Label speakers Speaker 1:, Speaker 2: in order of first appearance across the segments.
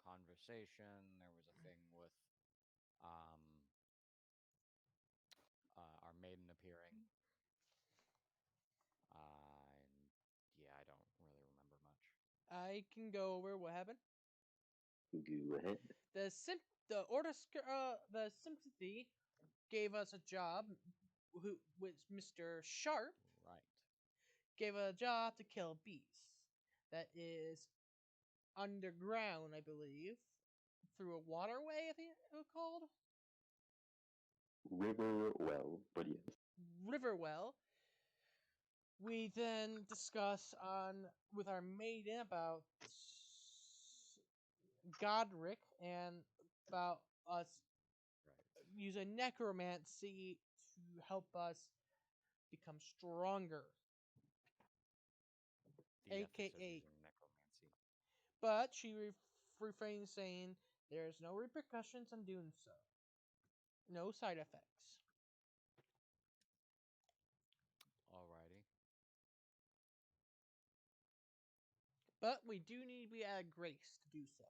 Speaker 1: conversation. There was a thing with um, our maiden appearing. And yeah, I don't really remember much.
Speaker 2: I can go over what happened.
Speaker 3: Go ahead.
Speaker 2: The sympathy gave us a job. Who was Mr. Sharp
Speaker 1: Right.
Speaker 2: gave a job to kill beasts. That is underground, I believe, through a waterway. I think it was called
Speaker 3: River well, but yes.
Speaker 2: Riverwell. We then discuss on with our maiden about Godric and about us
Speaker 1: Right.
Speaker 2: using necromancy to help us become stronger.
Speaker 1: The ethics of
Speaker 2: AKA,
Speaker 1: using necromancy.
Speaker 2: but she refrained saying there's no repercussions on doing so. No side effects.
Speaker 1: Alrighty.
Speaker 2: But we do need to be at grace to do so.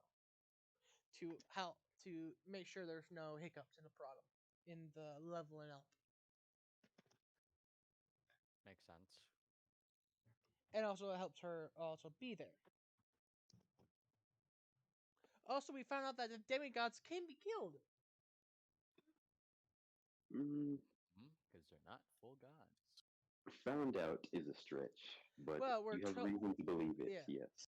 Speaker 2: To help to make sure there's no hiccups in the product in the leveling up.
Speaker 1: Makes sense.
Speaker 2: And also it helps her also be there. Also, we found out that the demigods can be killed.
Speaker 3: Mm,
Speaker 1: Because they're not full gods.
Speaker 3: found out is a stretch, but
Speaker 2: Well, we're
Speaker 3: you have reason to believe it,
Speaker 2: yeah.
Speaker 3: yes.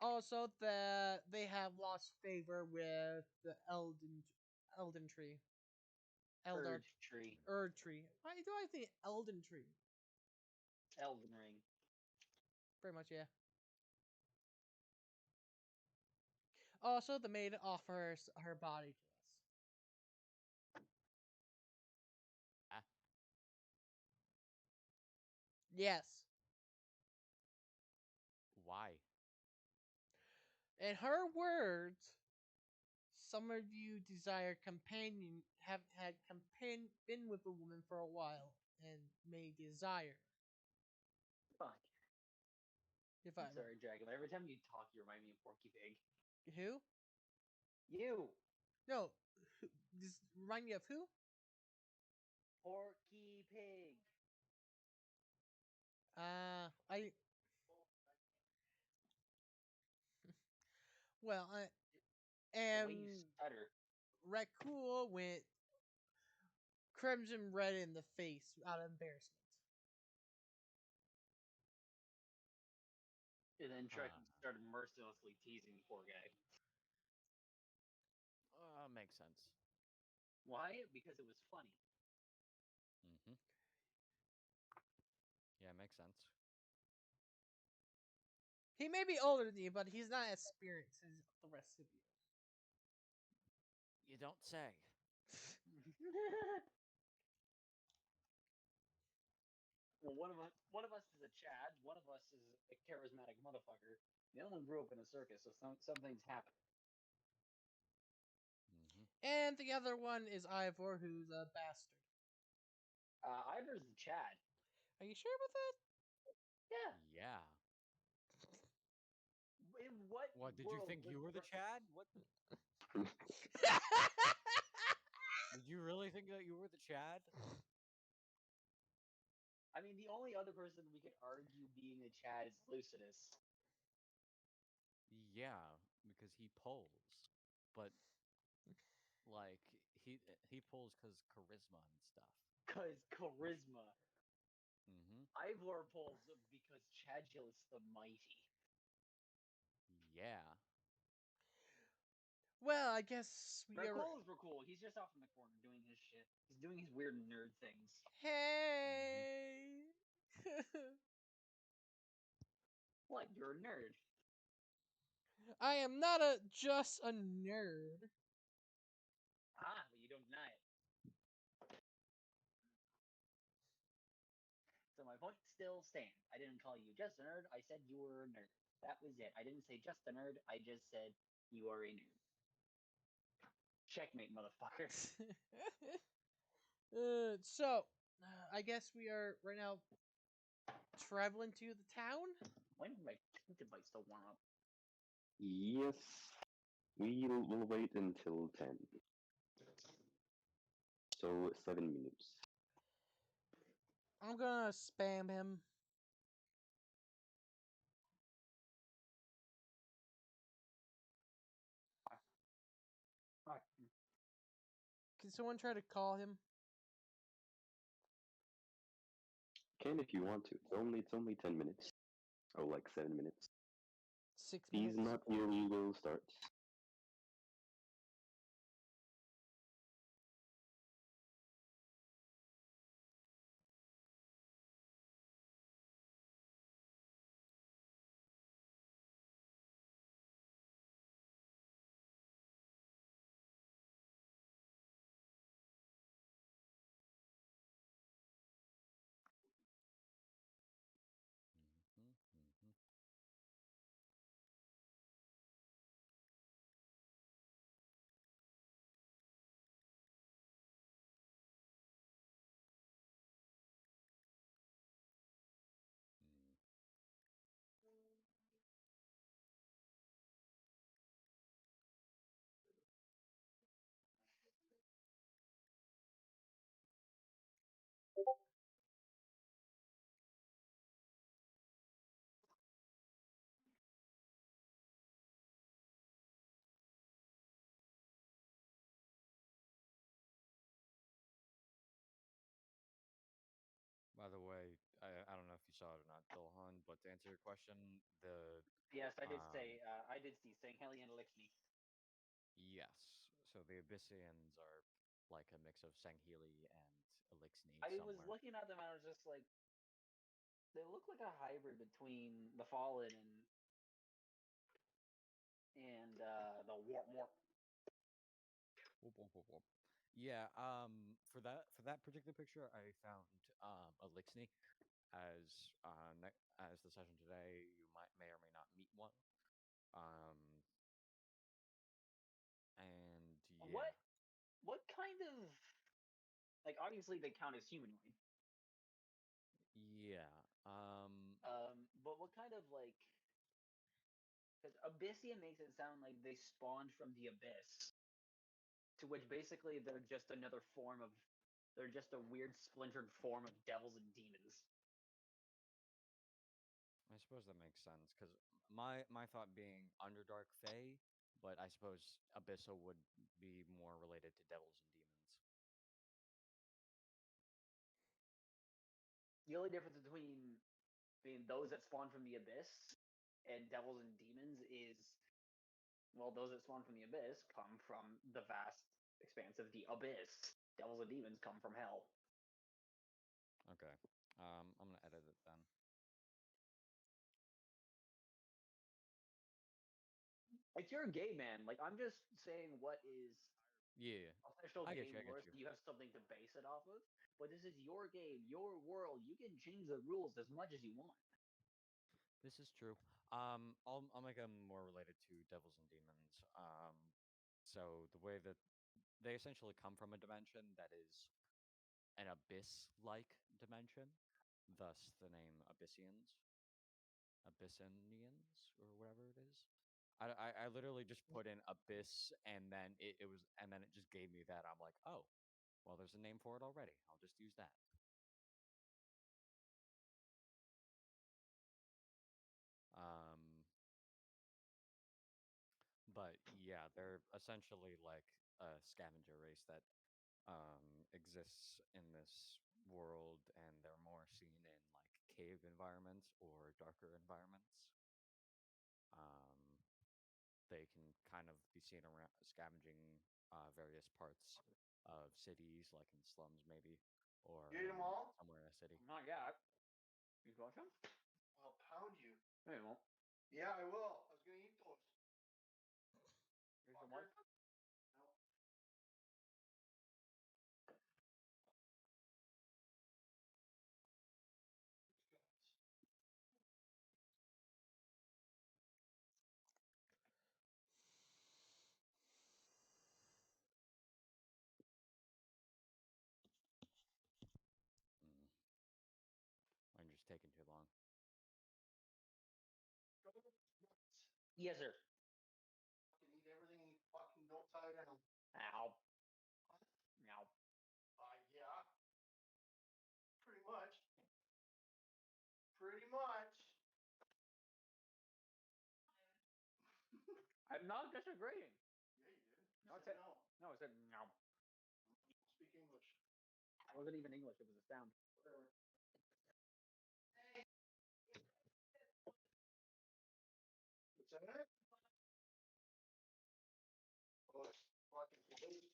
Speaker 2: Also, that they have lost favor with the Elden Tree.
Speaker 4: Urge tree.
Speaker 2: Erd Tree. Why do I think Elden Tree?
Speaker 4: Elden Ring.
Speaker 2: Pretty much, yeah. Also, the maid offers her body to us.
Speaker 1: Ah.
Speaker 2: Yes.
Speaker 1: Why?
Speaker 2: In her words, some of you desire companion, have had been with a woman for a while, and may desire.
Speaker 4: Fuck.
Speaker 2: If
Speaker 4: I'm sorry, Dragon. Every time you talk, you remind me of Porky Pig.
Speaker 2: Who?
Speaker 4: You.
Speaker 2: No. Just remind me of who?
Speaker 4: Porky Pig.
Speaker 2: I. Well,
Speaker 4: The way you stutter.
Speaker 2: Rakul went crimson red in the face out of embarrassment.
Speaker 4: And then started mercilessly teasing the poor guy.
Speaker 1: Makes sense.
Speaker 4: Why? Because it was funny.
Speaker 1: Yeah, makes sense.
Speaker 2: He may be older than you, but he's not as experienced as the rest of you.
Speaker 1: You don't say.
Speaker 4: Well, one of us is a Chad. One of us is a charismatic motherfucker. The other one grew up in a circus, so some things happen.
Speaker 2: And the other one is Ivor, who's a bastard.
Speaker 4: Ivor's the Chad.
Speaker 2: Are you sure about that?
Speaker 4: Yeah.
Speaker 1: Yeah.
Speaker 4: In what?
Speaker 1: What, did you think you were the Chad? What? Did you really think that you were the Chad?
Speaker 4: I mean, the only other person we could argue being a Chad is Lucidus.
Speaker 1: Yeah, because he pulls. But like he pulls because charisma and stuff.
Speaker 4: Cause charisma. Ivor pulls because Chadulus the Mighty.
Speaker 1: Yeah.
Speaker 2: Well, I guess we
Speaker 4: Rakul is cool. He's just off in the corner doing his shit. He's doing his weird nerd things.
Speaker 2: Hey.
Speaker 4: What? You're a nerd.
Speaker 2: I am not just a nerd.
Speaker 4: But you don't deny it. So my point still stands. I didn't call you just a nerd. I said you were a nerd. That was it. I didn't say just a nerd. I just said you are a nerd. Checkmate, motherfucker.
Speaker 2: I guess we are right now traveling to the town.
Speaker 4: When did my taint device still warm up?
Speaker 3: Yes, we'll wait until 10. So 7 minutes.
Speaker 2: I'm gonna spam him.
Speaker 4: Alright.
Speaker 2: Can someone try to call him?
Speaker 3: Can if you want to. It's only 10 minutes. Oh, like 7 minutes.
Speaker 2: 6
Speaker 3: He's
Speaker 2: minutes.
Speaker 3: not here. We will start.
Speaker 1: Mhm, mhm. Mm. By the way, I don't know if you saw it or not, Dolhan, but to answer your question,
Speaker 4: Yes, I did
Speaker 1: um,
Speaker 4: say. I did see Sangheli and Elixni.
Speaker 1: yes. So the Abyssians are like a mix of Sangheli and Elixni
Speaker 4: I was
Speaker 1: somewhere.
Speaker 4: looking at them and I was just like, they look like a hybrid between the Fallen and the Warp Warp.
Speaker 1: Whoop, whoop, whoop, whoop. Yeah, for that particular picture, I found Elixni as the session today. You may or may not meet one. Um, and yeah,
Speaker 4: What kind of, like, obviously they count as humanoid.
Speaker 1: yeah.
Speaker 4: But what kind of, like, because Abyssian makes it sound like they spawned from the abyss, to which basically they're just another form of, they're just a weird splintered form of devils and demons.
Speaker 1: I suppose that makes sense because my thought being Underdark Fae, but I suppose Abyssal would be more related to devils and demons.
Speaker 4: The only difference between being those that spawn from the abyss and devils and demons is, well, those that spawn from the abyss come from the vast expanse of the abyss. Devils and demons come from hell.
Speaker 1: Okay. I'm gonna edit it then.
Speaker 4: Like, you're a gay man. Like, I'm just saying what is
Speaker 1: Yeah,
Speaker 4: official
Speaker 1: I get
Speaker 4: game
Speaker 1: you. I get
Speaker 4: lore,
Speaker 1: you.
Speaker 4: so you have something to base it off of. But this is your game, your world. You can change the rules as much as you want.
Speaker 1: This is true. I'll make them more related to devils and demons. So the way that they essentially come from a dimension that is an abyss-like dimension, thus the name Abyssians, Abyssinians, or whatever it is. I literally just put in abyss and then it was and then it just gave me that. I'm like, oh, well, there's a name for it already. I'll just use that. Um, but yeah, they're essentially like a scavenger race that exists in this world, and they're more seen in like cave environments or darker environments. Um, they can kind of be seen around scavenging various parts of cities, like in slums maybe, or
Speaker 5: You ate them all?
Speaker 1: somewhere in a city.
Speaker 4: Not yet. You got some?
Speaker 5: I'll pound you.
Speaker 4: No, you won't.
Speaker 5: Yeah, I will. I was gonna eat those.
Speaker 4: Here's some more.
Speaker 5: Fucker. No.
Speaker 1: Mm. I'm just taking too long.
Speaker 4: Yes, sir. I'm not disagreeing.
Speaker 5: Yeah, you did. You
Speaker 4: No, I
Speaker 5: said
Speaker 4: said
Speaker 5: no.
Speaker 4: no. I said no.
Speaker 5: Speak English.
Speaker 4: It wasn't even English. It was a sound.
Speaker 5: Whatever. What's that? Oh, it's fucking police.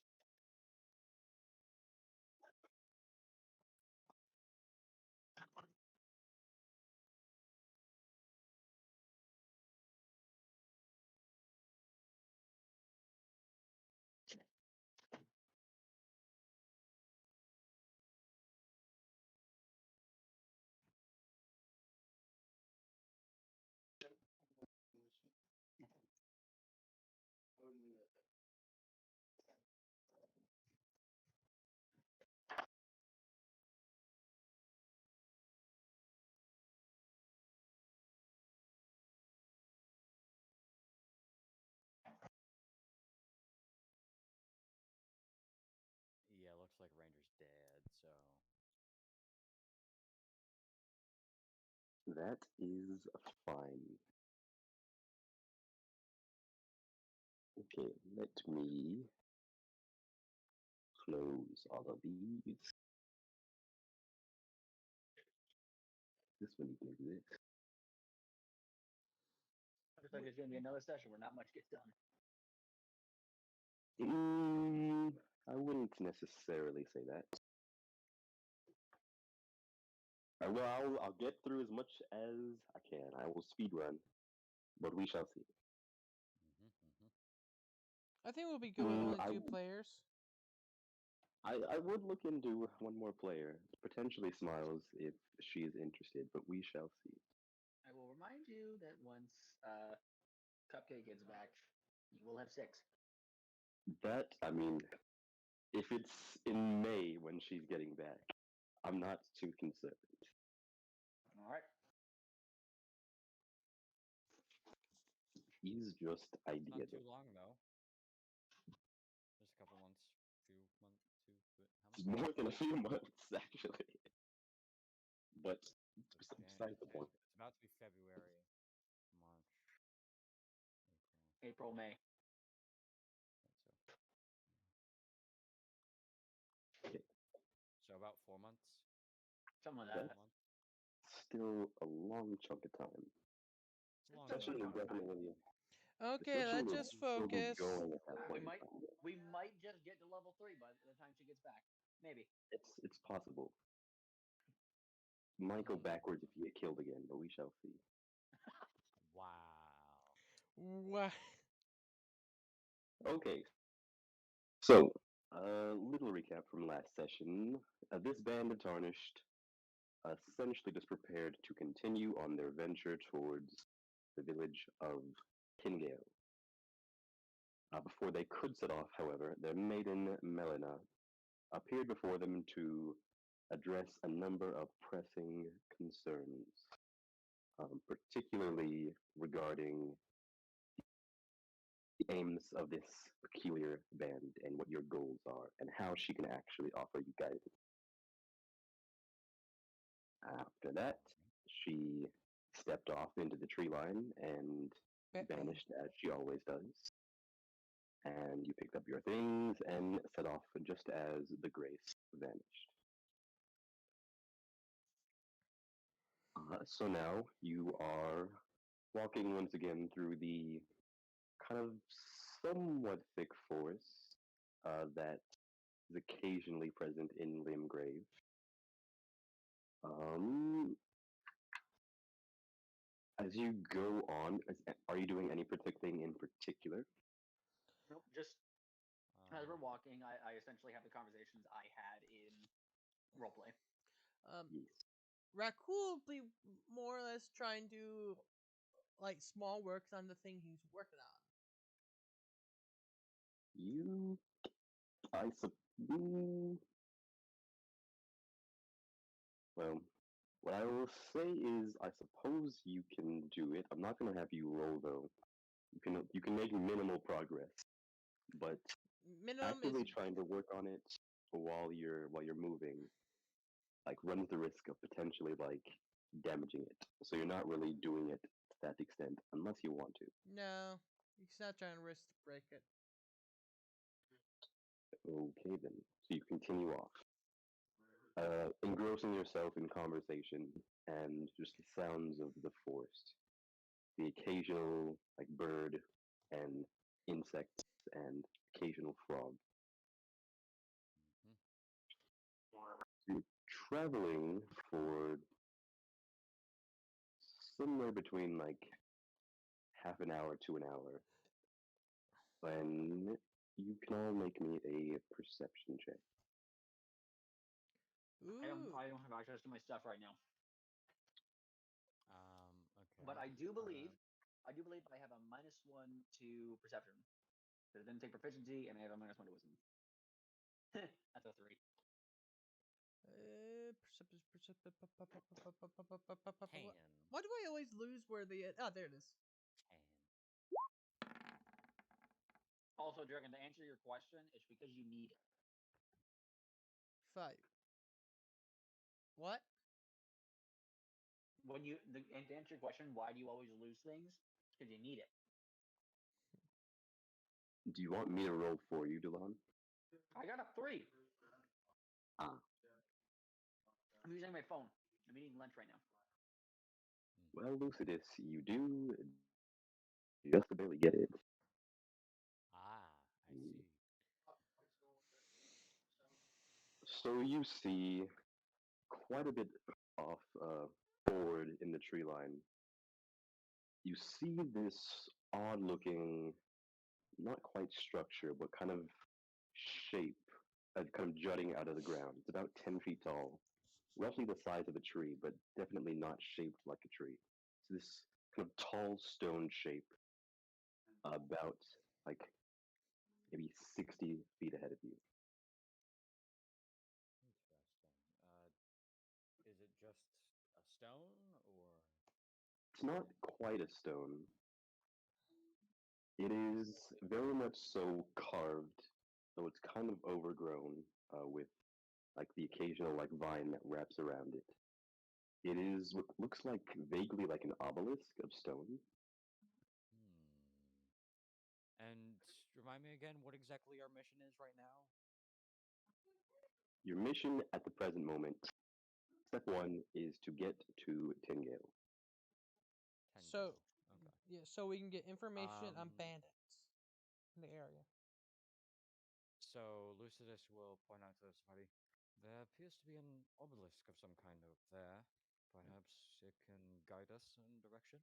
Speaker 1: Yeah, looks like Ranger's dead, so
Speaker 3: That is fine. Okay, let me close all of these. This one even exists.
Speaker 4: Looks like there's gonna be another session where not much gets done.
Speaker 3: I wouldn't necessarily say that. Well, I'll get through as much as I can. I will speed run, but we shall see.
Speaker 2: I think we'll be good with only
Speaker 3: I,
Speaker 2: two players.
Speaker 3: I would look into one more player, potentially Smiles, if she is interested, but we shall see.
Speaker 4: I will remind you that once Cupcake gets back, you will have 6.
Speaker 3: That, I mean, if it's in May when she's getting back, I'm not too concerned.
Speaker 4: All right.
Speaker 3: He's just
Speaker 1: not
Speaker 3: idea
Speaker 1: too
Speaker 3: though.
Speaker 1: long though. Just a couple months, few months, how
Speaker 3: It's
Speaker 1: many?
Speaker 3: more than a few months, actually. But
Speaker 1: So
Speaker 3: besides the point.
Speaker 1: It's about to be February, March,
Speaker 4: April,
Speaker 1: April.
Speaker 4: May.
Speaker 1: Right,
Speaker 3: Okay.
Speaker 1: so about 4 months.
Speaker 4: Something like
Speaker 3: That's
Speaker 4: that.
Speaker 3: still a long chunk of time.
Speaker 1: Long
Speaker 3: Session
Speaker 1: enough.
Speaker 3: will definitely.
Speaker 2: Okay,
Speaker 3: session
Speaker 2: let's
Speaker 3: will
Speaker 2: just
Speaker 3: still be
Speaker 2: focus.
Speaker 3: going at that
Speaker 4: We
Speaker 3: point in
Speaker 4: might
Speaker 3: time.
Speaker 4: we might just get to level 3 by the time she gets back. Maybe.
Speaker 3: It's possible. Might go backwards if you get killed again, but we shall see.
Speaker 1: Wow.
Speaker 2: What?
Speaker 3: Okay. So, little recap from last session. This band of Tarnished essentially just prepared to continue on their venture towards the village of Kingale. Before they could set off, however, their maiden Melina appeared before them to address a number of pressing concerns, particularly regarding the aims of this peculiar band and what your goals are, and how she can actually offer you guidance. After that, she stepped off into the tree line and vanished as she always does. And you picked up your things and set off just as the Grace vanished. So now you are walking once again through the kind of somewhat thick forest that is occasionally present in Limgrave. As you go on, are you doing any thing in particular?
Speaker 4: Nope. Just as we're walking, I essentially have the conversations I had in roleplay.
Speaker 3: Yes.
Speaker 2: Rakul will be more or less trying to like small works on the thing he's working on.
Speaker 3: I suppose. Well, what I will say is, I suppose you can do it. I'm not gonna have you roll though. You can make minimal progress, but
Speaker 2: Minimum
Speaker 3: actively
Speaker 2: is
Speaker 3: trying to work on it while you're moving, like runs the risk of potentially like damaging it. So you're not really doing it to that extent unless you want to.
Speaker 2: no. He's not trying to risk to break it.
Speaker 3: Okay then. So you continue off, engrossing yourself in conversation and just the sounds of the forest, the occasional like bird and insects and occasional frog.
Speaker 1: Mhm.
Speaker 3: So you're traveling for somewhere between like half an hour to an hour. When you can all make me a perception check.
Speaker 2: Ooh.
Speaker 4: I don't have access to my stuff right now,
Speaker 1: Okay.
Speaker 4: but I do
Speaker 1: Uh,
Speaker 4: believe I have a -1 to perception. Because I didn't take proficiency, and I have a -1 to wisdom. That's a 3.
Speaker 1: Tan.
Speaker 2: Why do I always lose where the oh there it is.
Speaker 1: Tan.
Speaker 4: Also, Dragon, to answer your question, it's because you need it.
Speaker 2: 5. What?
Speaker 4: And to answer your question, why do you always lose things? Because you need it.
Speaker 3: Do you want me to roll for you, Delon?
Speaker 4: I got a 3.
Speaker 3: Ah.
Speaker 4: I'm using my phone. I'm eating lunch right now.
Speaker 3: Well, Lucidus, you do just barely get it.
Speaker 1: Ah, I see.
Speaker 3: So you see quite a bit off forward in the tree line. You see this odd looking, not quite structure, but kind of shape, kind of jutting out of the ground. It's about 10 feet tall, roughly the size of a tree, but definitely not shaped like a tree. So this kind of tall stone shape, about like maybe 60 feet ahead of you.
Speaker 1: Interesting. Is it just a stone or?
Speaker 3: It's not quite a stone. It is very much so carved, so it's kind of overgrown with like the occasional like vine that wraps around it. It is what looks like vaguely like an obelisk of stone.
Speaker 1: And remind me again what exactly our mission is right now?
Speaker 3: Your mission at the present moment, step one, is to get to Tingale.
Speaker 2: So,
Speaker 1: Okay.
Speaker 2: yeah, so we can get information on
Speaker 1: Um,
Speaker 2: bandits in the area.
Speaker 1: So Lucidus will point out to this party. There appears to be an obelisk of some kind over there. Perhaps it can guide us in direction.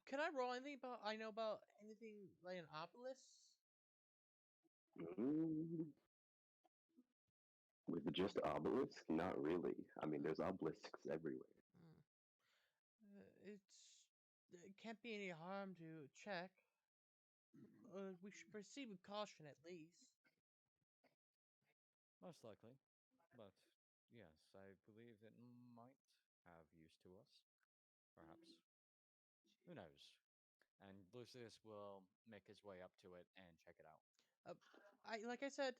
Speaker 2: Can I roll anything about I know about anything like an obelisk?
Speaker 3: Mm, with just obelisk? Not really. I mean, there's obelisks everywhere.
Speaker 2: It can't be any harm to check. We should proceed with caution at least.
Speaker 1: Most likely. But yes, I believe it might have use to us. Perhaps. Who knows? And Lucius will make his way up to it and check it out.
Speaker 2: Like I said,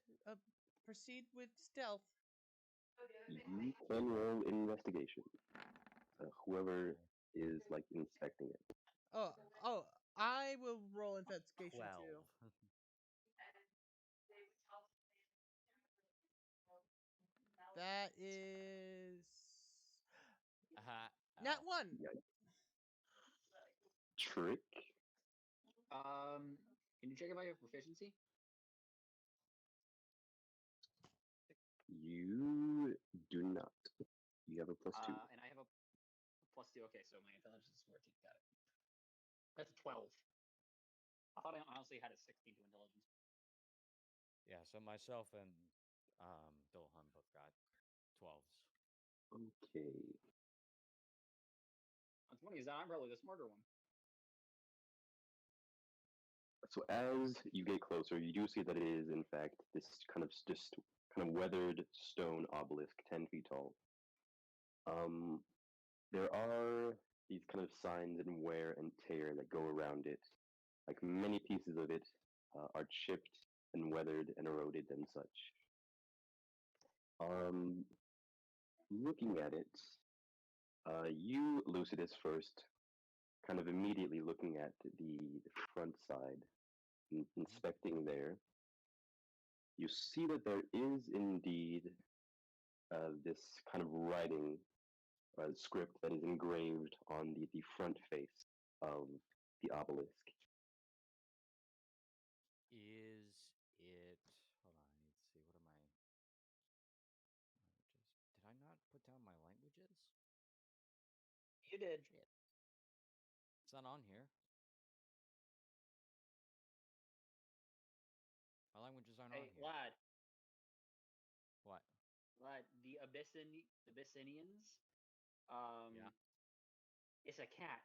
Speaker 2: proceed with stealth.
Speaker 3: You can roll investigation. Whoever is like inspecting it.
Speaker 2: Oh, oh, I will roll investigation
Speaker 1: 12.
Speaker 2: too. That is not
Speaker 1: Ow.
Speaker 2: one.
Speaker 3: Yeah. Trick.
Speaker 4: Can you check if I have proficiency?
Speaker 3: You do not. You have a +2.
Speaker 4: And I have a +2. Okay, so my intelligence is 14. Got it. That's a 12. I thought I honestly had a 16 to intelligence.
Speaker 1: Yeah, so myself and Dilhan both got 12s.
Speaker 3: Okay.
Speaker 4: What's funny is that I'm probably the smarter one.
Speaker 3: So as you get closer, you do see that it is in fact this just kind of weathered stone obelisk, 10 feet tall. There are these kind of signs and wear and tear that go around it. Like many pieces of it are chipped and weathered and eroded and such. Looking at it, you, Lucidus, first kind of immediately looking at the front side, inspecting there, you see that there is indeed this kind of writing script that is engraved on the front face of the obelisk.
Speaker 1: Is it? Hold on, I need to see. What are my languages? Did I not put down my languages?
Speaker 4: You did.
Speaker 1: Shit. It's not on here. My languages aren't on
Speaker 4: Hey,
Speaker 1: here.
Speaker 4: lad,
Speaker 1: What?
Speaker 4: lad, the Abyssinians,
Speaker 1: Yeah.
Speaker 4: it's a cat.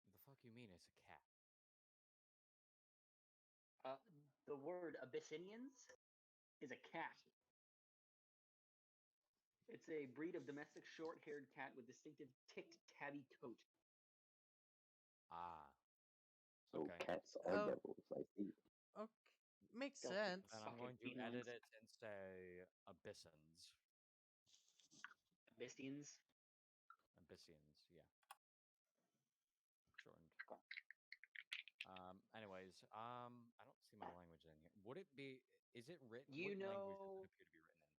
Speaker 1: What the fuck you mean it's a cat?
Speaker 4: The word Abyssinians is a cat. It's a breed of domestic short-haired cat with distinctive ticked tabby coat.
Speaker 1: Ah.
Speaker 3: So
Speaker 1: Okay.
Speaker 3: cats are
Speaker 2: Oh.
Speaker 3: devils, I see.
Speaker 2: Okay, makes
Speaker 4: Go
Speaker 2: sense.
Speaker 1: Then I'm
Speaker 4: Fucking
Speaker 1: going to edit
Speaker 4: fiends.
Speaker 1: it and say Abyssins.
Speaker 4: Abyssinians.
Speaker 1: Abyssians, yeah. Shortened.
Speaker 4: Okay.
Speaker 1: Anyways, I don't see my language in here. Would it be? Is it written?
Speaker 4: You
Speaker 1: What language
Speaker 4: know-
Speaker 1: would it appear to be written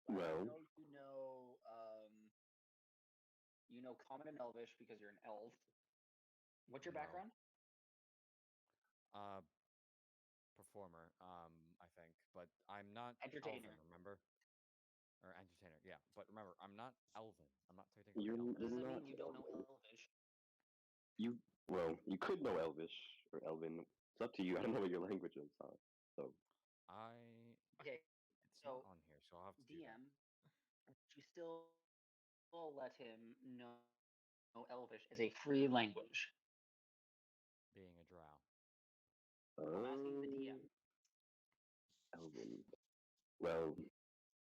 Speaker 1: in?
Speaker 3: Well-
Speaker 4: I know you know Common and Elvish because you're an elf. What's your
Speaker 1: No.
Speaker 4: background?
Speaker 1: Performer. I think, but I'm not
Speaker 4: Entertainer.
Speaker 1: Elven, remember? Or entertainer, yeah. But remember, I'm not Elven. I'm not technically
Speaker 3: You're,
Speaker 1: Elven.
Speaker 3: you're
Speaker 4: Doesn't
Speaker 3: not
Speaker 4: mean you don't know
Speaker 3: Elven.
Speaker 4: Elvish.
Speaker 3: You could know Elvish or Elven. It's up to you. I don't know what your languages are. So
Speaker 4: Okay,
Speaker 1: it's
Speaker 4: so
Speaker 1: not on here, so I'll have to do that.
Speaker 4: DM, would you still let him know Elvish as a free language?
Speaker 1: Being a drow.
Speaker 4: I'm asking the DM.
Speaker 3: Elven. Well,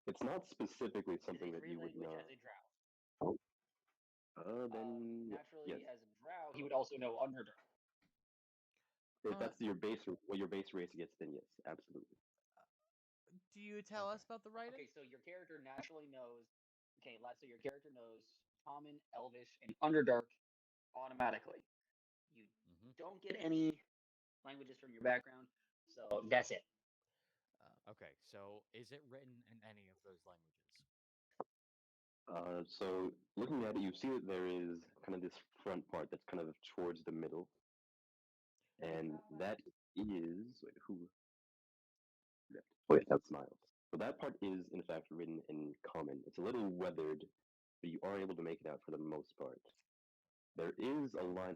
Speaker 3: it's not specifically
Speaker 4: As
Speaker 3: something
Speaker 4: a
Speaker 3: that
Speaker 4: free
Speaker 3: you would
Speaker 4: language
Speaker 3: know.
Speaker 4: as a drow.
Speaker 3: Then
Speaker 4: Naturally,
Speaker 3: yes.
Speaker 4: as a drow, he would also know Underdark.
Speaker 3: If that's your base, what your base race gets, then yes, absolutely.
Speaker 2: Do you tell us
Speaker 1: Okay.
Speaker 2: about the writing?
Speaker 4: Okay, so your character naturally knows. Okay, so your character knows Common, Elvish, and Underdark automatically. You
Speaker 1: Mm-hmm.
Speaker 4: don't get any languages from your background, so that's it.
Speaker 1: Okay, so is it written in any of those languages?
Speaker 3: So looking at it, you see that there is kind of this front part that's kind of towards the middle, and that is who? Wait, that's Miles. So that part is in fact written in Common. It's a little weathered, but you are able to make it out for the most part. There is a line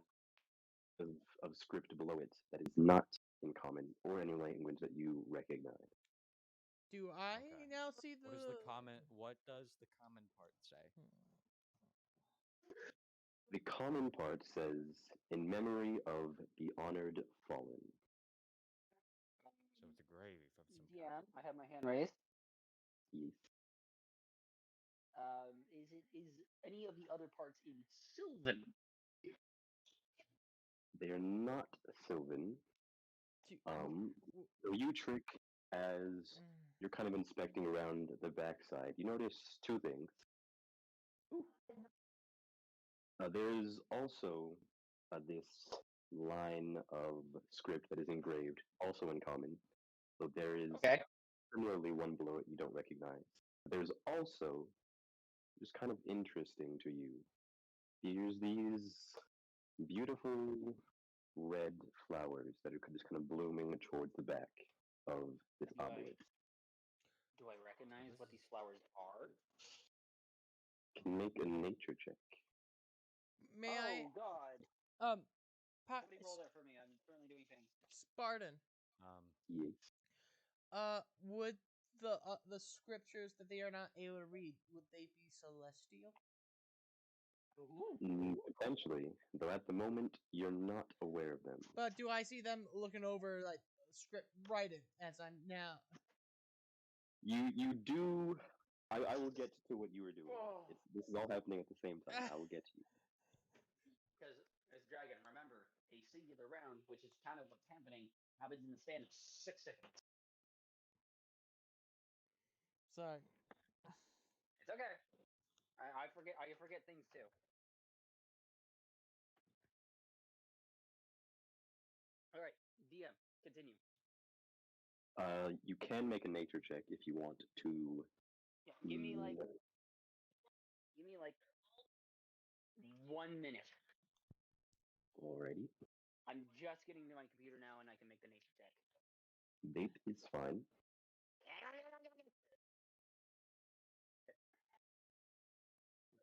Speaker 3: of script below it that is not in Common or any language that you recognize.
Speaker 2: Do I
Speaker 1: Okay.
Speaker 2: now see the?
Speaker 1: What does the comment? What does the common part say?
Speaker 3: The Common part says, "In memory of the honored fallen."
Speaker 1: So it's a grave of some kind.
Speaker 4: DM, I have my hand raised.
Speaker 3: Yes.
Speaker 4: Is any of the other parts in Sylvan?
Speaker 3: They are not Sylvan. So you trick as you're kind of inspecting around the backside. You notice two things. There's also this line of script that is engraved, also in Common. So there is
Speaker 4: Okay.
Speaker 3: similarly one below it you don't recognize. There's also, just kind of interesting to you, there's these beautiful red flowers that are just kind of blooming towards the back of this obelisk.
Speaker 4: Do I recognize what these flowers are?
Speaker 3: Can make a nature check.
Speaker 2: May
Speaker 4: Oh God! Somebody roll that for me. I'm currently doing things.
Speaker 2: Spartan.
Speaker 3: Yes.
Speaker 2: Would the scriptures that they are not able to read, would they be celestial?
Speaker 3: Potentially, though at the moment you're not aware of them.
Speaker 2: But do I see them looking over like script writing as I'm now?
Speaker 3: You do. I will get to what you were doing. This is all happening at the same time. I will get to you.
Speaker 4: Because as Dragon, remember, a singular round, which is kind of what's happening, happens in the span of 6 seconds.
Speaker 2: Sorry.
Speaker 4: It's okay. I forget things too. All right, DM, continue.
Speaker 3: You can make a nature check if you want to.
Speaker 4: Yeah, give me like
Speaker 3: mm,
Speaker 4: 1 minute.
Speaker 3: Alrighty.
Speaker 4: I'm just getting to my computer now, and I can make the nature check.
Speaker 3: Vape is fine.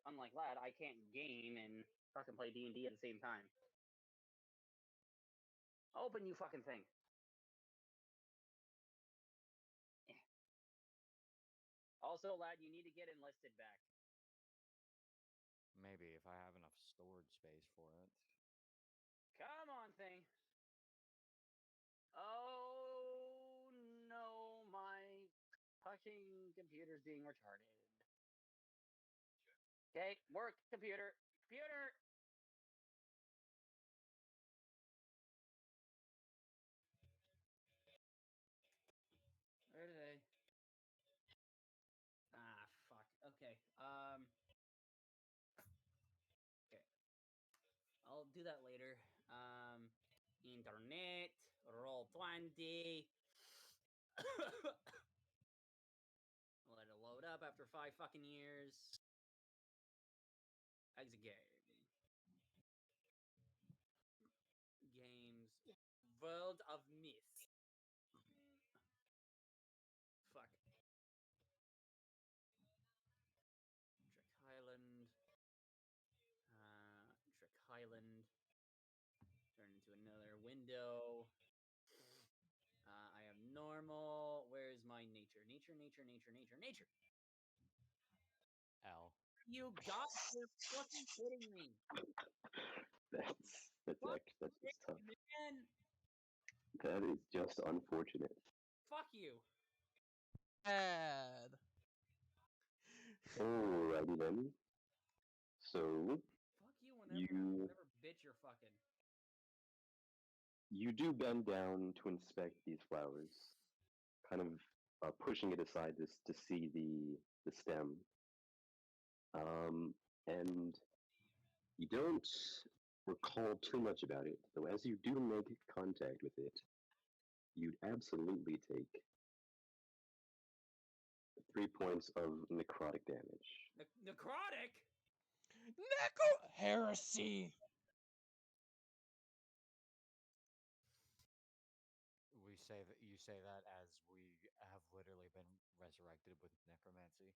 Speaker 4: Unlike that, I can't game and fucking play D&D at the same time. Open, you fucking thing. Also, lad, you need to get enlisted back.
Speaker 1: Maybe if I have enough storage space for it.
Speaker 4: Come on, thing. Oh no, my fucking computer's being retarded. Okay, work, computer. Computer! Where are they? Ah, fuck. Okay. Okay. I'll do that later. Internet, roll 20. Let it load up after 5 fucking years. Exit game. Games. World of Myth. Fuck. Trick Highland. Trick Highland. Turn into another window. I am normal. Where's my nature? Nature, nature, nature, nature, nature.
Speaker 1: L.
Speaker 4: You got you're fucking kidding me.
Speaker 3: That's just tough.
Speaker 4: Man,
Speaker 3: That is just unfortunate.
Speaker 4: fuck you.
Speaker 2: Bad.
Speaker 3: Alrighty then. So
Speaker 4: Fuck you
Speaker 3: You-
Speaker 4: whatever bitch you're fucking.
Speaker 3: you do bend down to inspect these flowers, kind of pushing it aside to see the stem. And you don't recall too much about it, though as you do make contact with it, you'd absolutely take 3 points of necrotic damage.
Speaker 4: Necrotic?
Speaker 2: Heresy.
Speaker 1: You say that as we have literally been resurrected with necromancy.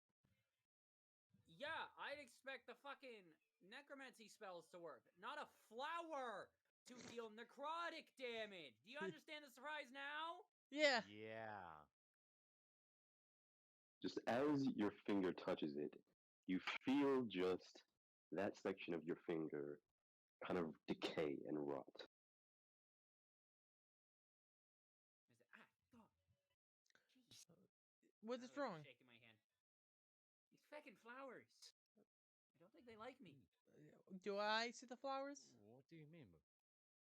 Speaker 4: Yeah, I'd expect the fucking necromancy spells to work, not a flower to deal necrotic damage. Do you understand the surprise now?
Speaker 2: Yeah.
Speaker 1: Yeah.
Speaker 3: Just as your finger touches it, you feel just that section of your finger kind of decay and rot.
Speaker 4: I said, fuck. Jeez.
Speaker 2: What's wrong?
Speaker 4: Shaking my hand. These fucking flowers. I don't think they like me.
Speaker 2: Do I see the flowers?
Speaker 1: What do you mean?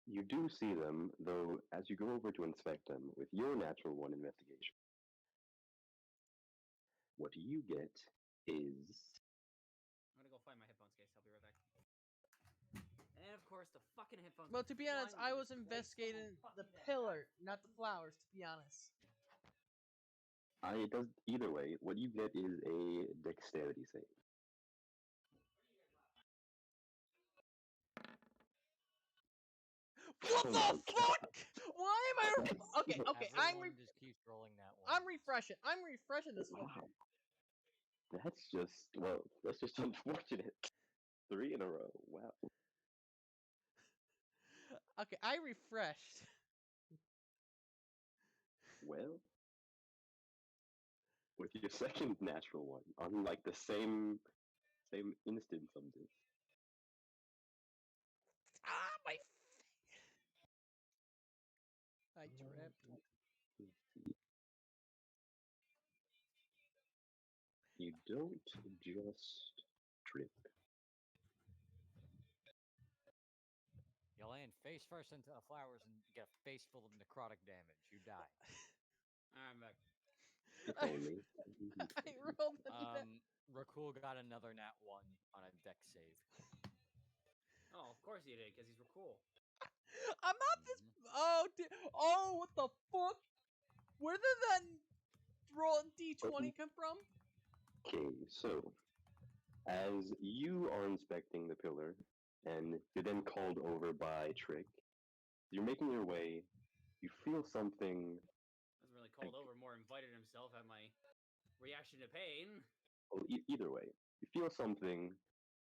Speaker 3: You do see them, though, as you go over to inspect them with your natural one investigation. What you get is
Speaker 4: I'm gonna go find my headphones case. I'll be right back. And of course, the fucking headphones.
Speaker 2: Well, to be honest,
Speaker 4: flying
Speaker 2: I
Speaker 4: over
Speaker 2: was
Speaker 4: this place
Speaker 2: investigating
Speaker 4: so
Speaker 2: the
Speaker 4: fucking bad.
Speaker 2: pillar, not the flowers. To be honest.
Speaker 3: it does either way. What you get is a dexterity save.
Speaker 2: What
Speaker 3: Oh
Speaker 2: the
Speaker 3: my
Speaker 2: fuck? Why am I? Okay, okay.
Speaker 1: Everyone just keeps rolling that one.
Speaker 2: I'm refreshing. I'm refreshing this one.
Speaker 3: Wow. That's just unfortunate. 3 in a row. Wow.
Speaker 2: Okay, I refreshed.
Speaker 3: Well, with your second natural one, on like the same instance of this,
Speaker 2: Ah, my. I tripped.
Speaker 3: let's see. You don't just trip.
Speaker 1: You land face first into the flowers and get a face full of necrotic damage. You die.
Speaker 4: I'm back.
Speaker 3: If
Speaker 2: I-
Speaker 3: only.
Speaker 2: I rolled a net.
Speaker 1: Rakul got another nat 1 on a deck save.
Speaker 6: Oh, of course he did, because he's cool.
Speaker 2: I'm not this.
Speaker 1: Mhm.
Speaker 2: Oh, oh, what the fuck? Where did that roll D20 come from?
Speaker 3: Okay, so as you are inspecting the pillar, and you're then called over by Trick, you're making your way. You feel something.
Speaker 6: Wasn't really called over, more invited himself at my reaction to pain.
Speaker 3: Well, either way, you feel something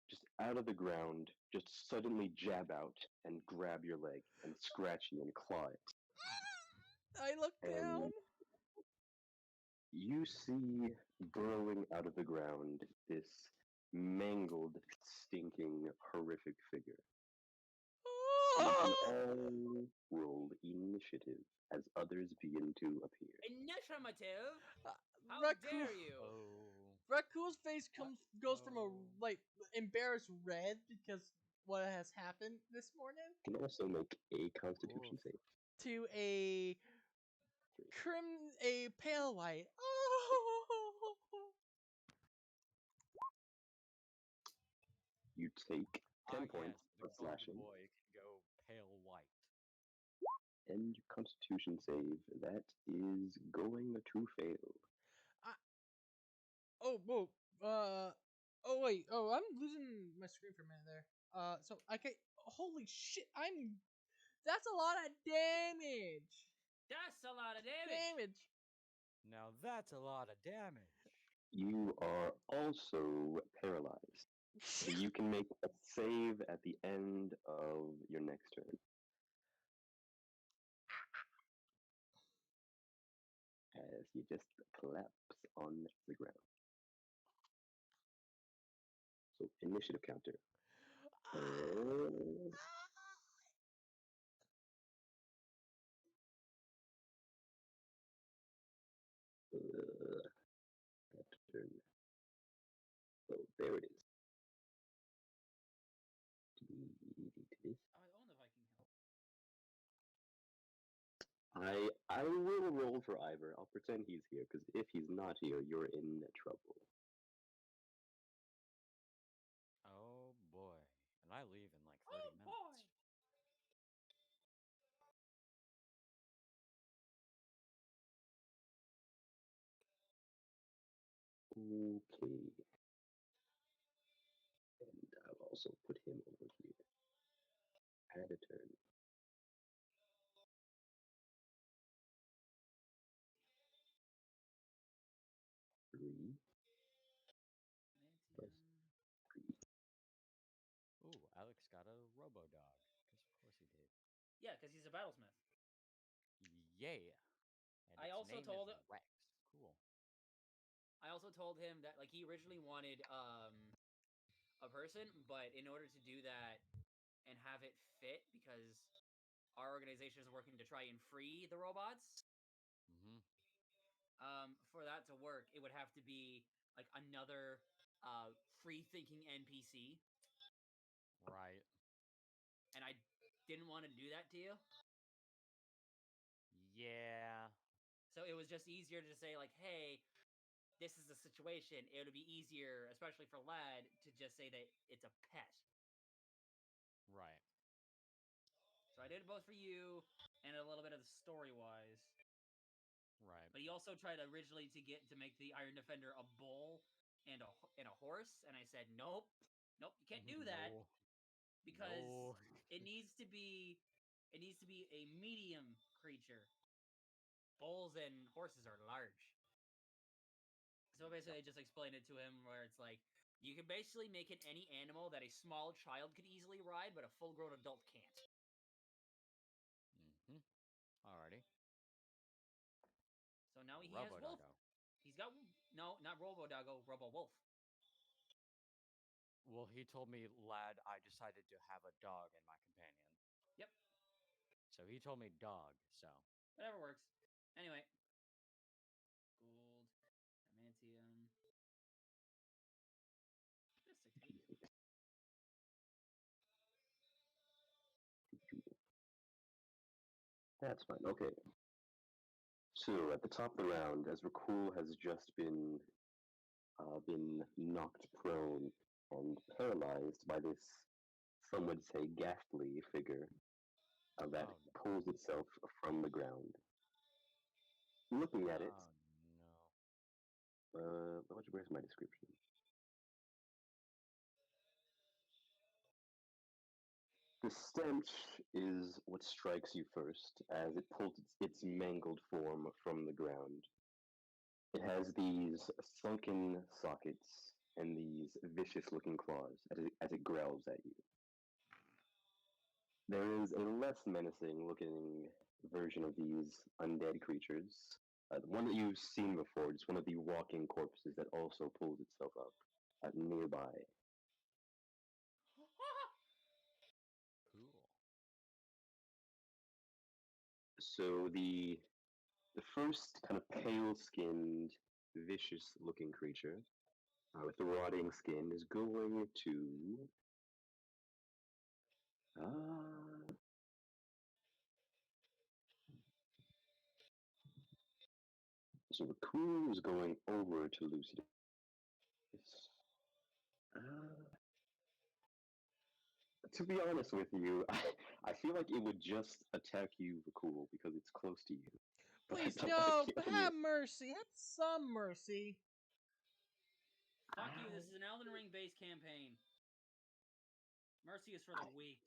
Speaker 3: just out of the ground, just suddenly jab out and grab your leg and scratch you and claw it.
Speaker 2: I look
Speaker 3: And
Speaker 2: down.
Speaker 3: you see burrowing out of the ground this mangled, stinking, horrific figure. You can all roll initiative as others begin to appear.
Speaker 6: Initiative? How
Speaker 2: Raku-
Speaker 6: dare you?
Speaker 1: Oh.
Speaker 2: Raku's face goes from a
Speaker 1: Oh.
Speaker 2: like embarrassed red because what has happened this morning
Speaker 3: You can also make a Constitution
Speaker 1: Oof.
Speaker 3: save.
Speaker 2: to a a pale white. Oh,
Speaker 3: You take 10
Speaker 1: Yes,
Speaker 3: points
Speaker 1: the
Speaker 3: of
Speaker 1: golden
Speaker 3: slashing,
Speaker 1: boy can go pale white.
Speaker 3: and your Constitution save that is going to fail.
Speaker 2: oh, whoa. Oh wait. Oh, I'm losing my screen for a minute there. So I can. Holy shit! That's a lot of damage.
Speaker 6: That's a lot of damage.
Speaker 1: Now that's a lot of damage.
Speaker 3: You are also paralyzed. So you can make a save at the end of your next turn. As you just collapse on the ground. So initiative counter. Turn. So there it is.
Speaker 6: I own the Viking helm.
Speaker 3: I will roll for Ivor. I'll pretend he's here, because if he's not here, you're in trouble.
Speaker 1: Oh boy. And I leave in like 30
Speaker 6: Oh
Speaker 1: minutes.
Speaker 6: boy!
Speaker 3: Okay. And I'll also put him over here. Add a turn. Three plus three.
Speaker 1: Ooh, Alex got a robo dog. Because of course he did.
Speaker 6: Yeah, because he's a battlesmith.
Speaker 1: Yeah. And
Speaker 6: I
Speaker 1: its
Speaker 6: also
Speaker 1: name
Speaker 6: told
Speaker 1: is Rex. Cool.
Speaker 6: I also told him that like he originally wanted a person, but in order to do that and have it fit, because our organization is working to try and free the robots,
Speaker 1: Mm-hmm.
Speaker 6: for that to work, it would have to be like another free thinking NPC,
Speaker 1: Right.
Speaker 6: and I didn't want to do that to you.
Speaker 1: Yeah.
Speaker 6: So it was just easier to say like, hey, this is the situation. It would be easier, especially for Lad, to just say that it's a pet.
Speaker 1: Right.
Speaker 6: So I did both for you and a little bit of the story wise.
Speaker 1: Right.
Speaker 6: But he also tried originally to make the Iron Defender a bull and a horse, and I said nope, you can't do that
Speaker 1: No.
Speaker 6: because
Speaker 1: No.
Speaker 6: it needs to be a medium creature. Bulls and horses are large. So basically, I just explained it to him where it's like you can basically make it any animal that a small child could easily ride, but a full-grown adult can't.
Speaker 1: Mm-hmm. Alrighty.
Speaker 6: So now he has
Speaker 1: Robo
Speaker 6: wolf.
Speaker 1: doggo.
Speaker 6: He's got no, not Robo Doggo, Robo Wolf.
Speaker 1: Well, he told me, lad, I decided to have a dog in my companion.
Speaker 6: Yep.
Speaker 1: So he told me dog, so.
Speaker 6: Whatever works. Anyway. Gold. Adamantium. Just titanium.
Speaker 3: That's fine. Okay. So at the top of the round, as Rakul has just been knocked prone and paralyzed by this, some would say, ghastly figure that
Speaker 1: Oh,
Speaker 3: pulls itself from the ground. Looking at it,
Speaker 1: no.
Speaker 3: where's my description? The stench is what strikes you first as it pulls its mangled form from the ground. It has these sunken sockets and these vicious looking claws as it growls at you. There is a less menacing looking version of these undead creatures. The one that you've seen before, just one of the walking corpses that also pulls itself up nearby.
Speaker 1: Cool.
Speaker 3: So the first kind of pale-skinned, vicious-looking creature with the rotting skin is going to. So Rakun is going over to Lucius. To be honest with you, I feel like it would just attack you, Rakul, because it's close to you. But I
Speaker 2: Please,
Speaker 3: don't
Speaker 2: no,
Speaker 3: like it when
Speaker 2: have mercy. Have some mercy.
Speaker 6: Fuck you, this is an Elden Ring based campaign. Mercy is for the weak.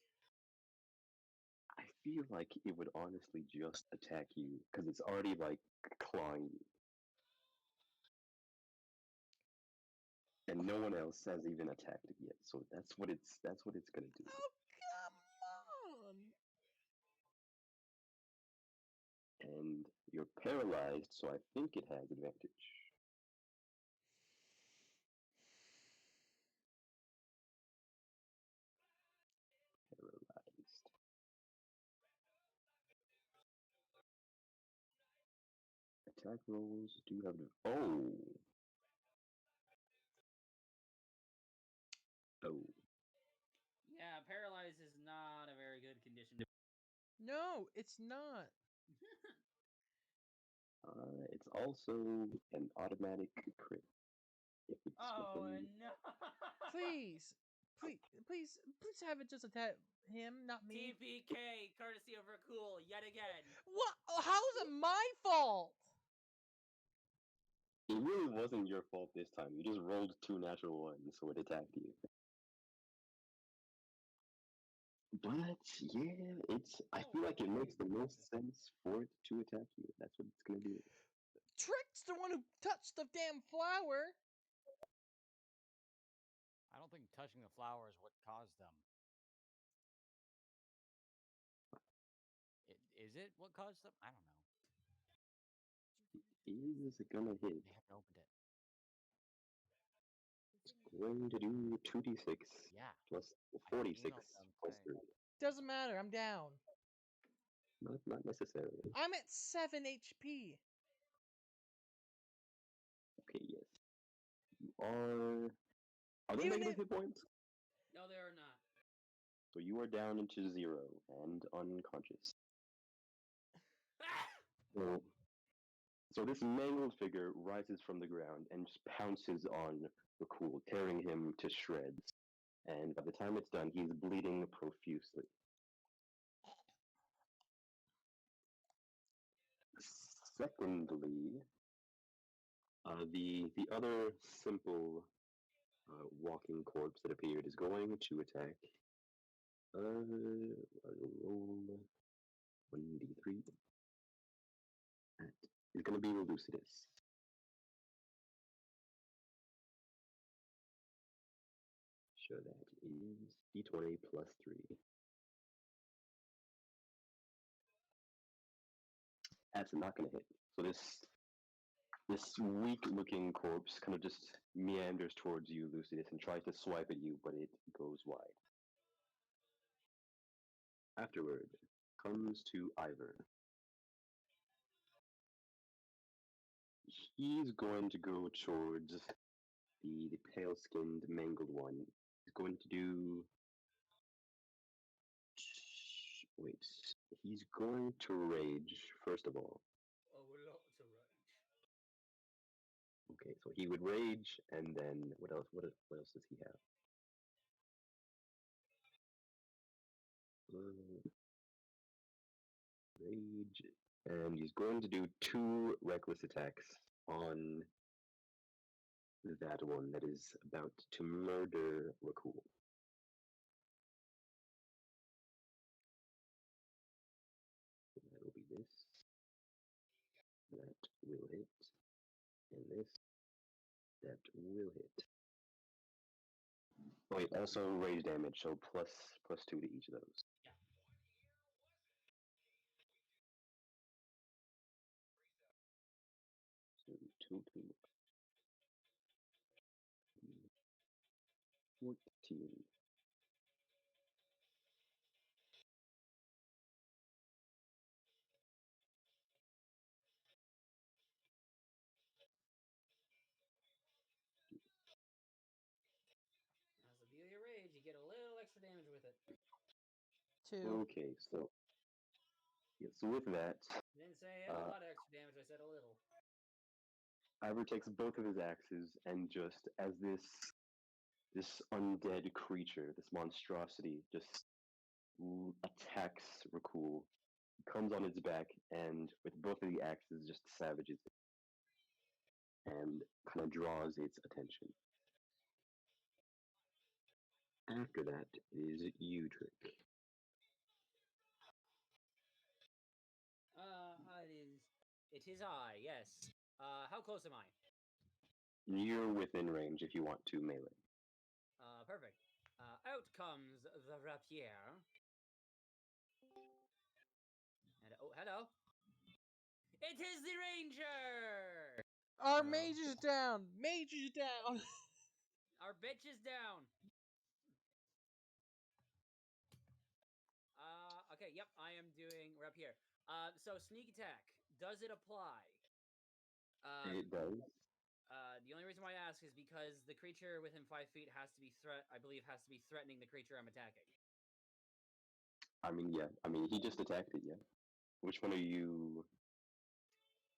Speaker 3: I feel like it would honestly just attack you because it's already like clawing you, and no one else has even attacked it yet. So that's what it's gonna do.
Speaker 2: Oh, come on.
Speaker 3: And you're paralyzed, so I think it has advantage. Paralyzed. Attack rolls do have. Oh. Oh.
Speaker 6: Yeah, paralyzed is not a very good condition to.
Speaker 2: No, it's not.
Speaker 3: It's also an automatic crit. If it's
Speaker 6: Oh
Speaker 3: within.
Speaker 6: no!
Speaker 2: Please, please have it just attack him, not me.
Speaker 6: TPK, courtesy of Rakul, yet again.
Speaker 2: What? How's it my fault?
Speaker 3: It really wasn't your fault this time. You just rolled 2 natural ones, so it attacked you. But yeah, I feel like it makes the most sense for it to attack you. That's what it's gonna do.
Speaker 2: Trick's the one who touched the damn flower.
Speaker 1: I don't think touching the flower is what caused them. Is it what caused them? I don't know.
Speaker 3: Is it gonna hit?
Speaker 1: They haven't opened it.
Speaker 3: It's going to do 2d6
Speaker 1: Yeah.
Speaker 3: plus
Speaker 1: I
Speaker 3: 46
Speaker 1: emailed them
Speaker 3: plus
Speaker 1: saying-
Speaker 3: 3.
Speaker 2: Doesn't matter. I'm down.
Speaker 3: Not necessarily.
Speaker 2: I'm at 7 HP.
Speaker 3: Okay, yes. You are. Are there
Speaker 2: Even
Speaker 3: negative
Speaker 2: if-
Speaker 3: hit points?
Speaker 6: No, they are not.
Speaker 3: So you are down into 0 and unconscious. So this mangled figure rises from the ground and just pounces on Rakul, tearing him to shreds. And by the time it's done, he's bleeding profusely. Secondly, the other simple walking corpse that appeared is going to attack. Roll 1d3. That is going to be Lucidus. So that is d20 plus 3. That's not going to hit. So this weak-looking corpse kind of just meanders towards you, Lucidus, and tries to swipe at you, but it goes wide. Afterward, comes to Ivor. He's going to go towards the pale-skinned, mangled one. He's going to do. Wait. He's going to rage, first of all.
Speaker 6: Oh lord.
Speaker 3: Okay, so he would rage, and then what else? What else does he have? Rage, and he's going to do 2 reckless attacks on that one that is about to murder Rakul. That'll be this. That will hit. And this. That will hit. Oh, wait, also rage damage, so plus 2 to each of those.
Speaker 6: Yeah.
Speaker 3: So 2 to 14.
Speaker 6: That's the beauty of rage. You get a little extra damage with it.
Speaker 2: 2.
Speaker 3: Okay, so yeah, so with that,
Speaker 6: Didn't say a lot of extra damage. I said a little.
Speaker 3: Ivor takes both of his axes and just as this undead creature, this monstrosity, just attacks Rakul, comes on its back, and with both of the axes, just savages it, and kind of draws its attention. After that is Udric.
Speaker 6: It is I. Yes. How close am I?
Speaker 3: You're within range if you want to melee.
Speaker 6: Perfect. Out comes the rapier. And oh, hello. It is the ranger.
Speaker 2: Our mage is down! Mage is down!
Speaker 6: Our bitch is down. Okay, yep, I am doing rapier. So sneak attack. Does it apply?
Speaker 3: It does.
Speaker 6: The only reason why I ask is because the creature within 5 feet has to be I believe has to be threatening the creature I'm attacking.
Speaker 3: I mean, yeah. I mean, he just attacked it, yeah. Which one are you?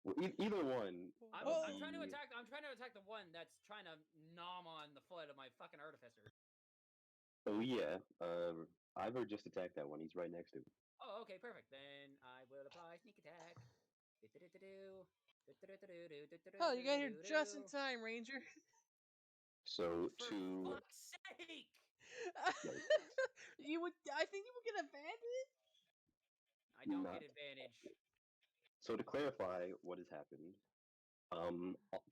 Speaker 3: Well, either one.
Speaker 6: I'm trying to attack. I'm trying to attack the one that's trying to nom on the foot of my fucking artificer.
Speaker 3: Oh yeah. Ivor just attacked that one. He's right next to him.
Speaker 6: Oh, okay, perfect. Then I will apply sneak attack.
Speaker 2: Oh, you got here just in time, Ranger.
Speaker 3: So
Speaker 6: For
Speaker 3: to
Speaker 6: fuck's sake!
Speaker 2: You would. I think you would get advantage.
Speaker 6: I don't
Speaker 3: Not-
Speaker 6: get advantage.
Speaker 3: So to clarify what has happened,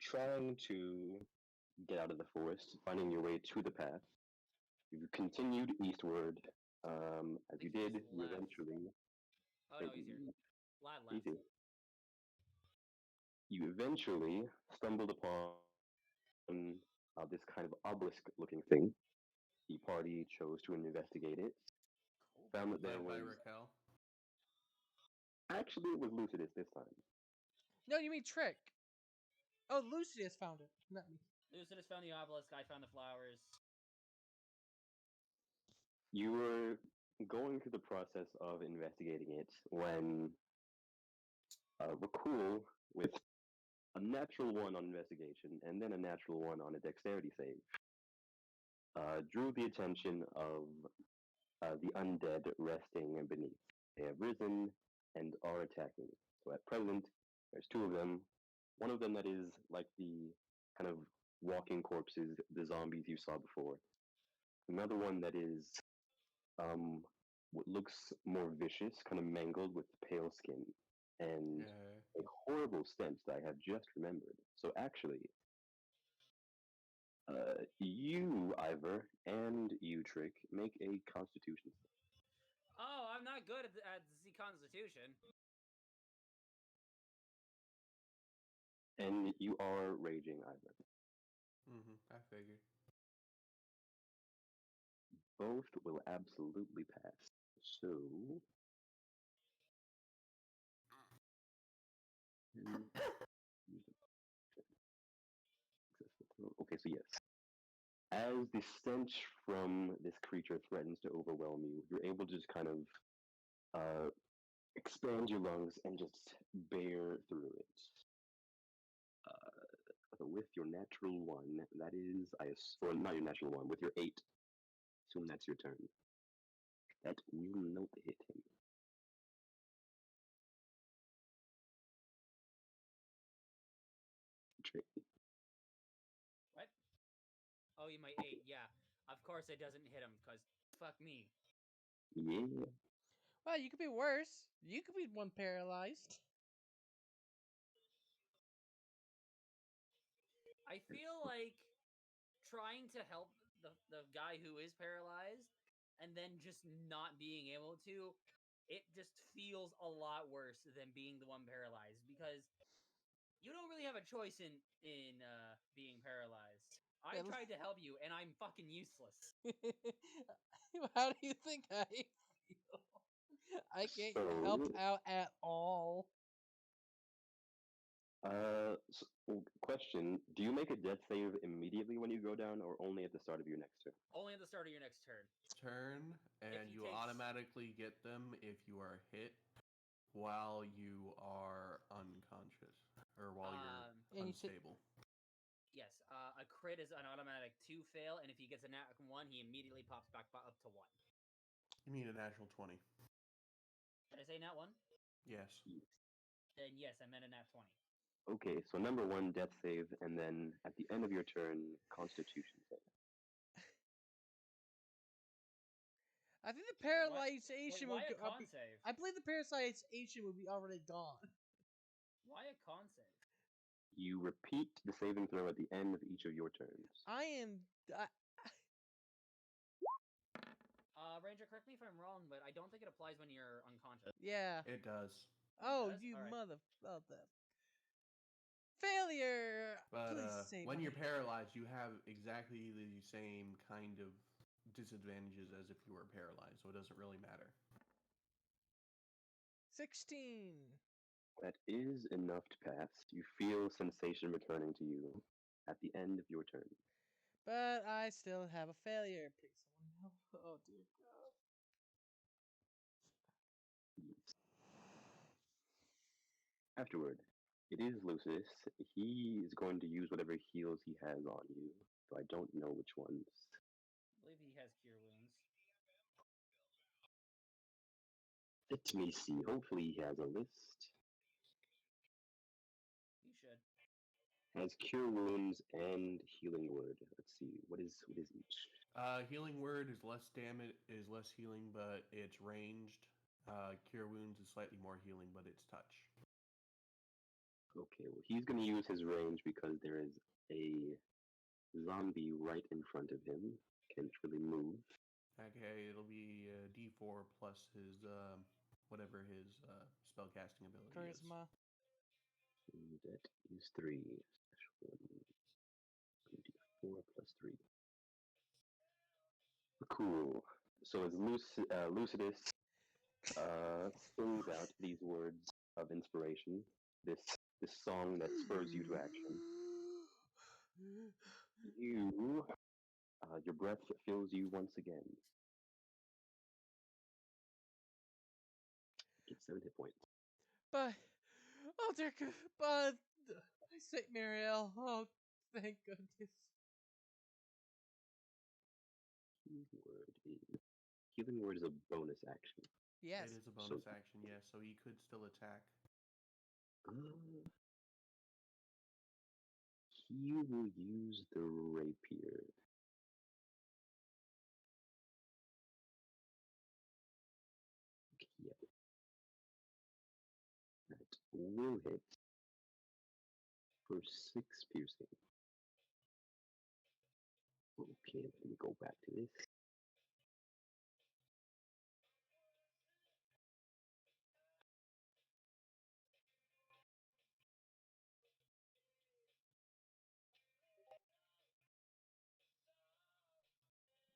Speaker 3: trying to get out of the forest, finding your way to the path, you continued eastward. As you did,
Speaker 6: He's
Speaker 3: you
Speaker 6: left.
Speaker 3: eventually.
Speaker 6: Oh no, he's here. Lad left.
Speaker 3: Easy. You eventually stumbled upon this kind of obelisk-looking thing. The party chose to investigate it. Found that there
Speaker 7: Led by
Speaker 3: was
Speaker 7: Raquel.
Speaker 3: actually it was Lucidus this time.
Speaker 2: No, you mean Trick. Oh, Lucius found it. Not me.
Speaker 6: Lucidus found the obelisk. I found the flowers.
Speaker 3: You were going through the process of investigating it when Rakul, with a natural 1 on investigation and then a natural 1 on a dexterity save, drew the attention of the undead resting beneath. They have risen and are attacking. So at present, there's 2 of them. One of them that is like the kind of walking corpses, the zombies you saw before. Another one that is what looks more vicious, kind of mangled with pale skin, and a horrible stench that I have just remembered. So actually, you, Ivor, and you, Trick, make a Constitution save.
Speaker 6: Oh, I'm not good at the Constitution.
Speaker 3: And you are raging, Ivor.
Speaker 7: I figured.
Speaker 3: Both will absolutely pass. So. Okay, so yes. As the stench from this creature threatens to overwhelm you, you're able to just kind of expand your lungs and just bear through it. with your natural one, that is, or not your natural one, with your 8, assume that's your turn. That will not hit him.
Speaker 6: What? Oh, you might 8. Yeah. Of course it doesn't hit him, because fuck me.
Speaker 3: Yeah.
Speaker 2: Well, you could be worse. You could be one paralyzed.
Speaker 6: I feel like trying to help the guy who is paralyzed and then just not being able to, it just feels a lot worse than being the one paralyzed, because you don't really have a choice in being paralyzed. I
Speaker 2: Yeah,
Speaker 6: tried to help you and I'm fucking useless.
Speaker 2: How do you think I feel? I can't help
Speaker 3: So,
Speaker 2: out at all.
Speaker 3: question: do you make a death save immediately when you go down, or only at the start of your next turn?
Speaker 6: Only at the start of your next turn.
Speaker 7: Turn, and
Speaker 6: he
Speaker 7: you
Speaker 6: takes-
Speaker 7: automatically get them if you are hit while you are unconscious or while you're
Speaker 2: And you take-
Speaker 7: unstable.
Speaker 6: Yes, a crit is an automatic 2 fail, and if he gets a nat 1, he immediately pops back up to 1.
Speaker 7: You mean a natural 20?
Speaker 6: Did I say nat 1?
Speaker 7: Yes.
Speaker 6: Then yes, I meant a nat 20.
Speaker 3: Okay, so number 1, death save, and then at the end of your turn, Constitution save.
Speaker 2: I think the
Speaker 6: Wait,
Speaker 2: paralyzation
Speaker 6: why
Speaker 2: would
Speaker 6: a
Speaker 2: go up.
Speaker 6: con save?
Speaker 2: I believe the paralyzation would be already gone.
Speaker 6: Why a con save?
Speaker 3: You repeat the saving throw at the end of each of your turns.
Speaker 2: I am.
Speaker 6: Ranger, correct me if I'm wrong, but I don't think it applies when you're unconscious.
Speaker 2: Yeah.
Speaker 7: It does.
Speaker 2: Oh,
Speaker 6: does?
Speaker 2: you
Speaker 6: Alright.
Speaker 2: mother. Oh, that. Failure!
Speaker 7: But
Speaker 2: Please save
Speaker 7: when
Speaker 2: me.
Speaker 7: you're paralyzed, you have exactly the same kind of disadvantages as if you were paralyzed, so it doesn't really matter.
Speaker 2: 16.
Speaker 3: That is enough to pass. You feel sensation returning to you at the end of your turn.
Speaker 2: But I still have a failure. Please, someone help. Oh, dear God.
Speaker 3: Afterward, it is Lucius. He is going to use whatever heals he has on you, so I don't know which ones.
Speaker 6: I believe he has cure wounds.
Speaker 3: Let me see. Hopefully he has a list.
Speaker 6: You should.
Speaker 3: Has cure wounds and healing word. Let's see. What is each?
Speaker 7: Healing word is less damage, is less healing, but it's ranged. Cure wounds is slightly more healing, but it's touch.
Speaker 3: Okay, well he's going to use his range because there is a zombie right in front of him. Can't really move.
Speaker 7: Okay, it'll be D4 plus his whatever his spellcasting ability is.
Speaker 2: Charisma.
Speaker 3: And that is 3. Special one. D4 plus 3. Cool. So as Lucidus sings out these words of inspiration, this song that spurs you to action, your breath fills you once again. Get 7 hit points.
Speaker 2: But. Oh, dear God. But. I say Mariel. Oh, thank goodness.
Speaker 3: Healing word is a bonus action.
Speaker 2: Yes.
Speaker 7: It is a bonus action, yes, so he could still attack.
Speaker 3: He will use the rapier. Yep. That will hit for 6 piercing. Okay, let me go back to this.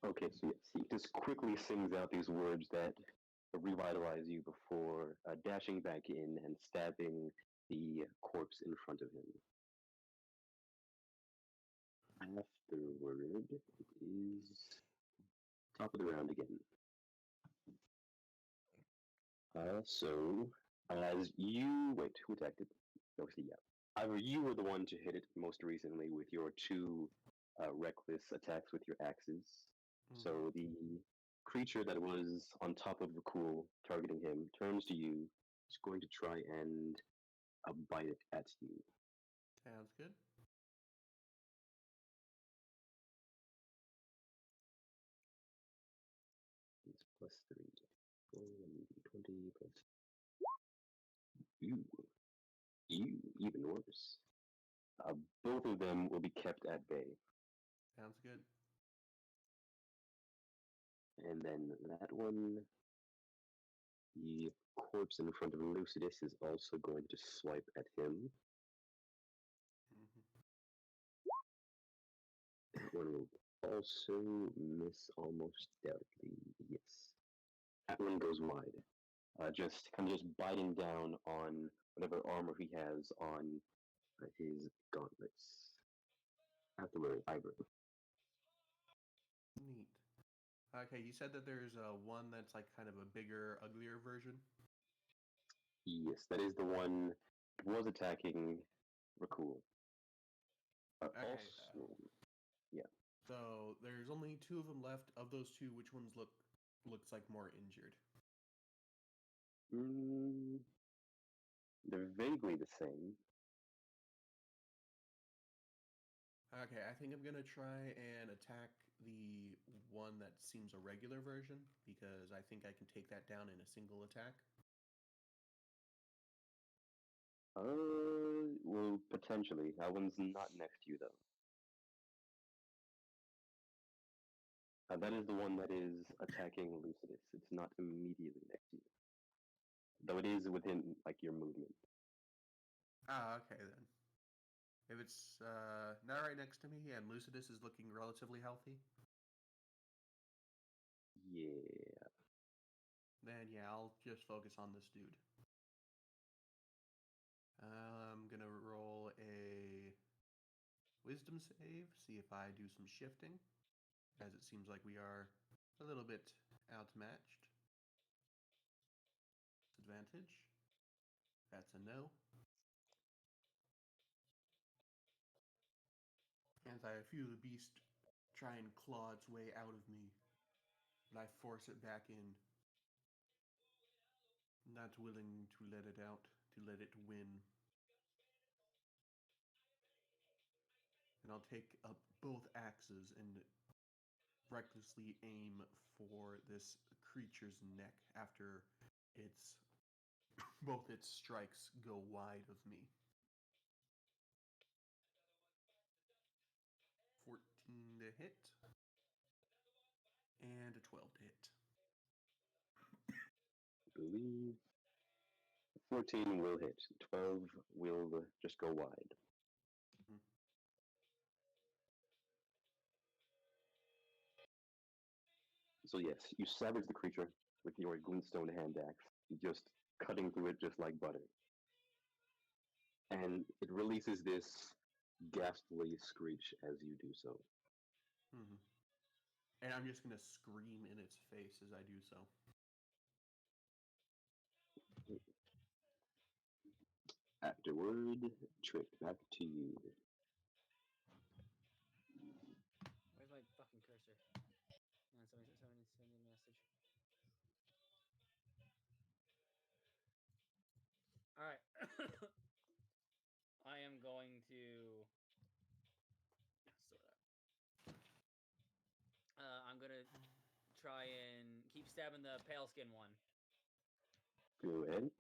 Speaker 3: Okay, so yes, he just quickly sings out these words that revitalize you before dashing back in and stabbing the corpse in front of him. Afterward, it is top of the round again. So, as you... Wait, who attacked it? Obviously, yeah. Ivor, you were the one to hit it most recently with your two reckless attacks with your axes. So the creature that was on top of Rakul targeting him turns to you. Is going to try and bite it at you.
Speaker 7: Sounds good.
Speaker 3: It's plus 3. 20 plus. Ooh. Even worse. Both of them will be kept at bay.
Speaker 7: Sounds good.
Speaker 3: And then that one, the corpse in front of Lucidus is also going to swipe at him. That one will also miss almost doubtedly. Yes. That one goes wide. Just biting down on whatever armor he has on his gauntlets. Afterward, Ivor.
Speaker 7: Neat. Okay, you said that there's one that's like kind of a bigger, uglier version.
Speaker 3: Yes, that is the one that was attacking Rakul.
Speaker 7: Okay.
Speaker 3: Yeah.
Speaker 7: So there's only two of them left. Of those two, which ones looks like more injured?
Speaker 3: They're vaguely the same.
Speaker 7: Okay, I think I'm gonna try and attack the one that seems a regular version because I think I can take that down in a single attack.
Speaker 3: Well, potentially. That one's not next to you, though. That is the one that is attacking Lucidus. It's not immediately next to you. Though it is within, like, your movement.
Speaker 7: Ah, okay then. If it's not right next to me and Lucidus is looking relatively healthy,
Speaker 3: Yeah.
Speaker 7: then yeah, I'll just focus on this dude. I'm gonna roll a wisdom save, see if I do some shifting, as it seems like we are a little bit outmatched. Disadvantage. That's a no. As I feel the beast try and claw its way out of me, but I force it back in, not willing to let it out, to let it win. And I'll take up both axes and recklessly aim for this creature's neck after its both its strikes go wide of me. 14 to hit and a 12 to hit.
Speaker 3: I believe 14 will hit. 12 will just go wide. So yes, you savage the creature with your glintstone hand axe, just cutting through it just like butter. And it releases this ghastly screech as you do so.
Speaker 7: And I'm just going to scream in its face as I do so.
Speaker 3: Afterward, Trick, back to you.
Speaker 6: Where's my fucking cursor? Somebody send me a message. Alright. I am going to I'm gonna try and keep stabbing the pale skin one.
Speaker 3: Go ahead.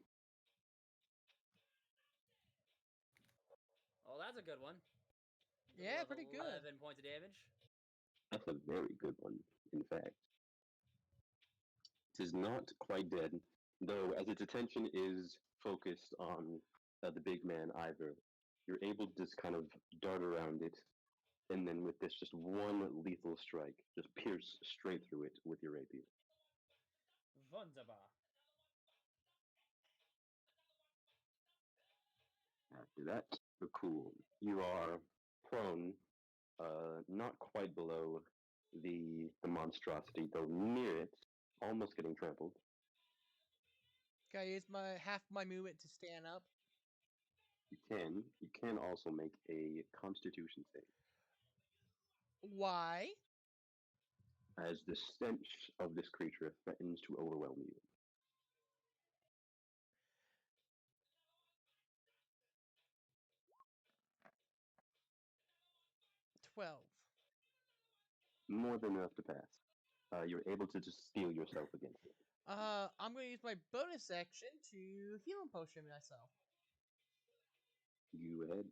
Speaker 6: Oh, that's a good one.
Speaker 2: Yeah, pretty good.
Speaker 6: 11 points of damage.
Speaker 3: That's a very good one, in fact. It is not quite dead, though as its attention is focused on the big man Ivor, you're able to just kind of dart around it, and then with this just one lethal strike, just pierce straight through it with your rapier.
Speaker 6: Wunderbar.
Speaker 3: After that, cool. You are prone, not quite below the monstrosity, though near it, almost getting trampled.
Speaker 2: Can I use my half my movement to stand up?
Speaker 3: You you can also make a Constitution save,
Speaker 2: Why?
Speaker 3: as the stench of this creature threatens to overwhelm you.
Speaker 2: 12.
Speaker 3: More than enough to pass. You're able to just steel yourself against it.
Speaker 2: I'm gonna use my bonus action to healing potion myself.
Speaker 3: You ahead.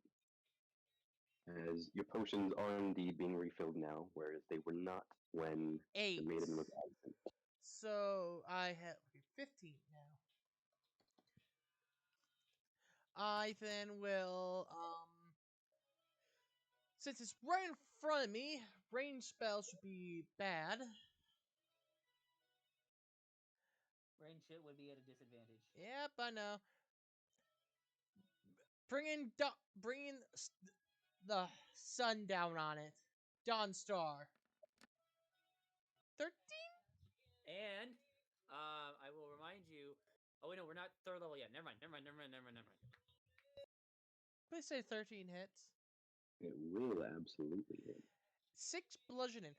Speaker 3: As your potions are indeed being refilled now, whereas they were not when the
Speaker 2: 8.
Speaker 3: maiden was absent.
Speaker 2: So I have 15 now. I then will since it's right in front of me, range spells should be bad.
Speaker 6: Rain shit would be at a disadvantage.
Speaker 2: Yep, I know. Bringing the sun down on it. Dawn Star. 13?
Speaker 6: And I will remind you. Oh wait, no, we're not third level yet. Never mind.
Speaker 2: Please say 13 hits.
Speaker 3: It will absolutely hit.
Speaker 2: 6 bludgeoning.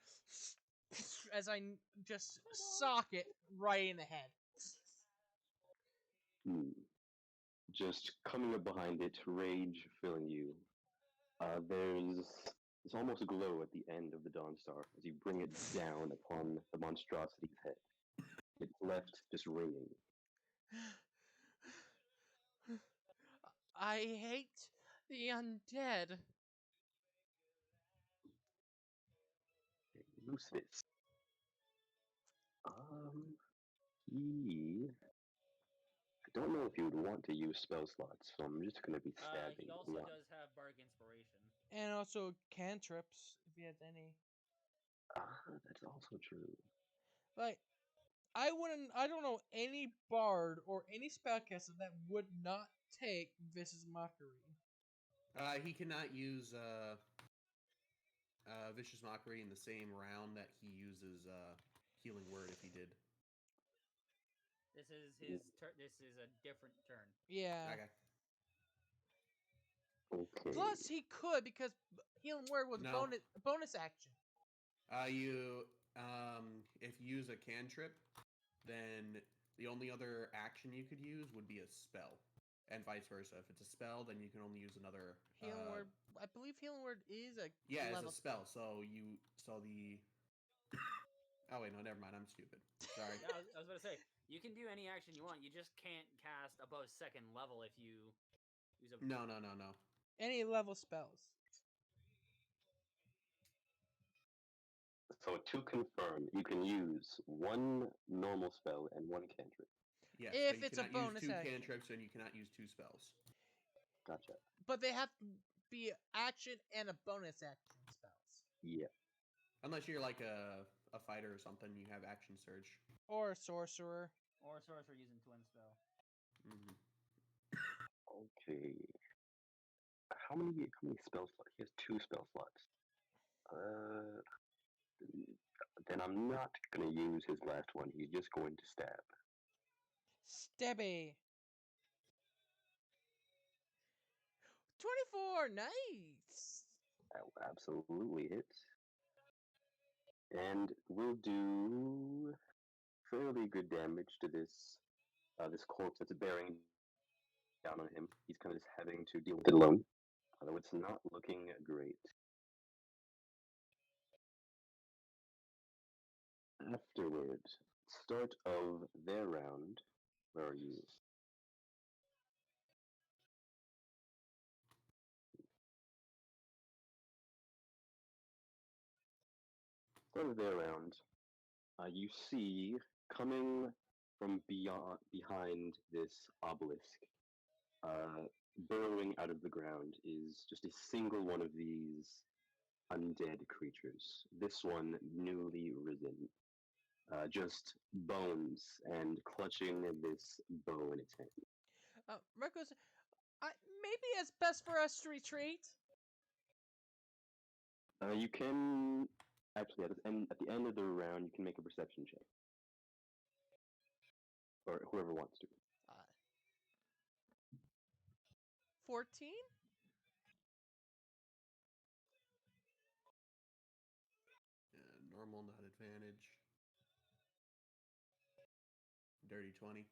Speaker 2: As I just sock it right in the head.
Speaker 3: Just coming up behind it, rage filling you. There's almost a glow at the end of the Dawn Star as you bring it down upon the monstrosity's head. It's left just ringing.
Speaker 2: I hate the undead.
Speaker 3: Lucius. He. I don't know if you would want to use spell slots, so I'm just going to be stabbing.
Speaker 6: He also does have Bardic Inspiration.
Speaker 2: And also cantrips, if he has any.
Speaker 3: That's also true.
Speaker 2: Like, I don't know any bard or any spellcaster that would not take Vicious Mockery.
Speaker 7: He cannot use Vicious Mockery in the same round that he uses Healing Word if he did.
Speaker 6: This is his turn. This is a different turn.
Speaker 2: Yeah.
Speaker 3: Okay.
Speaker 2: Plus, he could because Healing Word was
Speaker 7: No.
Speaker 2: bonus action.
Speaker 7: If you use a cantrip, then the only other action you could use would be a spell, and vice versa. If it's a spell, then you can only use another
Speaker 2: Healing Word. I believe Healing Word is a
Speaker 7: level it's a spell. So the. Oh wait, no, never mind. I'm stupid. Sorry.
Speaker 6: Yeah, I was about to say you can do any action you want. You just can't cast above second level if you use a.
Speaker 7: No.
Speaker 2: Any level spells.
Speaker 3: So to confirm, you can use one normal spell and one cantrip.
Speaker 7: Yes,
Speaker 2: if
Speaker 7: but
Speaker 2: it's
Speaker 7: you
Speaker 2: a
Speaker 7: cannot
Speaker 2: bonus
Speaker 7: use two
Speaker 2: action.
Speaker 7: cantrips, and you cannot use two spells.
Speaker 3: Gotcha.
Speaker 2: But they have to be action and a bonus action spells.
Speaker 3: Yeah.
Speaker 7: Unless you're like a fighter or something, you have action surge.
Speaker 2: Or a sorcerer.
Speaker 6: Or a sorcerer using twin spell.
Speaker 7: Mm-hmm.
Speaker 3: Okay. How many spell slots? He has 2 spell slots. Then I'm not gonna use his last one. He's just going to stab.
Speaker 2: Stabby. 24, nice.
Speaker 3: That will absolutely hits. And we'll do fairly good damage to this corpse that's bearing down on him. He's kind of just having to deal with it alone, although it's not looking great. Afterwards, start of their round. Where are you? Start of their round. You see coming from behind this obelisk, burrowing out of the ground, is just a single one of these undead creatures. This one newly risen. Just bones and clutching this bow in its hand.
Speaker 2: Marcos, maybe it's best for us to retreat.
Speaker 3: You can actually at the end of the round you can make a perception check, or whoever wants to.
Speaker 2: 14?
Speaker 7: Normal, not advantage. Dirty 20.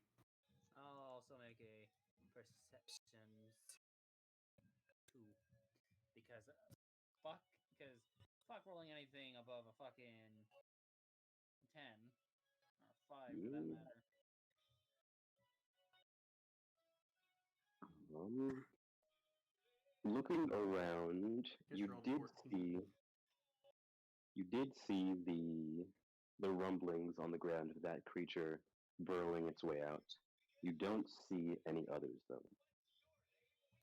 Speaker 6: I'll also make a perception 2 because fuck rolling anything above a fucking 10 or 5 for that
Speaker 3: Yeah.
Speaker 6: matter.
Speaker 3: Looking around,
Speaker 7: Guess
Speaker 3: you
Speaker 7: you're all
Speaker 3: did
Speaker 7: 14.
Speaker 3: see the rumblings on the ground of that creature burrowing its way out. You don't see any others though.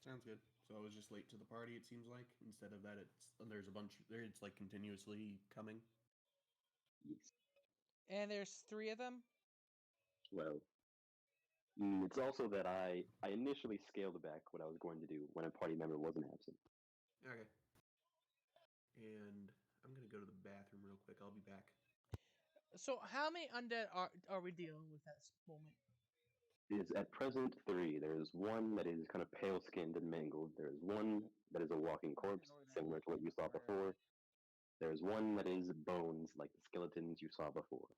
Speaker 7: Sounds good. So I was just late to the party. It seems like instead of that, there's a bunch there. It's like continuously coming.
Speaker 3: Yes.
Speaker 2: And there's 3 of them?
Speaker 3: Well, it's also that I initially scaled back what I was going to do when a party member wasn't absent.
Speaker 7: Okay. And I'm gonna go to the bathroom real quick. I'll be back.
Speaker 2: So how many undead are we dealing with at this moment?
Speaker 3: It is at present 3. There's one that is kind of pale skinned and mangled. There's one that is a walking corpse, similar to what you saw before. There's one that is bones, like the skeletons you saw before.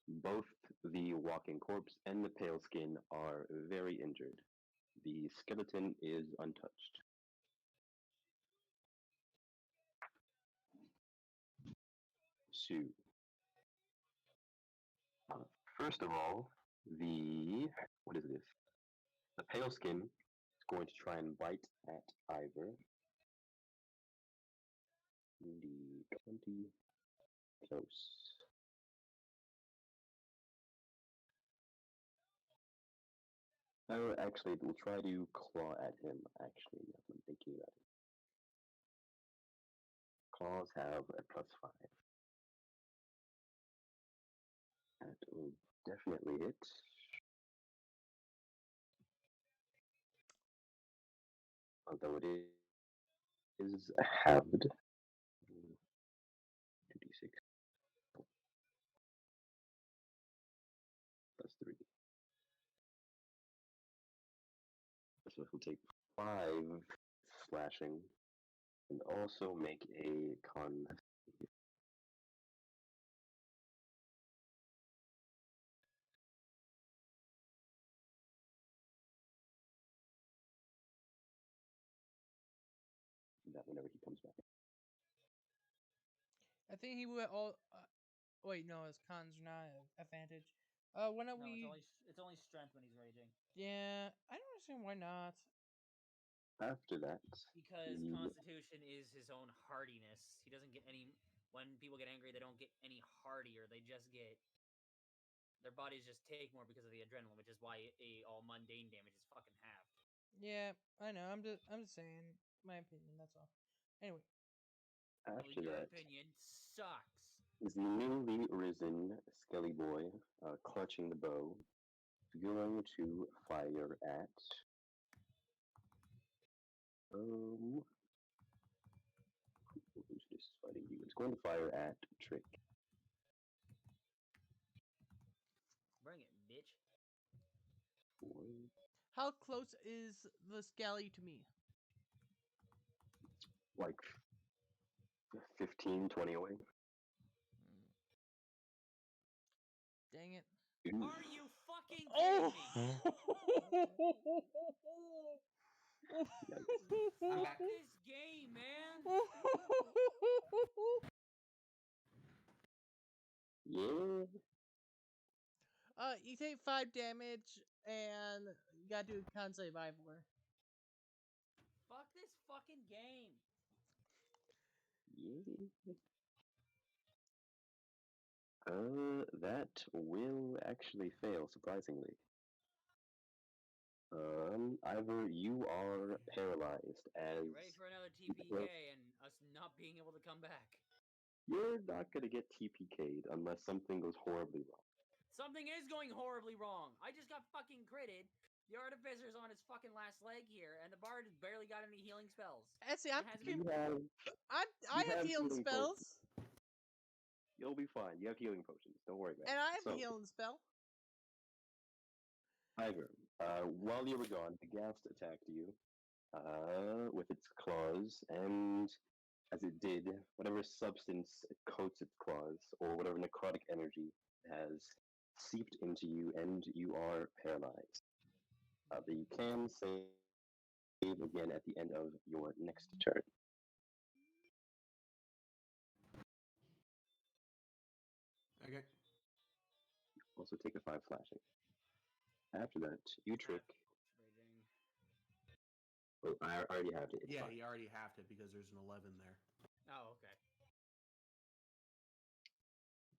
Speaker 3: Both the walking corpse and the pale skin are very injured. The skeleton is untouched. So, first of all, what is this? The pale skin is going to try and bite at Ivor. The 20 close. Oh, actually, we'll try to claw at him, actually, now that I'm thinking about it. Claws have a +5. That will definitely hit. Although it is halved. 2d6 +3. So he'll take 5 slashing and also make a con. That whenever he comes back.
Speaker 2: I think he would all. Wait, no, his cons are not an advantage. When are
Speaker 6: No,
Speaker 2: we?
Speaker 6: it's only strength when he's raging.
Speaker 2: Yeah, I don't understand why not.
Speaker 3: After that,
Speaker 6: Because Constitution is his own hardiness. He doesn't get any. When people get angry, they don't get any hardier. They just get. Their bodies just take more because of the adrenaline, which is why all mundane damage is fucking halved.
Speaker 2: Yeah, I know. I'm just saying my opinion. That's all. Anyway.
Speaker 3: after
Speaker 6: Your
Speaker 3: that,
Speaker 6: opinion sucks.
Speaker 3: is the newly risen Skelly Boy, clutching the bow, going to fire at. Who's this fighting you? It's going to fire at Trick.
Speaker 6: Bring it, bitch.
Speaker 2: How close is the Skelly to me?
Speaker 3: Like 15, 20 away.
Speaker 2: Dang it.
Speaker 6: Are you fucking kidding me?
Speaker 7: I'm back.
Speaker 6: This game, man.
Speaker 3: Yeah.
Speaker 2: You take 5 damage and you gotta do a con save, Ivor.
Speaker 6: Fuck this fucking game.
Speaker 3: Yeah. That will actually fail, surprisingly. Ivor, you are paralyzed as.
Speaker 6: You ready for another TPK and us not being able to come back?
Speaker 3: You're not gonna get TPK'd unless something goes horribly wrong.
Speaker 6: Something is going horribly wrong. I just got fucking critted. The Artificer's on his fucking last leg here, and the Bard barely got any healing spells.
Speaker 2: Actually, I
Speaker 3: have
Speaker 2: have healing
Speaker 3: healing
Speaker 2: spells.
Speaker 3: You'll be fine. You have healing potions. Don't worry about
Speaker 2: And
Speaker 3: it.
Speaker 2: I have a healing spell.
Speaker 3: Ivor, While you were gone, the ghast attacked you with its claws, and as it did, whatever substance coats its claws, or whatever necrotic energy has seeped into you, and you are paralyzed. But you can save again at the end of your next turn.
Speaker 7: Okay.
Speaker 3: Also take a 5 slashing. After that, you trick.
Speaker 6: Raging.
Speaker 3: Oh, I already have it. It's
Speaker 7: Yeah,
Speaker 3: fine.
Speaker 7: you already have to because there's an 11 there.
Speaker 6: Oh, okay.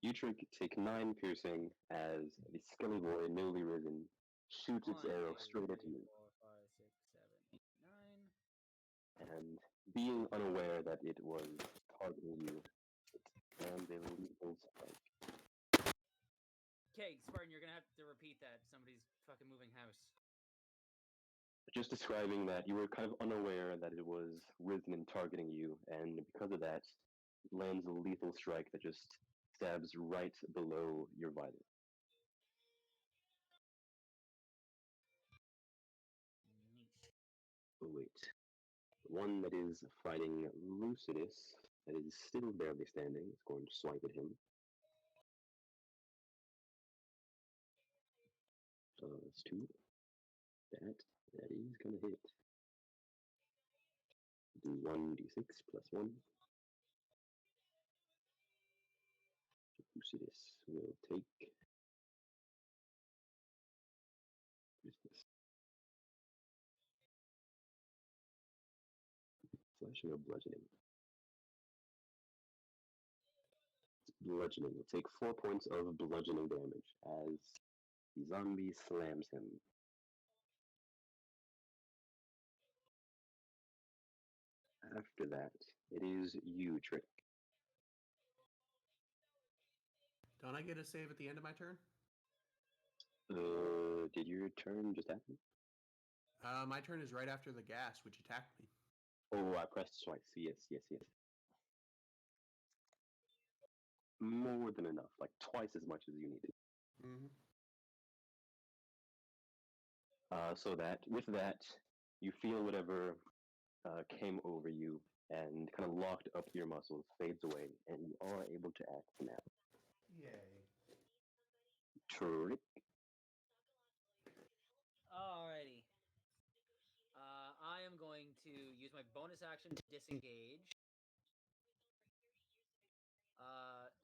Speaker 3: Utrick take 9 piercing as the Skelly Boy, newly risen, shoots its
Speaker 6: 1,
Speaker 3: arrow
Speaker 6: 2,
Speaker 3: straight at
Speaker 6: 3,
Speaker 3: you.
Speaker 6: 4, 5, 6, 7, 8, 9.
Speaker 3: And being unaware that it was targeting you, it lands a lethal strike.
Speaker 6: Okay, Spartan, you're gonna have to repeat that. Somebody's fucking moving house.
Speaker 3: Just describing that you were kind of unaware that it was risen and targeting you, and because of that, it lands a lethal strike that just stabs right below your visor.
Speaker 6: Neat.
Speaker 3: Oh, wait. The one that is fighting Lucidus, that is still barely standing, is going to swipe at him. So that's 2. That is going to hit. Do 1d6 plus 1. Lucidus will take. What is this? Slashing or bludgeoning? It's bludgeoning. He'll take 4 points of bludgeoning damage as the zombie slams him. After that, it is you, Trick.
Speaker 7: Don't I get a save at the end of my turn?
Speaker 3: Did your turn just happen?
Speaker 7: My turn is right after the gas, which attacked me.
Speaker 3: Oh, I pressed twice. Yes. More than enough, like twice as much as you needed.
Speaker 7: Mm-hmm.
Speaker 3: So that with that, you feel whatever came over you and kind of locked up your muscles fades away, and you are able to act now.
Speaker 7: Yay.
Speaker 3: Trick.
Speaker 6: Alrighty. I am going to use my bonus action to disengage.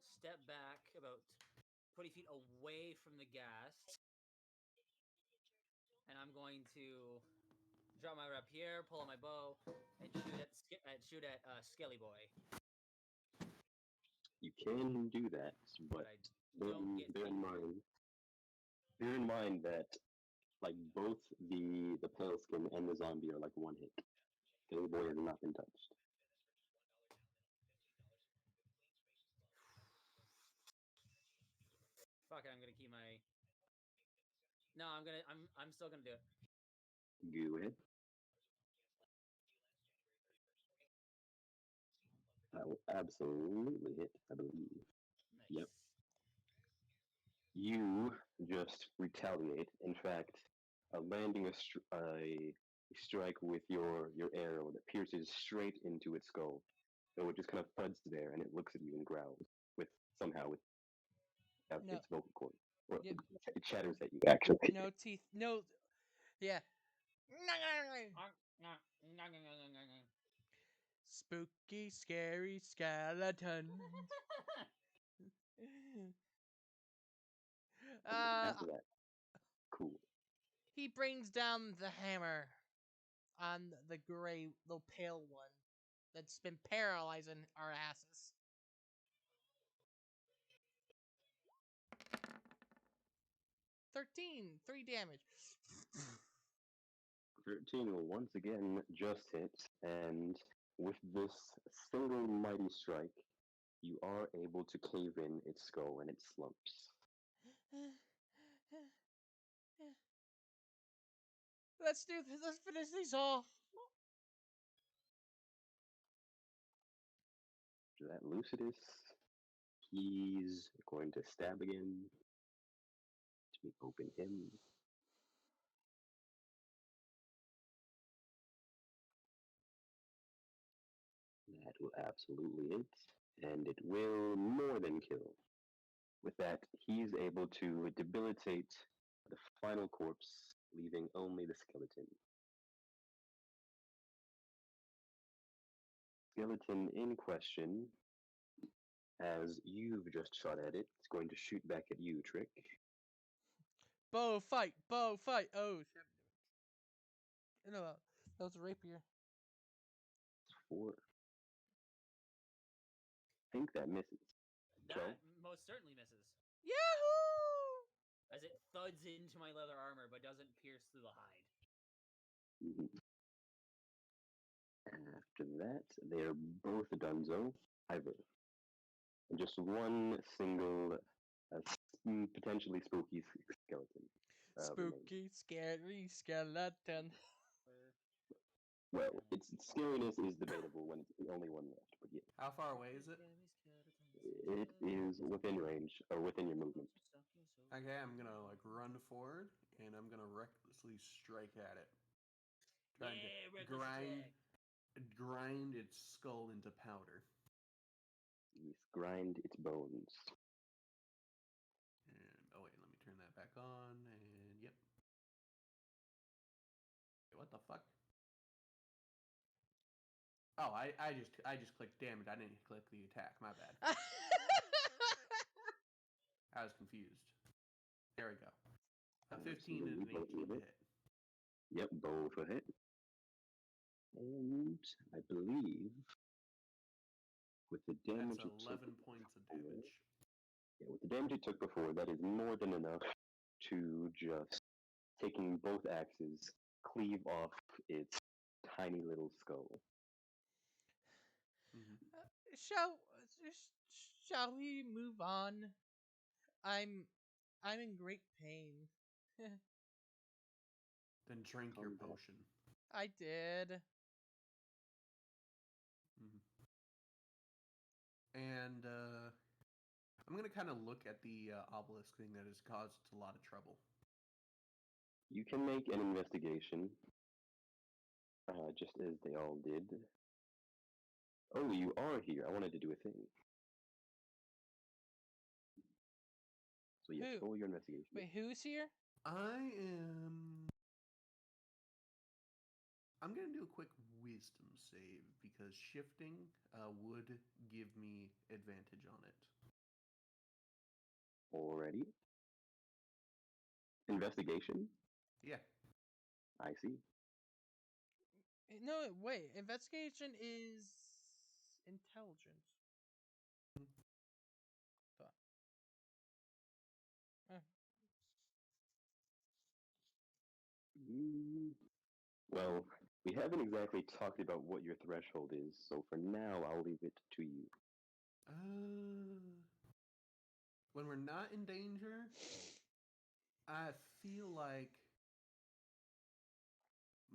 Speaker 6: Step back about 20 feet away from the gas. And I'm going to drop my rapier, pull out my bow, and shoot at Skelly Boy.
Speaker 3: You can do that, but
Speaker 6: I don't get
Speaker 3: bear
Speaker 6: hit.
Speaker 3: in mind that like both the pale skin and the zombie are like one hit. Skelly Boy has not been touched.
Speaker 6: Fuck it, I'm gonna keep my. No, I'm still gonna do it.
Speaker 3: Go ahead. That will absolutely hit, I believe.
Speaker 6: Nice.
Speaker 3: Yep. You just retaliate. In fact, landing a strike with your arrow that pierces straight into its skull. So it just kind of thuds there, and it looks at you and growls with somehow with
Speaker 2: No.
Speaker 3: its vocal cord. Or
Speaker 2: Yep.
Speaker 3: it chatters at you actually.
Speaker 2: No teeth. No. Yeah. Spooky, scary skeleton.
Speaker 3: After that, cool.
Speaker 2: He brings down the hammer on the gray, the pale one that's been paralyzing our asses. 13, 3 damage.
Speaker 3: 13 will once again just hit, and with this single mighty strike, you are able to cave in its skull and it slumps.
Speaker 2: Let's do this. Let's finish these off.
Speaker 3: After that, Lucidus, he's going to stab again. Let me open him. That will absolutely hit, and it will more than kill. With that, he's able to debilitate the final corpse, leaving only the skeleton. Skeleton in question, as you've just shot at it, it's going to shoot back at you, Trick.
Speaker 2: Bow fight, bow fight. Oh, 7 damage. No, that was a rapier.
Speaker 3: It's 4. I think that misses.
Speaker 6: That most certainly misses.
Speaker 2: Yahoo!
Speaker 6: As it thuds into my leather armor but doesn't pierce through the hide.
Speaker 3: Mhm. After that, they're both donezo. However, just one single, potentially spooky skeleton. remains.
Speaker 2: Spooky, scary skeleton.
Speaker 3: Well, its scariness is debatable when it's the only one left, but yeah,
Speaker 7: How far away is it?
Speaker 3: it is within range or within your movement.
Speaker 7: Okay, I'm gonna like run forward and I'm gonna recklessly strike at it. Trying
Speaker 6: Yeah,
Speaker 7: to
Speaker 6: reckless
Speaker 7: grind its skull into powder.
Speaker 3: Yes, grind its bones.
Speaker 7: And oh wait, let me turn that back on. And yep. Wait, what the fuck? Oh, I just clicked damage. I didn't click the attack. My bad. I was confused. There we go. A 15 and an 18 hit.
Speaker 3: Yep, both a hit. And I believe with the damage
Speaker 7: That's
Speaker 3: it took
Speaker 7: 11 points of damage.
Speaker 3: Yeah, with the damage it took before, that is more than enough to just, taking both axes, cleave off its tiny little skull.
Speaker 7: Mhm.
Speaker 2: Shall we move on? I'm in great pain.
Speaker 7: Then drink your
Speaker 3: Calm down.
Speaker 7: potion.
Speaker 2: I did.
Speaker 7: Mhm. And I'm gonna kind of look at the obelisk thing that has caused a lot of trouble.
Speaker 3: You can make an investigation, just as they all did. Oh, you are here. I wanted to do a thing. So yes,
Speaker 2: Who?
Speaker 3: roll your investigation.
Speaker 2: Wait, who's here?
Speaker 7: I'm gonna do a quick wisdom save because shifting would give me advantage on it.
Speaker 3: Already. Investigation?
Speaker 7: Yeah.
Speaker 3: I see.
Speaker 2: No, wait. Investigation is intelligence. Thought.
Speaker 3: Well, we haven't exactly talked about what your threshold is, so for now I'll leave it to you.
Speaker 7: When we're not in danger, I feel like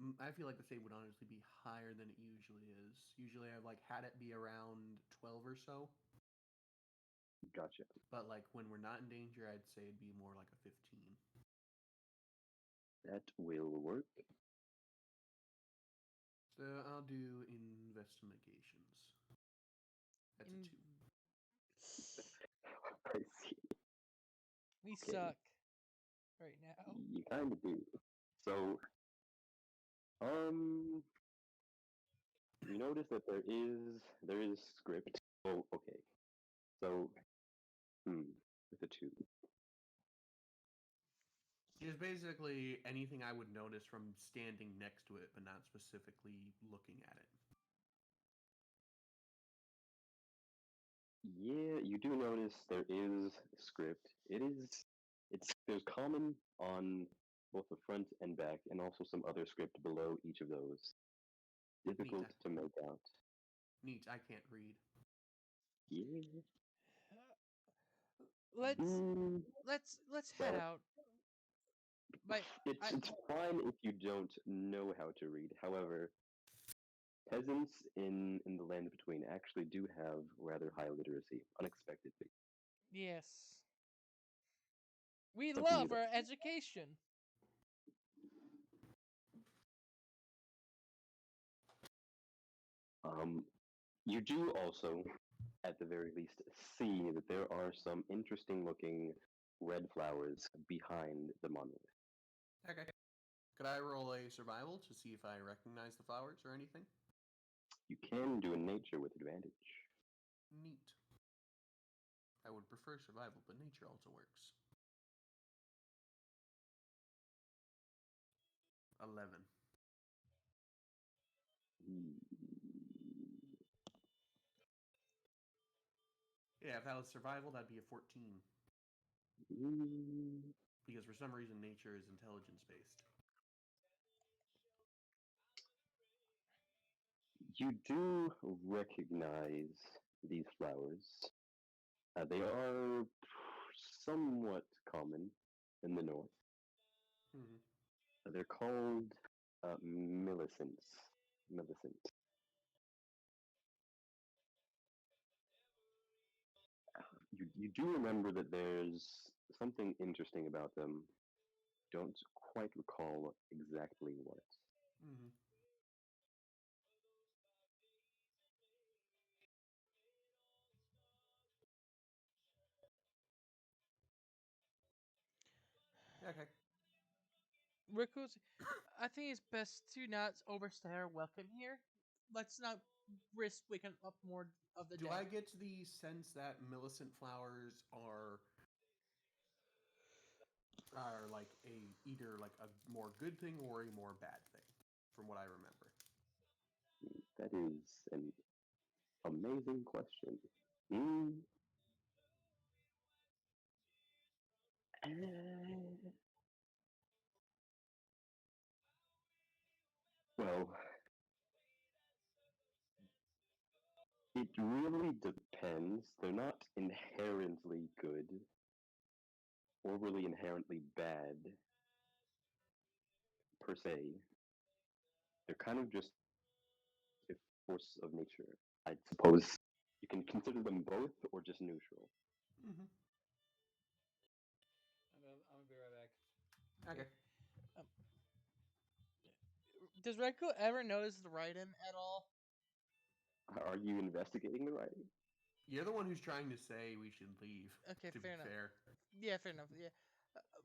Speaker 7: the save would honestly be higher than it usually is. Usually I've like had it be around 12 or so.
Speaker 3: Gotcha.
Speaker 7: But like when we're not in danger, I'd say it'd be more like a 15.
Speaker 3: That will work.
Speaker 7: So I'll do investigations. That's a 2.
Speaker 3: I see.
Speaker 2: We
Speaker 3: Okay.
Speaker 2: suck right now.
Speaker 3: You kind of do. So, you notice that there is script. Oh, okay. So, with a 2.
Speaker 7: It's basically anything I would notice from standing next to it, but not specifically looking at it.
Speaker 3: Yeah, you do notice there is script. There's common on both the front and back, and also some other script below each of those. Difficult to make out.
Speaker 7: Neat, I can't read.
Speaker 3: Yeah.
Speaker 2: Let's head out. But
Speaker 3: it's fine if you don't know how to read. However, peasants in the land between actually do have rather high literacy, unexpectedly.
Speaker 2: yes, we
Speaker 3: Something
Speaker 2: love
Speaker 3: you
Speaker 2: our education.
Speaker 3: You do also, at the very least, see that there are some interesting looking red flowers behind the monolith.
Speaker 7: Okay. Could I roll a survival to see if I recognize the flowers or anything?
Speaker 3: You can do a nature with advantage.
Speaker 7: Neat. I would prefer survival, but nature also works. 11. Yeah, if that was survival, that'd be a 14.
Speaker 3: Mm,
Speaker 7: Because for some reason, nature is intelligence based.
Speaker 3: You do recognize these flowers. They are somewhat common in the north.
Speaker 7: Mm-hmm.
Speaker 3: They're called millicents. Millicent. You do remember that there's something interesting about them. Don't quite recall exactly what.
Speaker 7: Mm-hmm. Okay.
Speaker 2: Riku's, I think it's best to not overstay our welcome here. Let's not risk waking up more of the
Speaker 7: Do
Speaker 2: dead.
Speaker 7: I get the sense that Millicent flowers are like either like a more good thing or a more bad thing, from what I remember?
Speaker 3: That is an amazing question. Mm, uh, well, it really depends. They're not inherently good or really inherently bad per se. They're kind of just a force of nature. I suppose you can consider them both or just neutral.
Speaker 7: Mm-hmm.
Speaker 6: I'm gonna be right back.
Speaker 7: Okay.
Speaker 2: Um, does Riku ever notice the Raiden at all?
Speaker 3: Are you investigating the writing?
Speaker 7: You're the one who's trying to say we should leave.
Speaker 2: Okay,
Speaker 7: To be
Speaker 2: fair enough.
Speaker 7: fair.
Speaker 2: Yeah, fair enough. Yeah,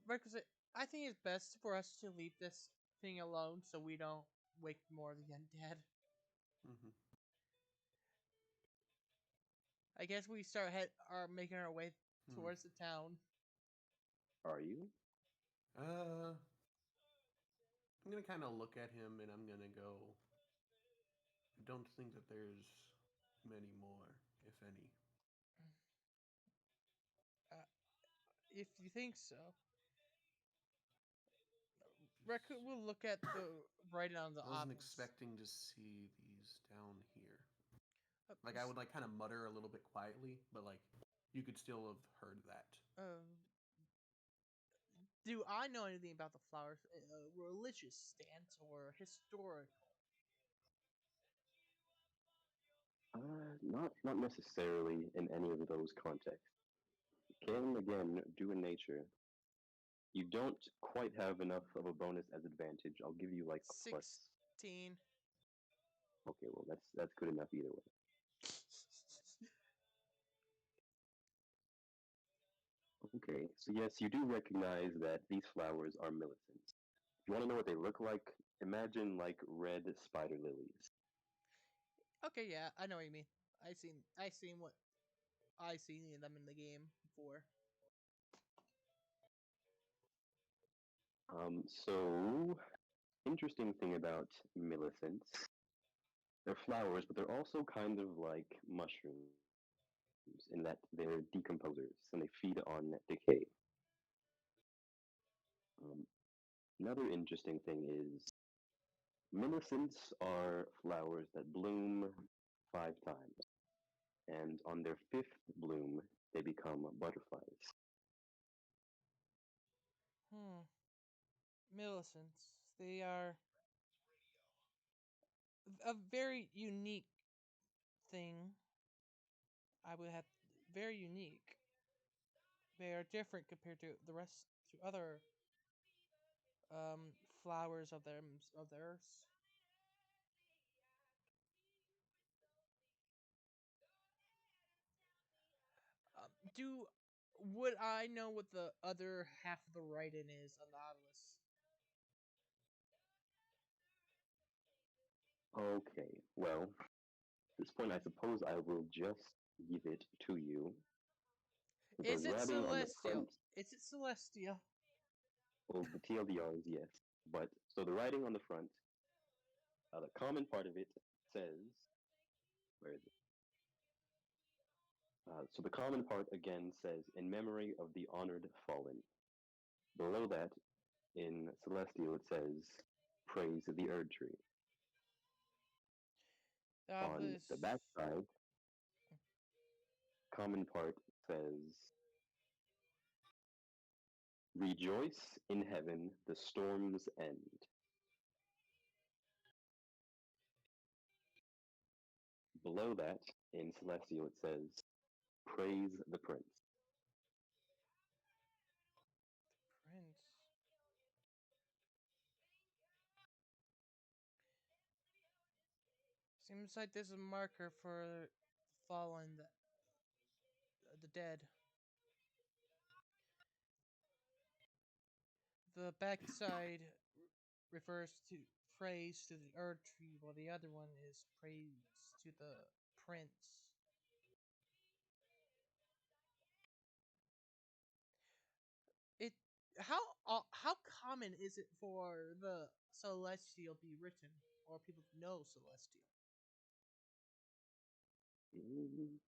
Speaker 2: Riku, I think it's best for us to leave this thing alone so we don't wake more of the undead.
Speaker 7: Mm-hmm.
Speaker 2: I guess we are making our way towards the town.
Speaker 3: Are you?
Speaker 7: I'm gonna kind of look at him and I'm gonna go. I don't think that there's many more, if any.
Speaker 2: Uh, if you think so, Riku will look at the writing on the
Speaker 7: I wasn't
Speaker 2: obelisk.
Speaker 7: expecting to see these down here.
Speaker 2: Uh,
Speaker 7: Like I would like kind of mutter a little bit quietly, but like you could still have heard that.
Speaker 2: Do I know anything about the flowers? Religious stance or historical?
Speaker 3: Not necessarily in any of those contexts. Can again do in nature. You don't quite have enough of a bonus as advantage. I'll give you like a plus.
Speaker 2: 16.
Speaker 3: Okay, well that's good enough either way. Okay, so yes, you do recognize that these flowers are millicents. If you want to know what they look like, imagine like red spider lilies.
Speaker 2: Okay, yeah, I know what you mean. I seen what I seen them in the game before.
Speaker 3: So interesting thing about millicents, they're flowers, but they're also kind of like mushrooms in that they're decomposers and they feed on decay. Um, Another interesting thing is millicents are flowers that bloom 5 times, and on their fifth bloom, they become butterflies.
Speaker 2: Hmm. Millicents. They are a very unique thing. I would have very unique. They are different compared to the rest to other flowers of theirs. do would I know what the other half of the write-in is on the obelisk?
Speaker 3: Okay, well, at this point, I suppose I will just give it to you. The
Speaker 2: Is it
Speaker 3: writing on the front,
Speaker 2: celestial? Is it celestial?
Speaker 3: well, the TLDR is yes, but so the writing on the front, the common part of it says, where is it? So the common part again says, in memory of the honored fallen. Below that, in Celestial, it says, praise the Erd Tree.
Speaker 2: The
Speaker 3: On
Speaker 2: obelisk.
Speaker 3: the back side, common part says, rejoice in heaven, the storm's end. Below that, in Celestial, it says, praise the prince.
Speaker 2: Prince. Seems like there's a marker for the fallen, the dead. The backside refers to praise to the Earth Tree, while the other one is praise to the prince. It how common is it for the celestial be written, or people to know celestial?
Speaker 3: Mm,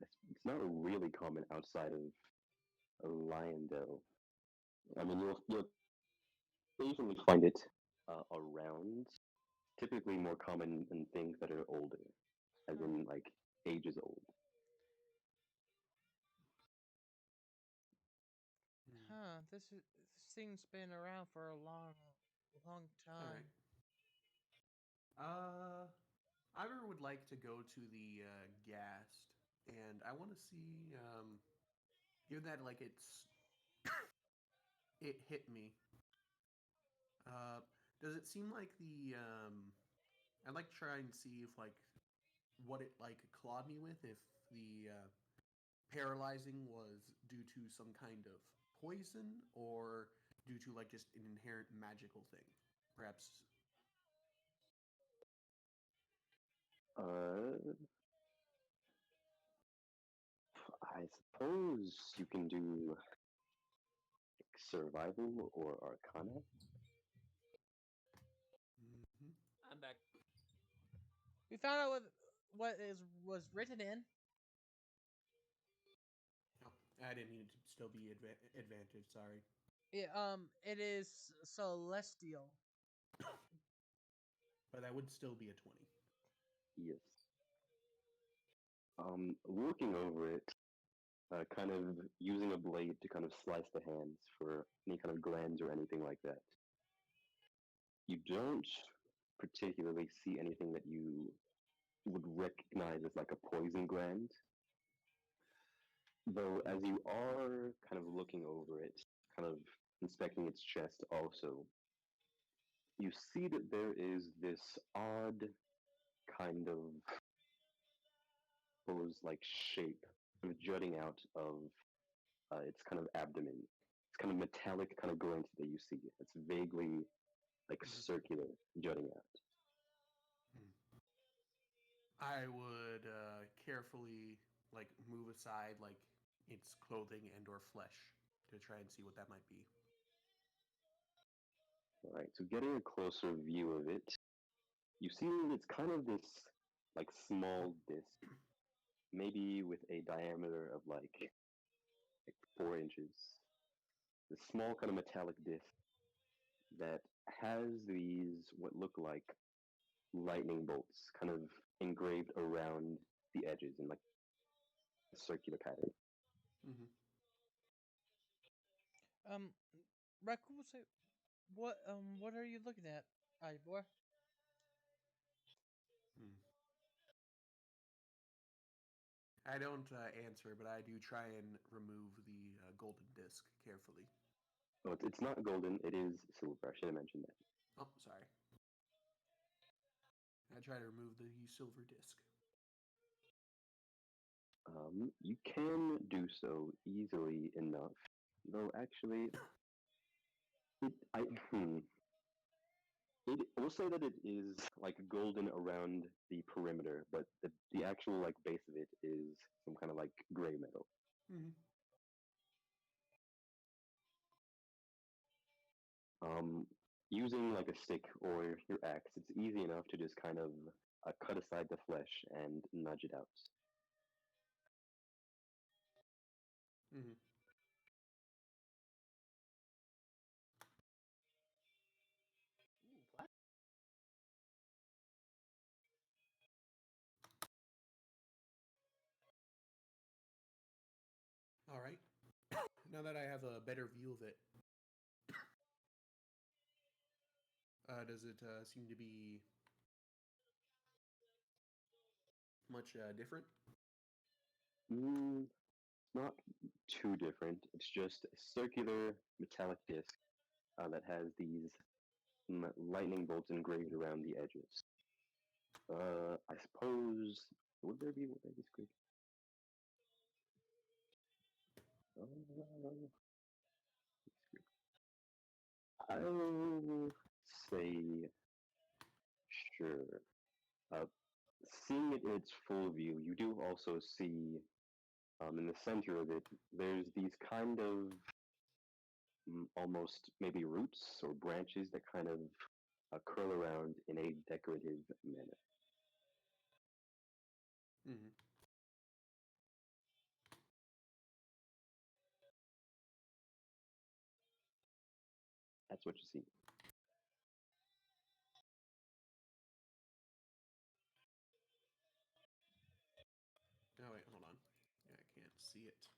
Speaker 3: it's not really common outside of Lyondell. I mean, you'll occasionally find it around. Typically, more common in things that are older, as in like ages old.
Speaker 2: Huh? This thing's been around for a long
Speaker 7: All
Speaker 2: time.
Speaker 7: right. I would like to go to the Gast, and I want to see, given that like it hit me. Uh, does it seem like I'd like to try and see if like what it like clawed me with, if the paralyzing was due to some kind of poison or due to like just an inherent magical thing, perhaps.
Speaker 3: Uh, I suppose you can do like, survival or arcana.
Speaker 7: Mm-hmm.
Speaker 6: I'm back.
Speaker 2: We found out what was written in.
Speaker 7: Oh, I didn't need it to still be advantage. Sorry.
Speaker 2: It is celestial.
Speaker 7: But that would still be a 20.
Speaker 3: Yes. Looking over it, kind of using a blade to kind of slice the hands for any kind of glands or anything like that. You don't particularly see anything that you would recognize as like a poison gland, though as you are kind of looking over it, kind of inspecting its chest also, you see that there is this odd kind of suppose like shape kind of jutting out of its kind of abdomen. It's kind of metallic kind of glint that you see. It's vaguely like
Speaker 7: Mhm.
Speaker 3: circular, jutting out.
Speaker 7: I would carefully like move aside like its clothing and or flesh to try and see what that might be.
Speaker 3: All right, so getting a closer view of it, you see that it's kind of this like small disc, maybe with a diameter of like 4 inches. This small kind of metallic disc that has these what look like lightning bolts kind of engraved around the edges in like a circular pattern.
Speaker 7: Mm-hmm.
Speaker 2: Um, Raccoon, what are you looking at, Ivor?
Speaker 7: Hmm. I don't answer, but I do try and remove the golden disc carefully.
Speaker 3: Oh, it's not golden, it is silver. I should have mentioned that.
Speaker 7: Oh, sorry. I try to remove the silver disc.
Speaker 3: You can do so easily enough, though actually, it, I, hmm, we'll say that it is like golden around the perimeter, but the actual like base of it is some kind of like gray metal.
Speaker 7: Mm-hmm.
Speaker 3: Using like a stick or your axe, it's easy enough to just kind of cut aside the flesh and nudge it out.
Speaker 7: Mm-hmm.
Speaker 6: Ooh, what?
Speaker 7: All right. Now that I have a better view of it, does it seem to be much different?
Speaker 3: Not too different. It's just a circular metallic disc that has these lightning bolts engraved around the edges. I suppose would there be squid? Uh, I'll say sure. Uh, Seeing it in its full view, you do also see in the center of it, there's these kind of almost maybe roots or branches that kind of curl around in a decorative manner.
Speaker 7: Mm-hmm.
Speaker 3: That's what you see.
Speaker 7: Oh wait, hold on. Yeah, I can't see it.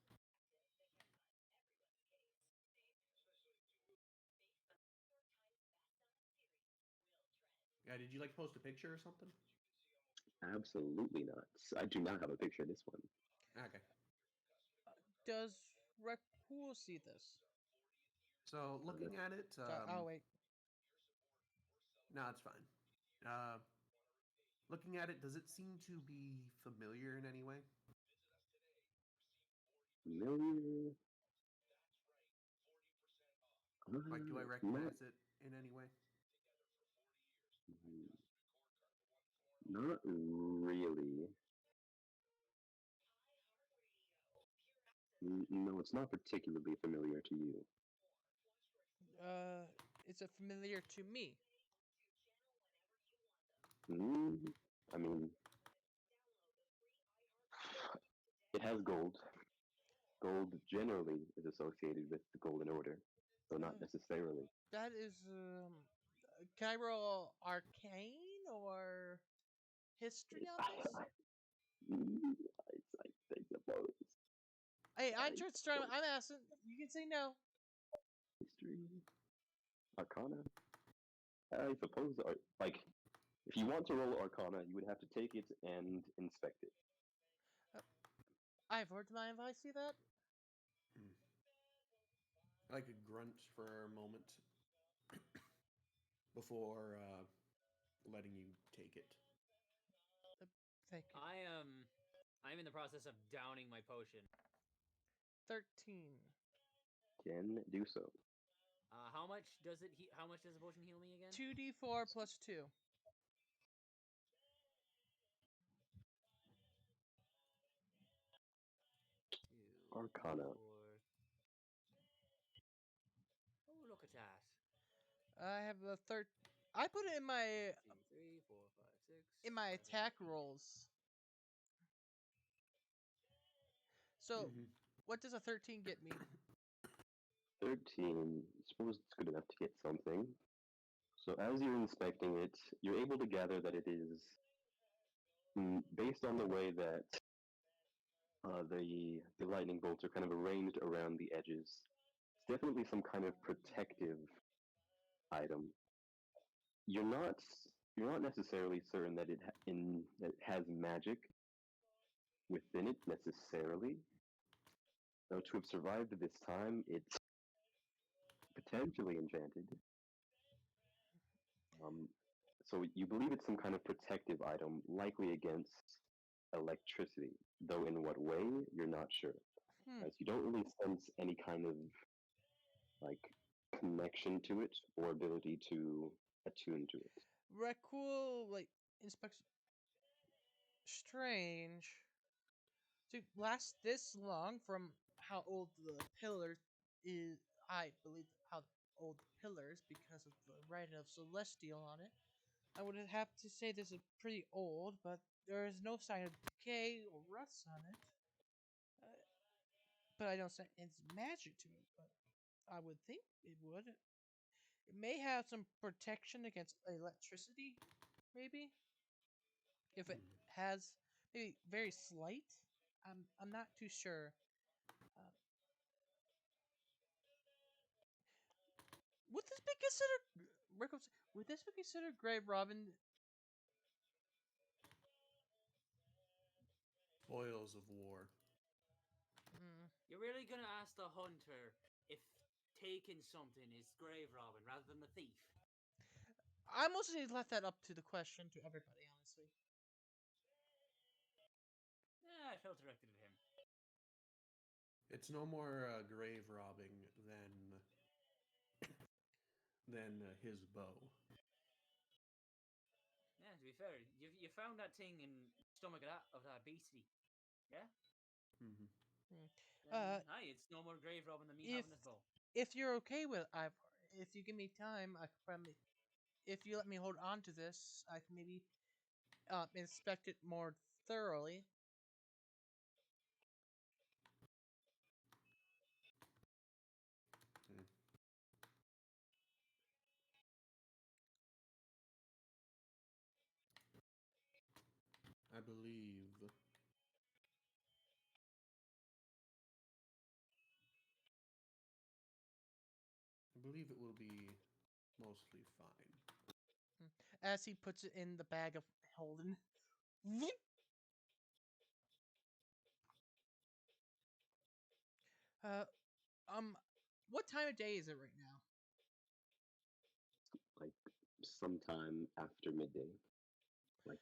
Speaker 7: Yeah, did you like post a picture or something?
Speaker 3: Absolutely not. I do not have a picture of this one.
Speaker 7: Okay.
Speaker 2: Does Rekpool see this?
Speaker 7: So looking at it,
Speaker 2: Oh wait.
Speaker 7: no, it's fine. Uh, Looking at it, does it seem to be familiar in any way?
Speaker 3: Familiar?
Speaker 7: Like, do I
Speaker 3: Not,
Speaker 7: recognize it in any way?
Speaker 3: mm, not really. No, it's not particularly familiar to you.
Speaker 2: Is it familiar to me?
Speaker 3: Mm, I mean, it has gold. Gold generally is associated with the Golden Order, though not
Speaker 2: Uh,
Speaker 3: necessarily.
Speaker 2: that is can I roll arcane or history on this?
Speaker 3: I suppose.
Speaker 2: Hey,
Speaker 3: I
Speaker 2: I'm just trying. I'm asking. You can say no.
Speaker 3: History, Arcana. I suppose, like, if you want to roll Arcana, you would have to take it and inspect it.
Speaker 2: I've heard my if I see that.
Speaker 7: Hmm. I like a grunt for a moment before letting you take it.
Speaker 2: Thank you.
Speaker 6: I'm in the process of downing my potion.
Speaker 2: 13.
Speaker 3: Can do so.
Speaker 6: How much does it? How much does the potion heal me again?
Speaker 2: 2d4 plus 2.
Speaker 3: Arcana.
Speaker 6: Oh, look at that.
Speaker 2: I have a third. I put it in my
Speaker 6: 2, 3, 4, 5, 6.
Speaker 2: in my
Speaker 6: 7,
Speaker 2: attack
Speaker 6: 8.
Speaker 2: rolls. So,
Speaker 7: Mm-hmm.
Speaker 2: what does a 13 get me?
Speaker 3: 13. I suppose it's good enough to get something. So as you're inspecting it, you're able to gather that it is, based on the way that the lightning bolts are kind of arranged around the edges, it's definitely some kind of protective item. You're not you're not necessarily certain that that it has magic within it necessarily. Though to have survived this time, it's potentially enchanted. Um, so you believe it's some kind of protective item, likely against electricity, though in what way you're not sure,
Speaker 2: Hmm.
Speaker 3: as you don't really sense any kind of like connection to it or ability to attune to it.
Speaker 2: Rakul like inspects. Strange to last this long from how old the pillar is. I believe how old the pillars because of the writing of Celestial on it. I would have to say this is pretty old, but there is no sign of decay or rust on it. Uh, but I don't sense it's magic to it. But I would think it would. It may have some protection against electricity, maybe if it
Speaker 7: Hmm.
Speaker 2: has maybe very slight. I'm not too sure. Uh, would this be considered? Would this be considered grave robin?
Speaker 7: Spoils of war.
Speaker 2: Mm,
Speaker 6: You're really gonna ask the hunter if taking something is grave robbing rather than the thief?
Speaker 2: I mostly left that up to the question to everybody, honestly.
Speaker 6: Yeah, I felt directed at him.
Speaker 7: It's no more grave robbing than his bow.
Speaker 6: Yeah, to be fair, you found that thing in stomach of that beastie. Yeah?
Speaker 7: Hmm.
Speaker 2: Mm.
Speaker 6: Then aye, it's no more grave robbing than me
Speaker 2: If
Speaker 6: having this bow.
Speaker 2: if you're okay with, if you give me time, I could probably. If you let me hold on to this, I can maybe inspect it more thoroughly.
Speaker 7: Mm. I believe. I believe it will be mostly fine.
Speaker 2: Mm. As he puts it in the bag of Holden. Uh, um, what time of day is it right now?
Speaker 3: Like sometime after midday, like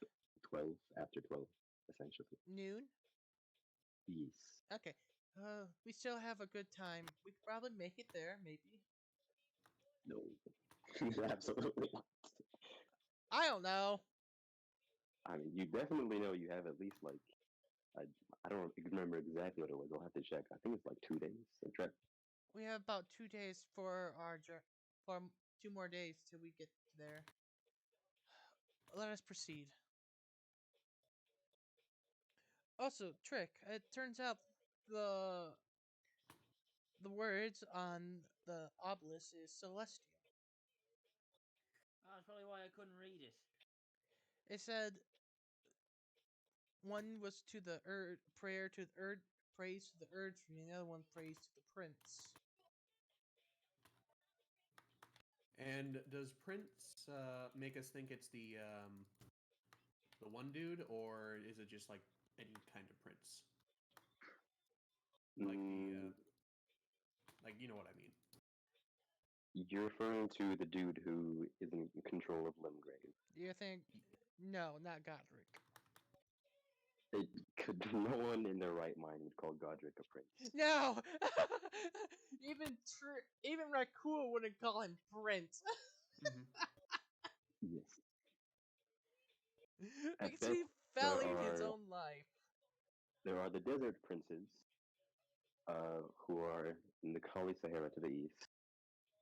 Speaker 3: 12 after 12, essentially.
Speaker 2: Noon.
Speaker 3: Yes.
Speaker 2: Okay. We still have a good time. We could probably make it there, maybe.
Speaker 3: No. Absolutely not.
Speaker 2: I don't know.
Speaker 3: I mean, you definitely know you have at least like I, I don't remember exactly what it was. I'll have to check. I think it's like 2 days. In trek.
Speaker 2: We have about 2 days for our for 2 more days till we get there. Let us proceed. Also, trick. It turns out the the words on the obelisk is celestial.
Speaker 6: That's probably why I couldn't read it.
Speaker 2: It said one was to the prayer to the praise to the Erd tree, and the other one praise to the prince.
Speaker 7: And does Prince make us think it's the one dude, or is it just like any kind of prince? Like
Speaker 3: Mm,
Speaker 7: like you know what I mean?
Speaker 3: you're referring to the dude who is in control of Limgrave.
Speaker 2: Do you think? No, not Godric.
Speaker 3: It could no one in their right mind would call Godric a prince.
Speaker 2: No, even Rakul wouldn't call him Prince
Speaker 7: Hmm.
Speaker 3: Yes. At
Speaker 2: because
Speaker 3: best,
Speaker 2: he
Speaker 3: there
Speaker 2: valued his
Speaker 3: are
Speaker 2: own life.
Speaker 3: the desert princes, who are in the Kali Sahara to the east,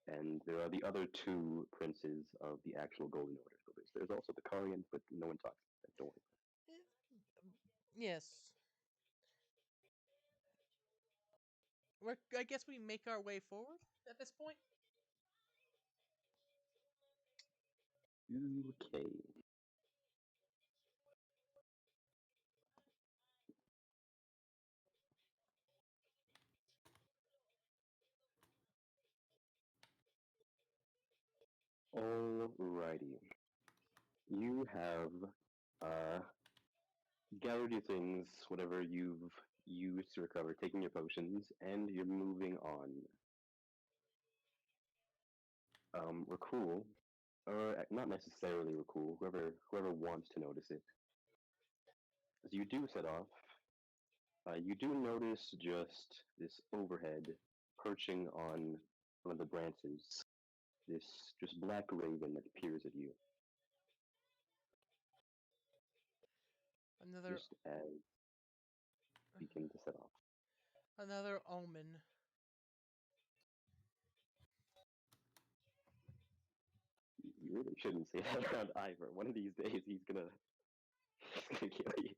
Speaker 3: and there are the other two princes of the actual Golden Order. So there's also the Kalians, but no one talks about that. Don't worry.
Speaker 2: Yes, I guess we make our way forward at this point.
Speaker 3: Okay. Alrighty. You have gathered your things, whatever you've used to recover, taking your potions, and you're moving on. Rakul, or not necessarily Rakul, whoever wants to notice it. as you do set off, you do notice just this overhead perching on one of the branches. This just black raven that peers at you.
Speaker 2: Another
Speaker 3: Just as you begin to set off.
Speaker 2: another omen.
Speaker 3: You really shouldn't say that around Ivor. One of these days he's gonna kill you.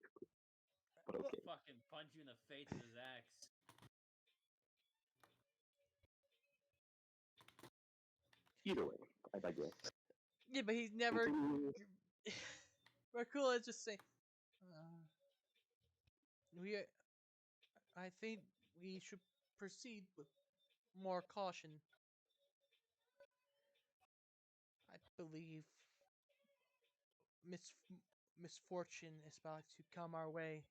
Speaker 3: But
Speaker 2: Well,
Speaker 3: okay.
Speaker 6: Fucking punch you in the face with his axe.
Speaker 3: Either way, I digress.
Speaker 2: Yeah, but he's never.
Speaker 3: Continue.
Speaker 2: Rakula is just saying. We. I think we should proceed with more caution. I believe misfortune is about to come our way.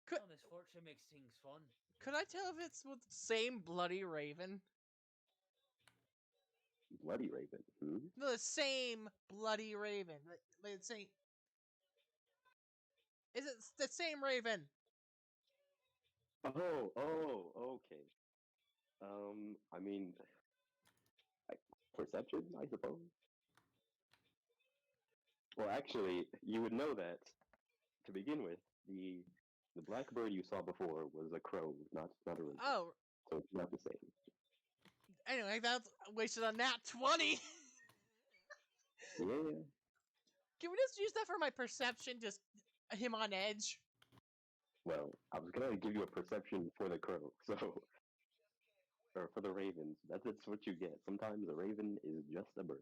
Speaker 2: Could
Speaker 6: Oh, misfortune makes things fun.
Speaker 2: could I tell if it's with the same bloody raven?
Speaker 3: Bloody Raven. Hmm?
Speaker 2: The same bloody raven. Let's say. Is it the same raven?
Speaker 3: Okay. I mean, I- perception, I suppose. Well, actually, you would know that to begin with. The black bird you saw before was a crow, not a raven.
Speaker 2: Oh,
Speaker 3: So it's not the same.
Speaker 2: anyway, that's wasted on that 20.
Speaker 3: Yeah.
Speaker 2: Can we just use that for my perception? Just him on edge.
Speaker 3: Well, I was gonna give you a perception for the crow, so or for the ravens. That's what you get. Sometimes a raven is just a bird.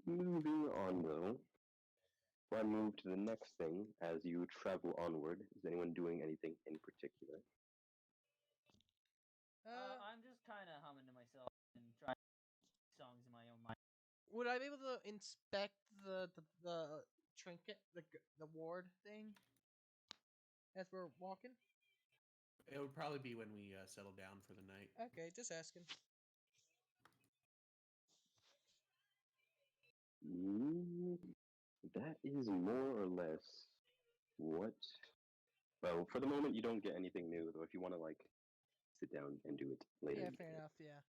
Speaker 3: Moving on though. Before I move to the next thing, as you travel onward, is anyone doing anything in particular?
Speaker 6: I'm just kind of humming to myself and trying songs in my own mind.
Speaker 2: Would I be able to inspect the trinket, the ward thing, as we're walking?
Speaker 7: It would probably be when we settle down for the night.
Speaker 2: Okay, just asking.
Speaker 3: Mm, that is more or less what. Well, for the moment, you don't get anything new, though. If you want to like sit down and do it later,
Speaker 2: Yeah,
Speaker 3: you
Speaker 2: fair
Speaker 3: can.
Speaker 2: enough. Yeah.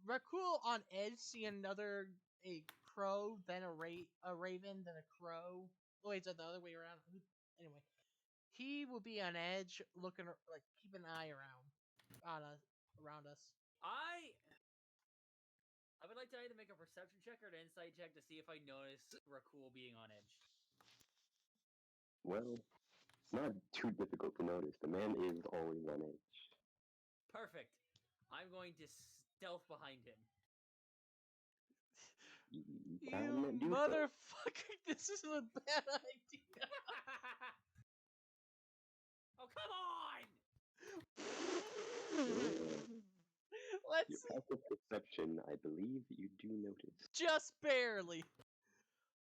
Speaker 2: Rakul on edge see a crow, then a raven, then a crow. Oh, wait, is that the other way around? Anyway, he will be on edge, looking like keep an eye around us.
Speaker 6: I would like to either make a perception check or an insight check to see if I notice Rakul being on edge.
Speaker 3: Well, it's not too difficult to notice. The man is always on edge.
Speaker 6: Perfect. I'm going to stealth behind him.
Speaker 3: You
Speaker 2: You
Speaker 3: can do so.
Speaker 2: motherfucker! This is a bad idea.
Speaker 6: Oh, come on!
Speaker 3: Your
Speaker 2: Let's
Speaker 3: passive perception, I believe you do notice.
Speaker 2: just barely.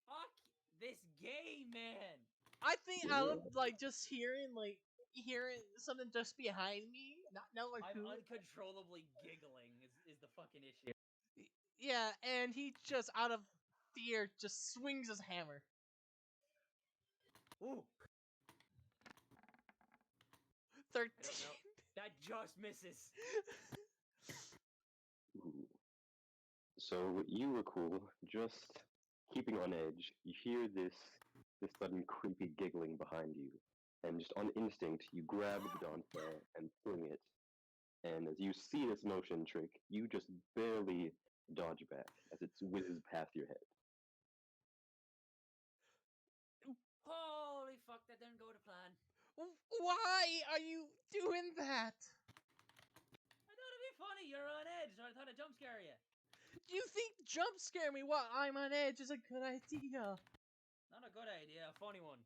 Speaker 6: Fuck this game, man!
Speaker 2: I think I
Speaker 3: Yeah.
Speaker 2: love like just hearing something just behind me, not knowing
Speaker 6: I'm
Speaker 2: who.
Speaker 6: uncontrollably giggling is the fucking issue.
Speaker 2: Yeah, and he just out of fear just swings his hammer.
Speaker 6: Ooh,
Speaker 2: 13.
Speaker 6: that just misses.
Speaker 3: Ooh. So you were cool, just keeping on edge. You hear this sudden creepy giggling behind you, and just on instinct, you grab the Donfair and fling it. And as you see this motion trick, you just barely dodge back as it whizzes past your head.
Speaker 6: Holy fuck, that didn't go to plan.
Speaker 2: Why are you doing that?
Speaker 6: I thought it'd be funny. You're on edge, so I thought I'd jump scare you.
Speaker 2: Do you think jump scare me while I'm on edge is a good idea?
Speaker 6: Not a good idea, a funny one.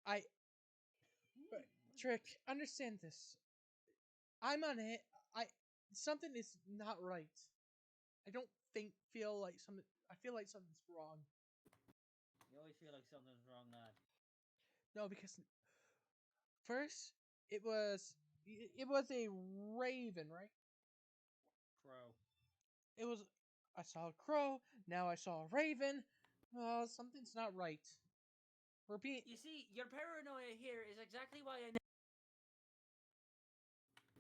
Speaker 2: I Trick, understand this. I'm on it. Something is not right. I don't feel like something. I feel like something's wrong.
Speaker 6: You always feel like something's wrong, lad.
Speaker 2: No, because first it was a raven, right?
Speaker 6: Crow.
Speaker 2: It was I saw a crow. Now I saw a raven. Something's not right. Repeat.
Speaker 6: You see, your paranoia here is exactly why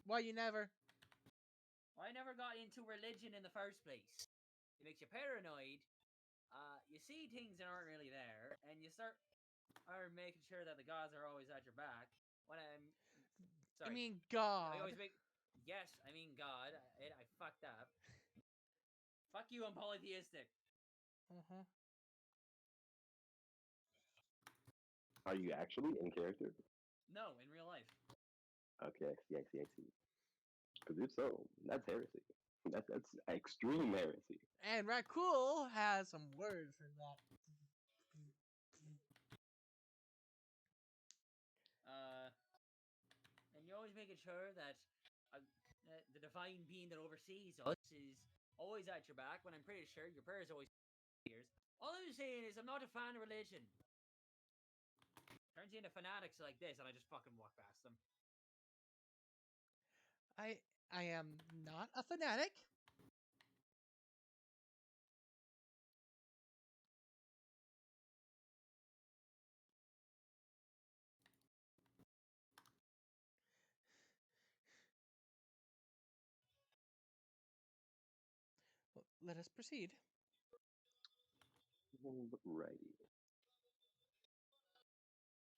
Speaker 2: Why you never?
Speaker 6: I never got into religion in the first place. It makes you paranoid. You see things that aren't really there, and you start are making sure that the gods are always at your back. When I'm
Speaker 2: I
Speaker 6: sorry,
Speaker 2: mean,
Speaker 6: I
Speaker 2: God.
Speaker 6: always make yes, I mean God. I fucked up. Fuck you, I'm polytheistic.
Speaker 2: Uh-huh.
Speaker 3: Are you actually in character?
Speaker 6: No, in real life.
Speaker 3: Okay, I see. Because if so, that's heresy. That's extreme heresy.
Speaker 2: And Rakul has some words for that.
Speaker 6: And you're always making sure that uh, the divine being that oversees us is always at your back. When I'm pretty sure your prayers always ears. All I'm saying is I'm not a fan of religion. Turns you into fanatics like this, and I just fucking walk past them.
Speaker 2: I am not a fanatic. Well, let us proceed.
Speaker 3: Righty.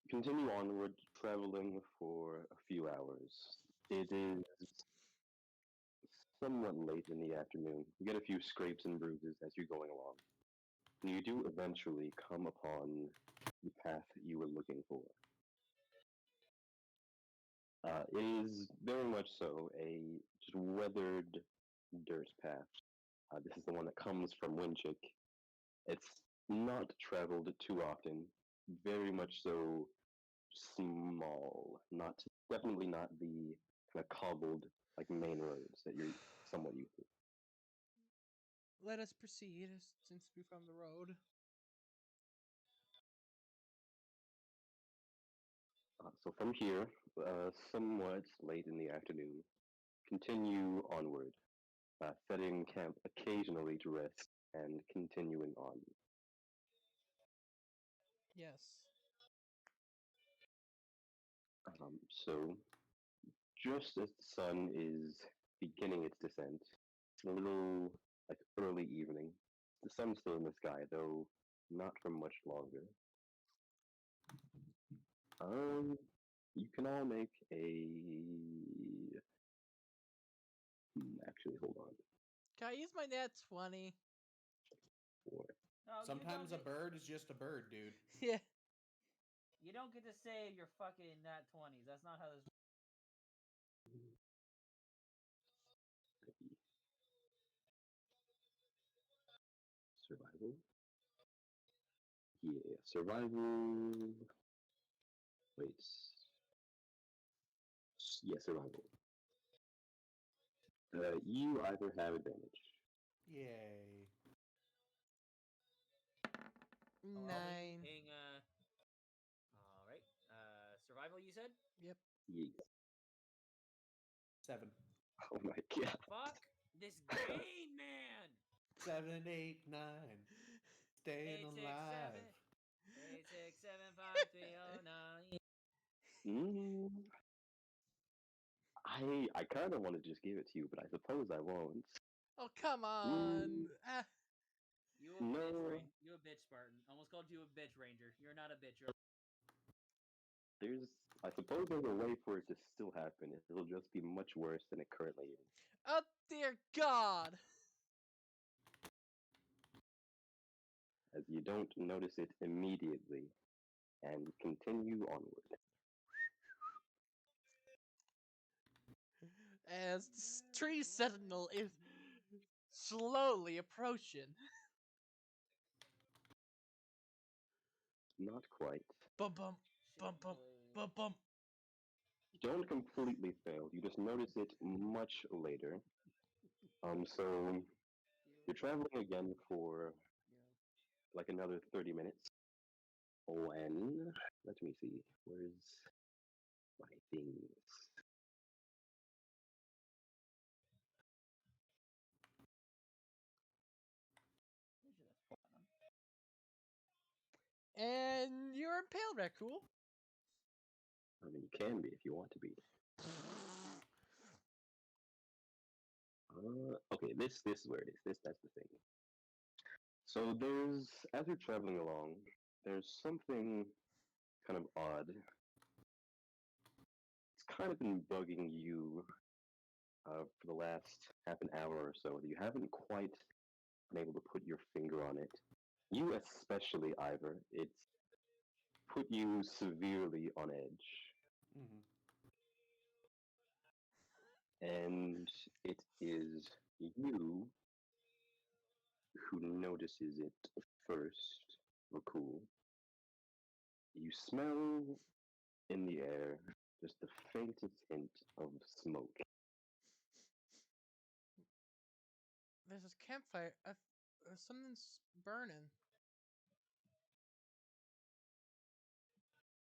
Speaker 3: Continue onward, traveling for a few hours. It is somewhat late in the afternoon. You get a few scrapes and bruises as you're going along. And you do eventually come upon the path you were looking for. It is very much so a just weathered dirt path. This is the one that comes from Winchik. It's not traveled too often. Very much so small. Not definitely not the kind of cobbled like main roads that you're somewhat used to.
Speaker 2: Let us proceed, since we're from the road.
Speaker 3: So from here, somewhat late in the afternoon, continue onward, setting camp occasionally to rest and continuing on.
Speaker 2: Yes.
Speaker 3: So, just as the sun is beginning its descent, a little like early evening, the sun's still in the sky, though not for much longer. You can all make a. Actually, hold on.
Speaker 2: Can I use my net 20?
Speaker 3: Four.
Speaker 6: No,
Speaker 7: Sometimes a bird is just a bird, dude.
Speaker 2: Yeah.
Speaker 6: You don't get to say you're fucking nat 20s. That's not how this.
Speaker 3: Survival. Yeah, survival. Wait. Yeah, survival. You either have advantage.
Speaker 7: Yay.
Speaker 6: Oh,
Speaker 2: 9.
Speaker 6: All right. Survival. You said.
Speaker 2: Yep.
Speaker 3: Yes.
Speaker 7: 7.
Speaker 3: Oh my god.
Speaker 6: Fuck this game, man.
Speaker 7: 7, 8, 9. Staying
Speaker 6: 8, 6,
Speaker 7: alive.
Speaker 6: 7. 8, 6, 7, 5, 3, 0, 9.
Speaker 3: I kind of want to just give it to you, but I suppose I won't.
Speaker 2: Oh, come on. Ah,
Speaker 6: You a
Speaker 3: No.
Speaker 6: bitch, you a bitch, Spartan. Almost called you a bitch, Ranger. You're not a bitch. You're
Speaker 3: I suppose there's a way for it to still happen. It'll just be much worse than it currently is.
Speaker 2: oh, dear God.
Speaker 3: As you don't notice it immediately and continue onward.
Speaker 2: As the tree sentinel is slowly approaching.
Speaker 3: Not quite.
Speaker 2: Bum bum. Bum bum. Bum bum.
Speaker 3: Don't completely fail. You just notice it much later. So you're traveling again for like another 30 minutes when let me see. Where's my things?
Speaker 2: And you're impaled, Rakul.
Speaker 3: I mean, you can be if you want to be. Okay, this is where it is. That's the thing. So there's, as you're traveling along, there's something kind of odd. It's kind of been bugging you for the last half an hour or so. You haven't quite been able to put your finger on it. You especially, Ivor. It's put you severely on edge.
Speaker 7: Mm-hmm.
Speaker 3: And it is you who notices it first, Rakul. You smell in the air just the faintest hint of smoke.
Speaker 2: There's this campfire. Something's burning.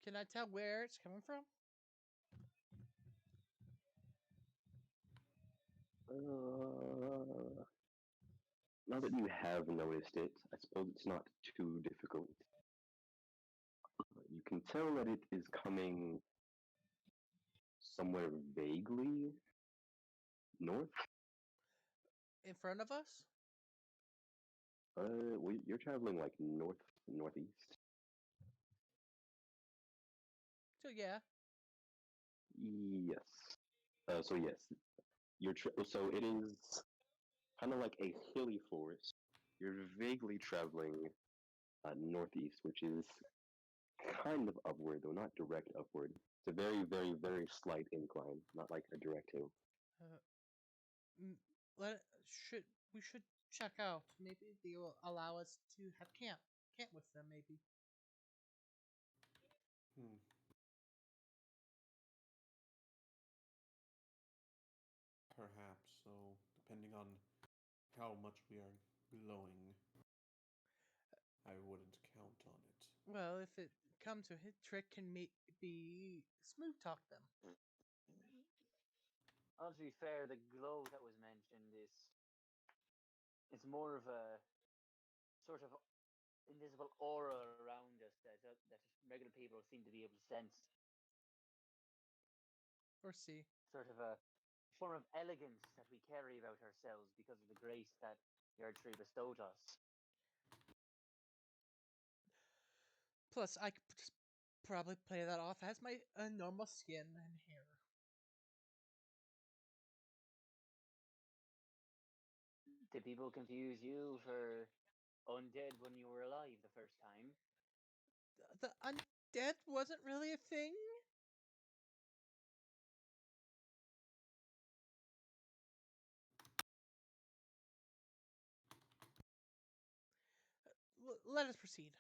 Speaker 2: Can I tell where it's coming from?
Speaker 3: Now that you have noticed it, I suppose it's not too difficult. You can tell that it is coming somewhere vaguely north.
Speaker 2: In front of us?
Speaker 3: Well, you're traveling like northeast.
Speaker 2: So yeah.
Speaker 3: Yes. So yes, so it is kind of like a hilly forest. You're vaguely traveling northeast, which is kind of upward, though not direct upward. It's a very, very, very slight incline, not like a direct hill.
Speaker 2: Uh, m- let should we should check out. Maybe they will allow us to have camp with them. Maybe.
Speaker 7: Hmm. Perhaps so, depending on how much we are glowing, I wouldn't count on it.
Speaker 2: Well, if it comes to hit, Trick can be smooth talk them.
Speaker 4: Well, to be fair, the glow that was mentioned is it's more of a sort of invisible aura around us that regular people seem to be able to sense.
Speaker 2: Or see.
Speaker 4: Sort of a form of elegance that we carry about ourselves because of the grace that the Erd Tree bestowed us.
Speaker 2: Plus, I could just probably play that off as my normal skin and hair.
Speaker 4: Did people confuse you for undead when you were alive the first time?
Speaker 2: The undead wasn't really a thing. Let us proceed.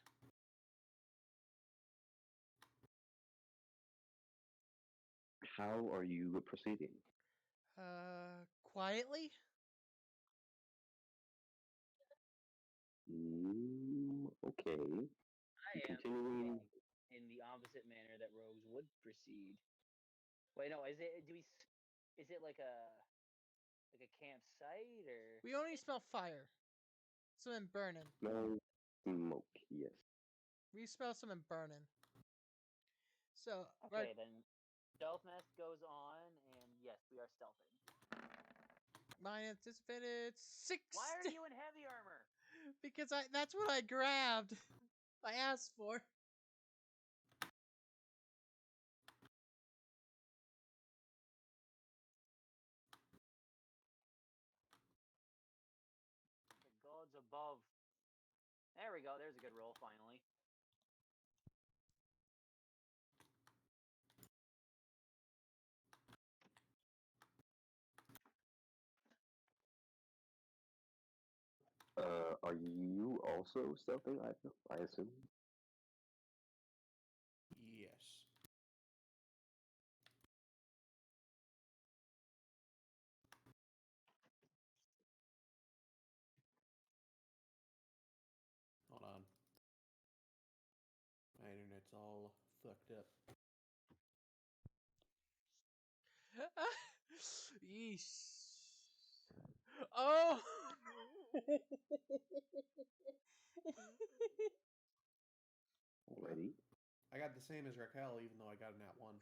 Speaker 3: How are you proceeding?
Speaker 2: Quietly.
Speaker 3: Okay.
Speaker 4: I am
Speaker 3: Continuing.
Speaker 4: in the opposite manner that Rose would proceed. Wait, no, is it? Is it like a campsite or?
Speaker 2: We only smell fire. Something burning.
Speaker 3: Smell smoke, yes.
Speaker 2: We smell something burning. So,
Speaker 4: Okay, then stealth mask goes on, and yes, we are stealthing.
Speaker 2: my anticipated 6.
Speaker 4: Why are you in heavy armor?
Speaker 2: Because that's what I grabbed. I asked for.
Speaker 4: The gods above. There we go. There's a good roll finally.
Speaker 3: Are you also stealthing, I assume?
Speaker 7: Yes. Hold on. My internet's all fucked up.
Speaker 2: Yeesh. Oh.
Speaker 3: Alrighty.
Speaker 7: I got the same as Raquel, even though I got a nat 1.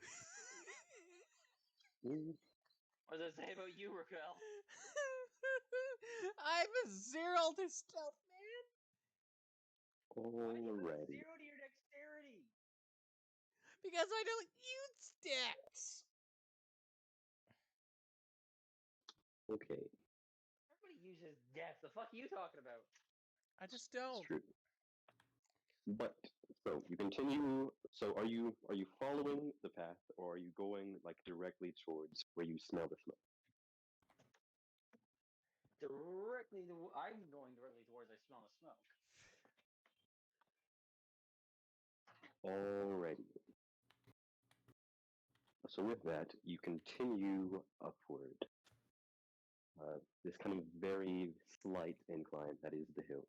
Speaker 3: Mm,
Speaker 4: What does it say about you, Raquel?
Speaker 2: I'm a 0 to stealth, man.
Speaker 4: Why do you have a
Speaker 3: Alrighty.
Speaker 4: 0 to your dexterity?
Speaker 2: Because I don't use stats.
Speaker 3: Okay,
Speaker 4: Everybody uses death. The fuck are you talking about?
Speaker 2: I just
Speaker 3: it's
Speaker 2: don't.
Speaker 3: true. But so you continue. So are you following the path, or are you going like directly towards where you smell the smoke?
Speaker 4: I'm going directly towards I smell the smoke.
Speaker 3: Alrighty. So with that, you continue upward. This kind of very slight incline that is the hill.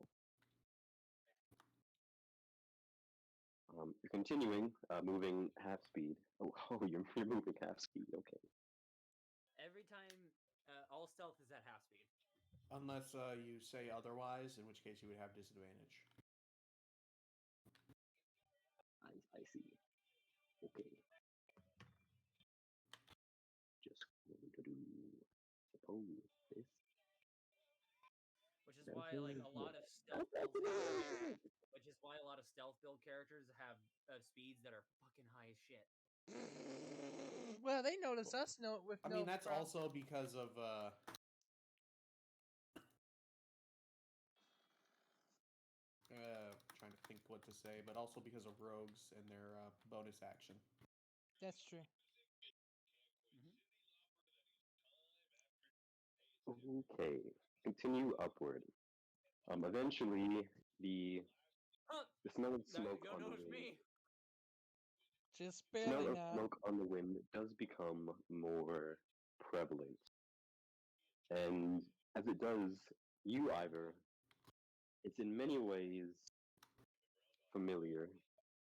Speaker 3: You're continuing, moving half speed. Oh, you're moving half speed. Okay.
Speaker 6: Every time, all stealth is at half speed.
Speaker 7: Unless you say otherwise, in which case you would have disadvantage.
Speaker 3: I see. Okay. Just going to do suppose this.
Speaker 6: Which is why, like, a lot of stealth builds, which is why a lot of stealth build characters have speeds that are fucking high as shit.
Speaker 2: Well, they notice us. No, with
Speaker 7: I
Speaker 2: no.
Speaker 7: mean, that's
Speaker 2: problem.
Speaker 7: also because of trying to think what to say, but also because of rogues and their bonus action.
Speaker 2: That's true.
Speaker 3: Okay. Continue upward. Eventually, the
Speaker 6: Huh!
Speaker 3: the smell of
Speaker 6: Now you
Speaker 3: smoke
Speaker 6: go
Speaker 3: on the
Speaker 6: notice
Speaker 3: wind.
Speaker 6: me.
Speaker 2: Just
Speaker 3: Smell
Speaker 2: barely
Speaker 3: of
Speaker 2: now.
Speaker 3: smoke on the wind does become more prevalent, and as it does, you, Ivor, it's in many ways familiar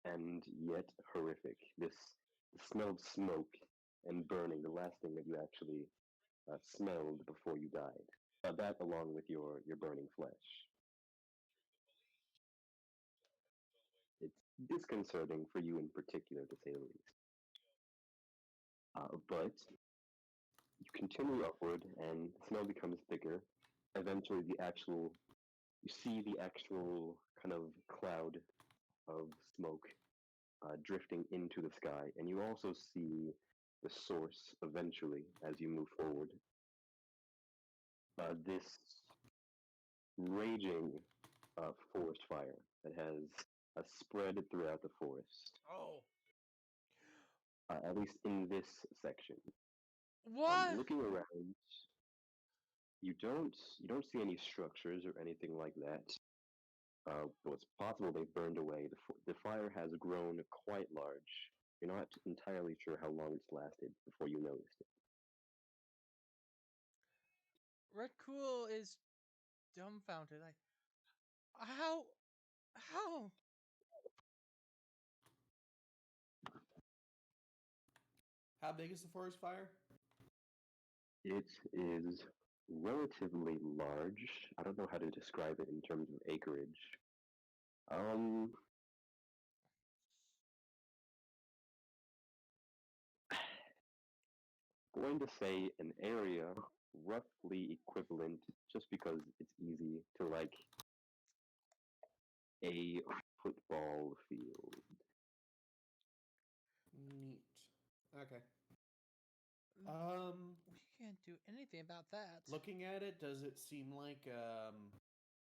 Speaker 3: and yet horrific. This the smell of smoke and burning, the last thing that you actually smelled before you died. That along with your burning flesh. It's disconcerting for you in particular, to say the least. But you continue upward, and the smell becomes thicker. Eventually, you see the actual kind of cloud of smoke drifting into the sky, and you also see the source eventually as you move forward. This raging forest fire that has spread throughout the forest,
Speaker 6: Oh,
Speaker 3: at least in this section.
Speaker 2: What?
Speaker 3: Looking around, you don't see any structures or anything like that. But it's possible they've burned away. The fire has grown quite large. You're not entirely sure how long it's lasted before you noticed it.
Speaker 2: Red Cool is dumbfounded. How? How?
Speaker 7: How big is the forest fire?
Speaker 3: It is relatively large. I don't know how to describe it in terms of acreage. Um, going to say an area roughly equivalent, just because it's easy, to like a football field.
Speaker 7: Neat. Okay.
Speaker 2: We can't do anything about that.
Speaker 7: Looking at it, does it seem like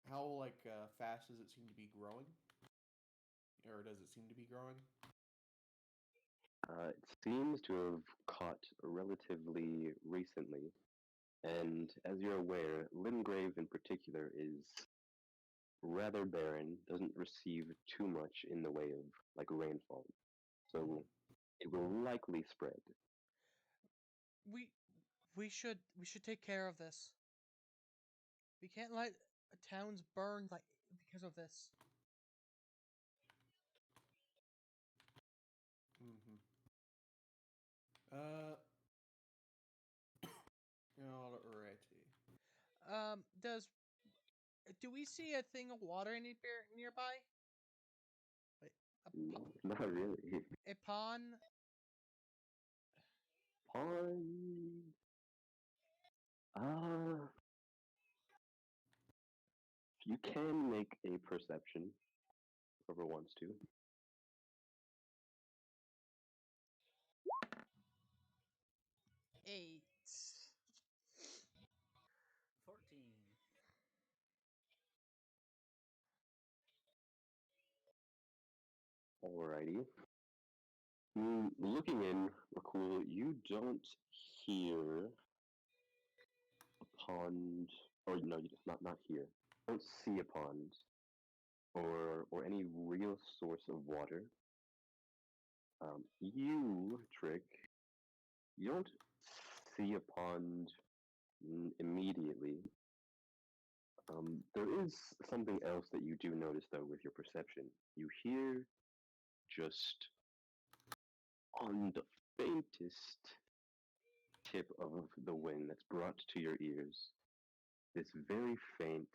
Speaker 7: how fast does it seem to be growing? Or does it seem to be growing?
Speaker 3: It seems to have caught relatively recently, and as you're aware, Limgrave in particular is rather barren, doesn't receive too much in the way of like rainfall, so it will likely spread.
Speaker 2: We we should take care of this. We can't let towns burn like because of this. Do we see a thing of water nearby? Wait,
Speaker 3: No, not really.
Speaker 2: a pond?
Speaker 3: Pond. Uh, you can make a perception. Whoever wants to.
Speaker 2: 8.
Speaker 6: 14.
Speaker 3: Alrighty. Looking in, Rakul, you don't hear a pond, or no, not here. You don't see a pond, or any real source of water. You, Trick, you don't see a pond immediately. There is something else that you do notice though with your perception. You hear just on the faintest tip of the wind that's brought to your ears, this very faint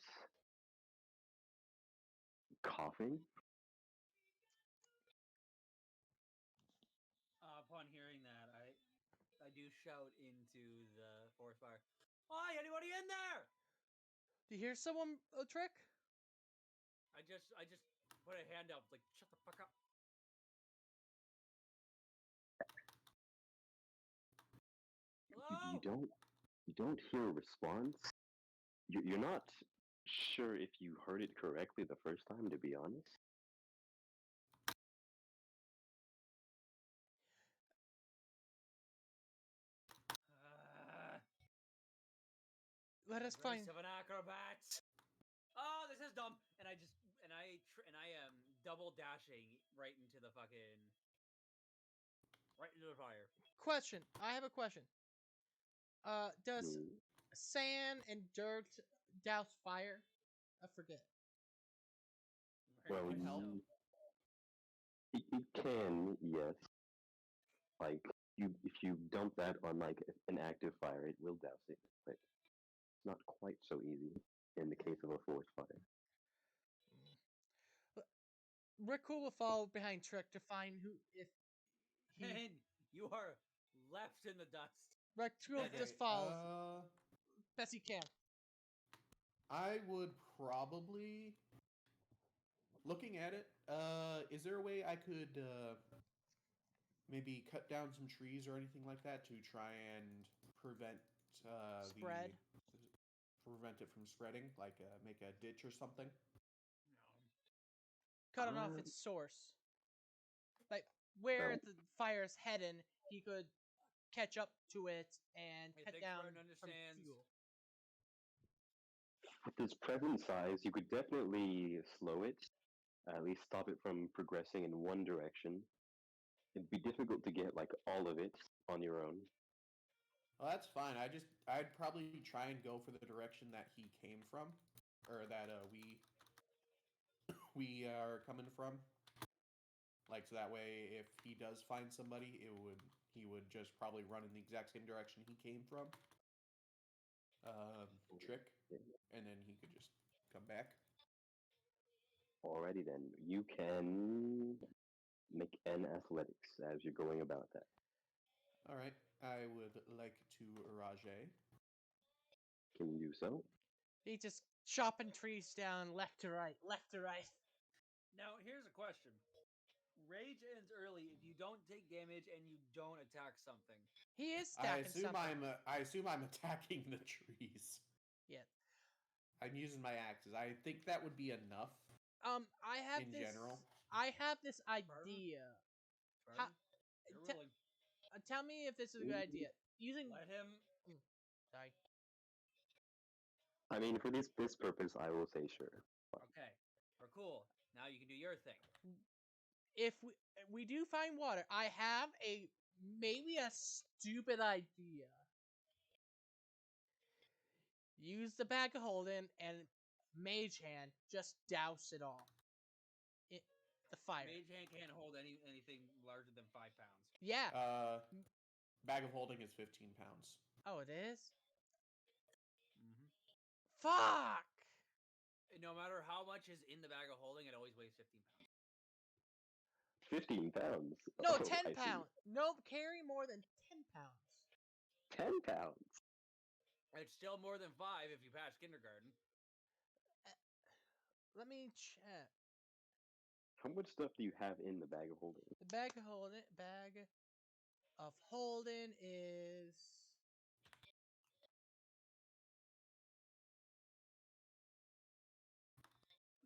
Speaker 3: coughing.
Speaker 6: Upon hearing that, I do shout into the forest fire. Hi, anybody in there?
Speaker 2: Do you hear someone, a Trick?
Speaker 6: I just put a hand up, like shut the fuck up. Hello?
Speaker 3: You don't hear a response. You're not sure if you heard it correctly the first time, to be honest.
Speaker 2: Let us
Speaker 6: Grace
Speaker 2: find.
Speaker 6: of an acrobat. Oh, this is dumb. And I am double dashing right into the fire.
Speaker 2: Question. I have a question. Does
Speaker 3: Hmm.
Speaker 2: sand and dirt douse fire? I forget.
Speaker 3: Well,
Speaker 6: Very much so.
Speaker 3: it can, yes. Like if you dump that on like an active fire, it will douse it, but it's not quite so easy in the case of a forest fire.
Speaker 2: Riku will follow behind Trick to find who if he.
Speaker 6: And you are left in the dust.
Speaker 2: Riku
Speaker 6: Okay,
Speaker 2: just follows best he can.
Speaker 7: I would probably, looking at it, is there a way I could maybe cut down some trees or anything like that to try and prevent
Speaker 2: Spread.
Speaker 7: prevent it from spreading, like make a ditch or something?
Speaker 2: Cut it off its source. Like where the fire's heading, he could catch up to it and
Speaker 6: Hey,
Speaker 2: cut
Speaker 6: thanks,
Speaker 2: down
Speaker 6: Martin
Speaker 2: from
Speaker 6: understands.
Speaker 2: fuel.
Speaker 3: With its present size, you could definitely slow it, at least stop it from progressing in one direction. It'd be difficult to get like all of it on your own.
Speaker 7: Well, that's fine. I'd probably try and go for the direction that he came from, or that we are coming from. Like, so that way, if he does find somebody, he would just probably run in the exact same direction he came from. Trick, and then he could just come back.
Speaker 3: Alrighty then, you can make an athletics as you're going about that.
Speaker 7: All right, I would like to Rajay.
Speaker 3: Can you do so?
Speaker 2: He just chopping trees down left to right, left to right.
Speaker 6: Now, here's a question. Rage ends early if you don't take damage and you don't attack something.
Speaker 2: He is stacking something.
Speaker 7: I assume I'm attacking the trees.
Speaker 2: Yeah.
Speaker 7: I'm using my axes. I think that would be enough.
Speaker 2: I have
Speaker 7: in
Speaker 2: this.
Speaker 7: general.
Speaker 2: I have this idea.
Speaker 6: Pardon? You're
Speaker 2: te-
Speaker 6: ruling.
Speaker 2: Tell me if this is a good idea. Using.
Speaker 6: Let him.
Speaker 2: Sorry.
Speaker 3: I mean, for this purpose, I will say sure.
Speaker 6: Okay. We're cool. Now you can do your thing.
Speaker 2: If we do find water, I have maybe a stupid idea. Use the bag of holding and mage hand just douse it all. The fire.
Speaker 6: Mage hand can't hold anything larger than 5 pounds.
Speaker 2: Yeah.
Speaker 7: Bag of holding is 15 pounds.
Speaker 2: Oh, it is?
Speaker 6: Mm-hmm.
Speaker 2: Fuck!
Speaker 6: No matter how much is in the bag of holding, it always weighs 15 pounds.
Speaker 3: 15 pounds.
Speaker 2: No,
Speaker 3: Oh,
Speaker 2: 10
Speaker 3: I see.
Speaker 2: pounds. No, carry more than 10 pounds.
Speaker 3: 10 pounds.
Speaker 6: It's still more than 5 if you pass kindergarten.
Speaker 2: Let me check.
Speaker 3: How much stuff do you have in the bag of holding?
Speaker 2: The bag of holding is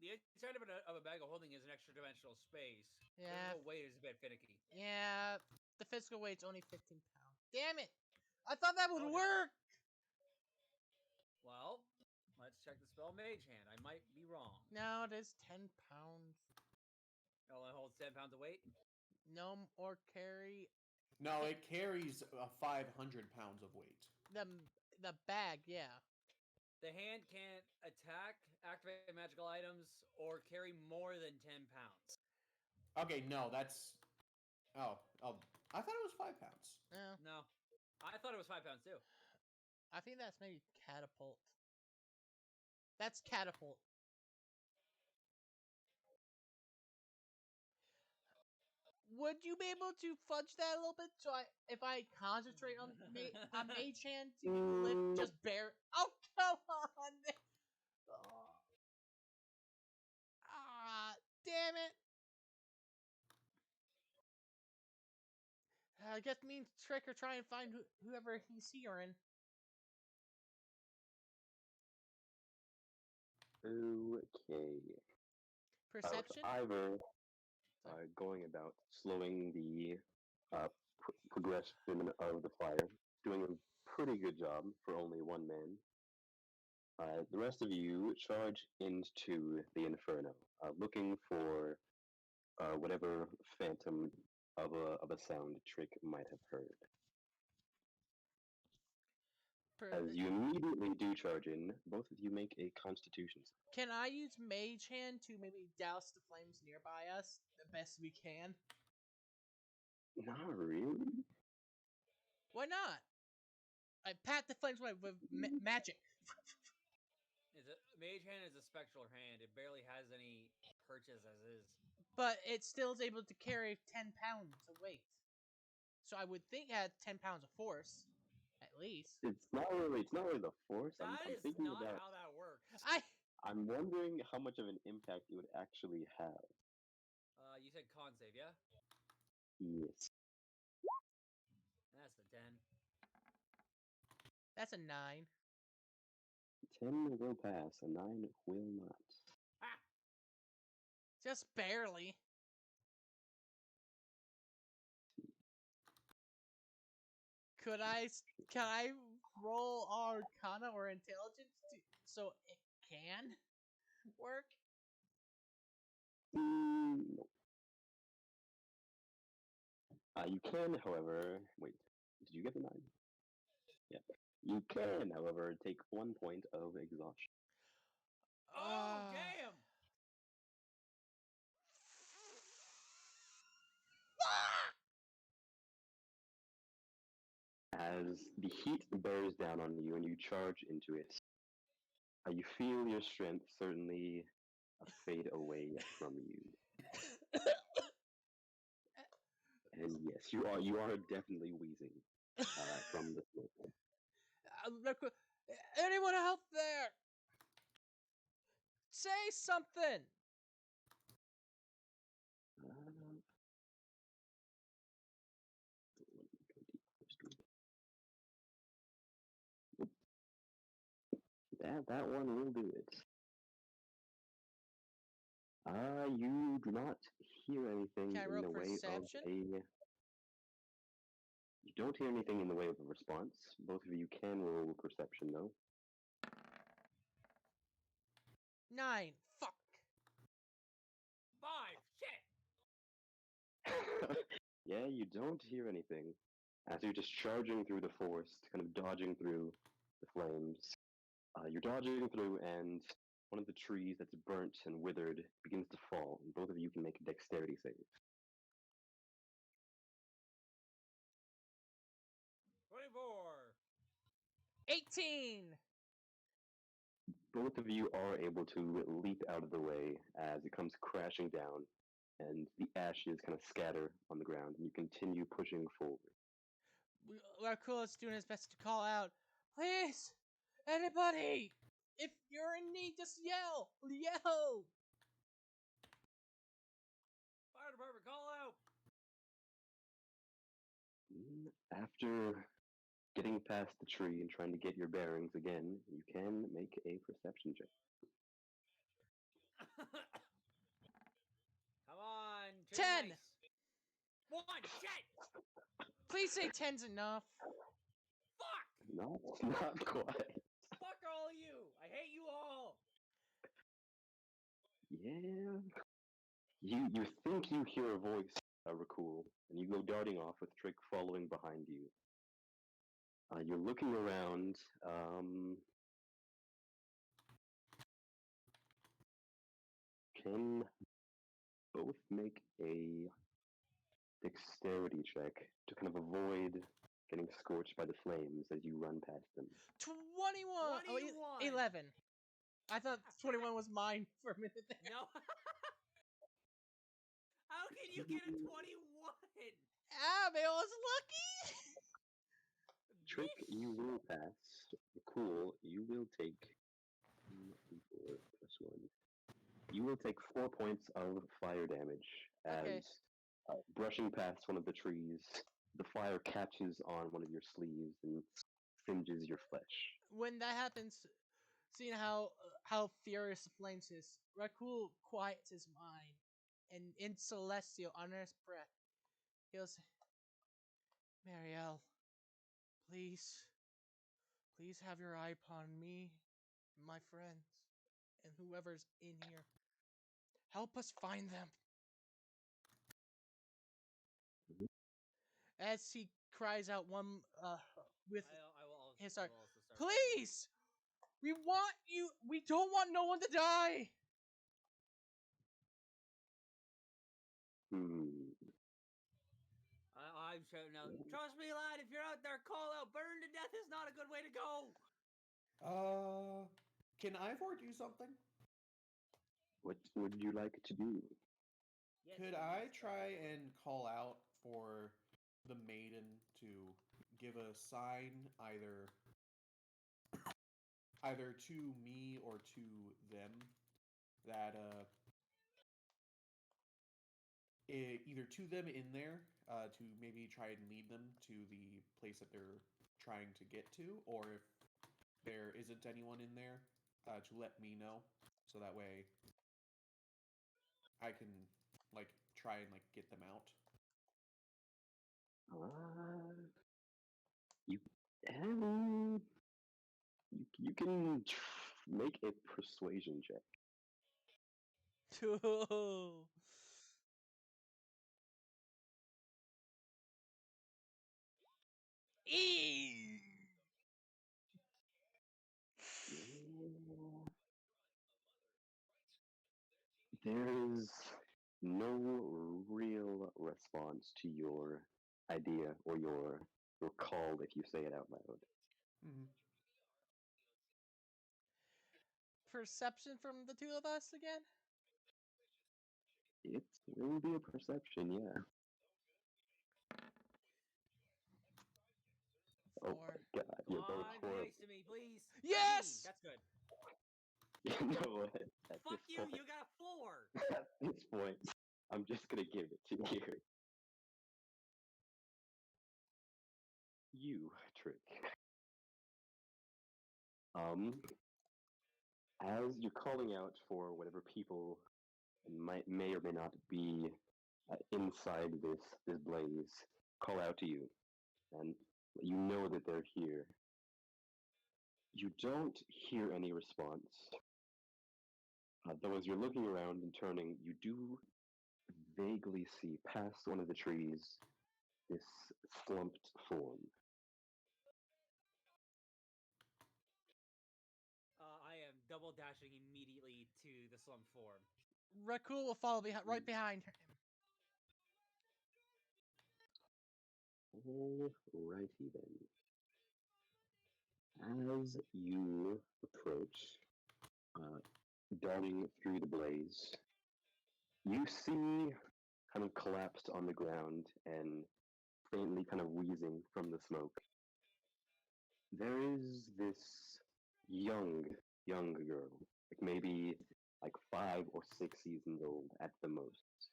Speaker 6: The inside of a bag of holding is an extra dimensional space.
Speaker 2: yeah,
Speaker 6: Physical weight is a bit finicky.
Speaker 2: yeah. The physical weight's only 15 pounds. Damn it! I thought that would
Speaker 6: Okay.
Speaker 2: work.
Speaker 6: Well, let's check the spell Mage Hand. I might be wrong.
Speaker 2: No, it is 10 pounds.
Speaker 6: It only holds 10 pounds of weight.
Speaker 2: No or carry
Speaker 7: No, it carries 500 pounds of weight.
Speaker 2: the bag. Yeah.
Speaker 6: The hand can't attack, activate magical items, or carry more than 10 pounds.
Speaker 7: Okay, no, that's. Oh, I thought it was 5 pounds.
Speaker 2: Yeah.
Speaker 6: No. I thought it was 5 pounds too.
Speaker 2: I think that's maybe catapult. That's catapult. Would you be able to fudge that a little bit? So if I concentrate on Mage Hand to lift just bare. Oh come on! Oh. Ah, damn it! I guess me and Trick are trying to find whoever he's hearing.
Speaker 3: Okay.
Speaker 2: Perception.
Speaker 3: Ivor going about slowing the progression of the fire, doing a pretty good job for only one man. The rest of you charge into the inferno, looking for whatever phantom of a sound Trick might have heard. As you immediately do charge in, both of you make a Constitution save.
Speaker 2: Can I use Mage Hand to maybe douse the flames nearby us the best we can?
Speaker 3: Not really.
Speaker 2: Why not? I pat the flames away with magic.
Speaker 6: Mage Hand is a spectral hand. It barely has any purchase as is.
Speaker 2: But it still is able to carry 10 pounds of weight. So I would think it had 10 pounds of force, at least.
Speaker 3: It's not really the force.
Speaker 6: That
Speaker 3: I'm
Speaker 6: is
Speaker 3: thinking
Speaker 6: not
Speaker 3: about.
Speaker 6: how that works.
Speaker 3: I'm wondering how much of an impact it would actually have.
Speaker 6: You said con save, yeah?
Speaker 3: Yes.
Speaker 6: That's a 10.
Speaker 2: That's a 9.
Speaker 3: 10 will pass, a 9 will not.
Speaker 6: Ah!
Speaker 2: Just barely. Can I roll Arcana or Intelligence so it can work?
Speaker 3: No. You can, however, wait. Did you get the 9? Yeah. You can, however, take 1 point of exhaustion.
Speaker 6: Oh, damn!
Speaker 3: As the heat bears down on you and you charge into it, you feel your strength certainly fade away from you. And yes, you are definitely wheezing from the smoke.
Speaker 2: Anyone out there? Say something!
Speaker 3: That one will do it. You do not hear anything
Speaker 2: Can I
Speaker 3: in
Speaker 2: roll
Speaker 3: the way of
Speaker 2: perception?
Speaker 3: You don't hear anything in the way of a response. Both of you can roll perception, though.
Speaker 2: 9. Fuck.
Speaker 6: 5. Shit!
Speaker 3: Yeah, you don't hear anything. As you're just charging through the forest, kind of dodging through the flames. You're dodging through, and one of the trees that's burnt and withered begins to fall, and both of you can make a dexterity save.
Speaker 6: 24.
Speaker 2: 18.
Speaker 3: both of you are able to leap out of the way as it comes crashing down, and the ashes kind of scatter on the ground, and you continue pushing forward.
Speaker 2: Rakul is doing his best to call out, "Please, anybody! If you're in need, just yell! Yell!"
Speaker 6: Fire department, call out!
Speaker 3: After getting past the tree and trying to get your bearings again, you can make a perception check.
Speaker 6: Come on,
Speaker 2: 10!
Speaker 6: Nice. 1, shit!
Speaker 2: Please say 10's enough.
Speaker 6: Fuck!
Speaker 3: Not quite.
Speaker 6: Fuck all of you! I hate you all!
Speaker 3: Yeah. You think you hear a voice, Rakul, and you go darting off with Trick following behind you. You're looking around. Can both make a dexterity check to kind of avoid getting scorched by the flames as you run past them.
Speaker 2: 21!
Speaker 6: 21.
Speaker 2: 11. I thought 21 was mine for a minute there.
Speaker 6: No. How can you get a 21?
Speaker 2: Ah, man, I was lucky!
Speaker 3: Trick, you will pass. Cool, you will take 4 plus 1. You will take 4 points of fire damage as
Speaker 2: Okay.
Speaker 3: Brushing past one of the trees, the fire catches on one of your sleeves and singes your flesh.
Speaker 2: When that happens, seeing how furious the flames is, Rakul quiets his mind, and in Celestial, under his breath, he'll say, "Marielle, please have your eye upon me, and my friends, and whoever's in here. Help us find them."
Speaker 3: Mhm.
Speaker 2: As he cries out with
Speaker 6: I will also,
Speaker 2: his heart,
Speaker 6: I will also start.
Speaker 2: "Please! We want you! We don't want no one to die!"
Speaker 6: I'm shouting out. Trust me, lad. If you're out there, call out. Burn to death is not a good way to go.
Speaker 7: Can Ivor do something?
Speaker 3: What would you like to do?
Speaker 6: Yes,
Speaker 7: Could
Speaker 6: please,
Speaker 7: I try and call out for the maiden to give a sign either to me or to them that either to them in there to maybe try and lead them to the place that they're trying to get to, or if there isn't anyone in there, to let me know, so that way I can try and get them out.
Speaker 3: You you can make a persuasion check.
Speaker 2: Eee!
Speaker 3: There's no real response to your idea or your call if you say it out loud.
Speaker 7: Mm-hmm.
Speaker 2: Perception from the two of us again?
Speaker 3: It will be a perception, yeah.
Speaker 2: 4.
Speaker 3: Oh my god, you're
Speaker 6: Come
Speaker 3: both
Speaker 6: on, be
Speaker 3: horrible.
Speaker 6: nice to me, please.
Speaker 2: Yes!
Speaker 6: 13, that's good.
Speaker 3: You know what? At
Speaker 6: Fuck
Speaker 3: this
Speaker 6: you!
Speaker 3: point,
Speaker 6: You got a 4.
Speaker 3: at this point, I'm just gonna give it to you. You, Trick. As you're calling out for whatever people may or may not be inside this blaze, call out to you, and you know that they're here. You don't hear any response. Though as you're looking around and turning, you do vaguely see past one of the trees this slumped form.
Speaker 6: I am double dashing immediately to the slum form.
Speaker 2: Rakul will follow right behind him.
Speaker 3: Alrighty then. As you approach, darting through the blaze. You see, kind of collapsed on the ground and faintly kind of wheezing from the smoke, there is this young, young girl, like maybe like 5 or 6 seasons old at the most.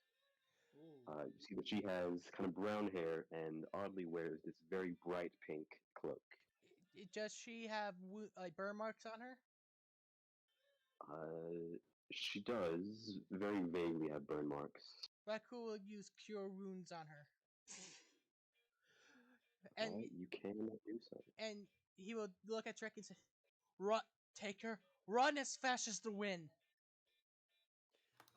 Speaker 6: Ooh.
Speaker 3: You see that she has kind of brown hair and oddly wears this very bright pink cloak.
Speaker 2: Does she have like burn marks on her?
Speaker 3: She does very vaguely have burn marks.
Speaker 2: Raku will use cure wounds on her. And
Speaker 3: You can do so.
Speaker 2: and he will look at Trek and say, "Run, take her, run as fast as the wind."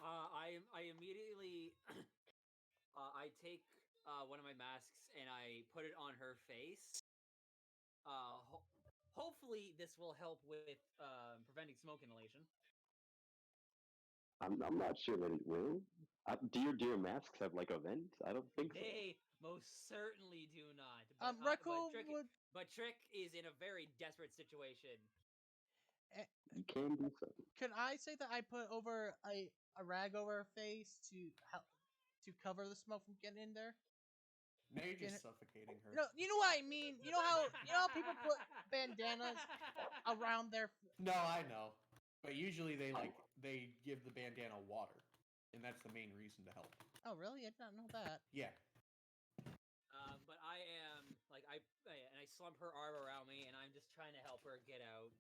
Speaker 6: I immediately I take one of my masks and I put it on her face. Hopefully this will help with preventing smoke inhalation.
Speaker 3: I'm not sure that it will. Do your masks have like a vent? I don't think so.
Speaker 6: They most certainly do not.
Speaker 2: Raku
Speaker 6: Trick,
Speaker 2: would.
Speaker 6: but Trick is in a very desperate situation.
Speaker 3: You can do so.
Speaker 2: Can I say that I put over a rag over her face to help to cover the smoke from getting in there?
Speaker 7: Now you're
Speaker 2: Can
Speaker 7: just
Speaker 2: it-
Speaker 7: suffocating her.
Speaker 2: You know what I mean. You know how people put bandanas around their.
Speaker 7: No, I know. But usually they give the bandana water, and that's the main reason to help.
Speaker 2: Oh really? I did not know that.
Speaker 7: Yeah.
Speaker 6: But I am like I slump her arm around me and I'm just trying to help her get out.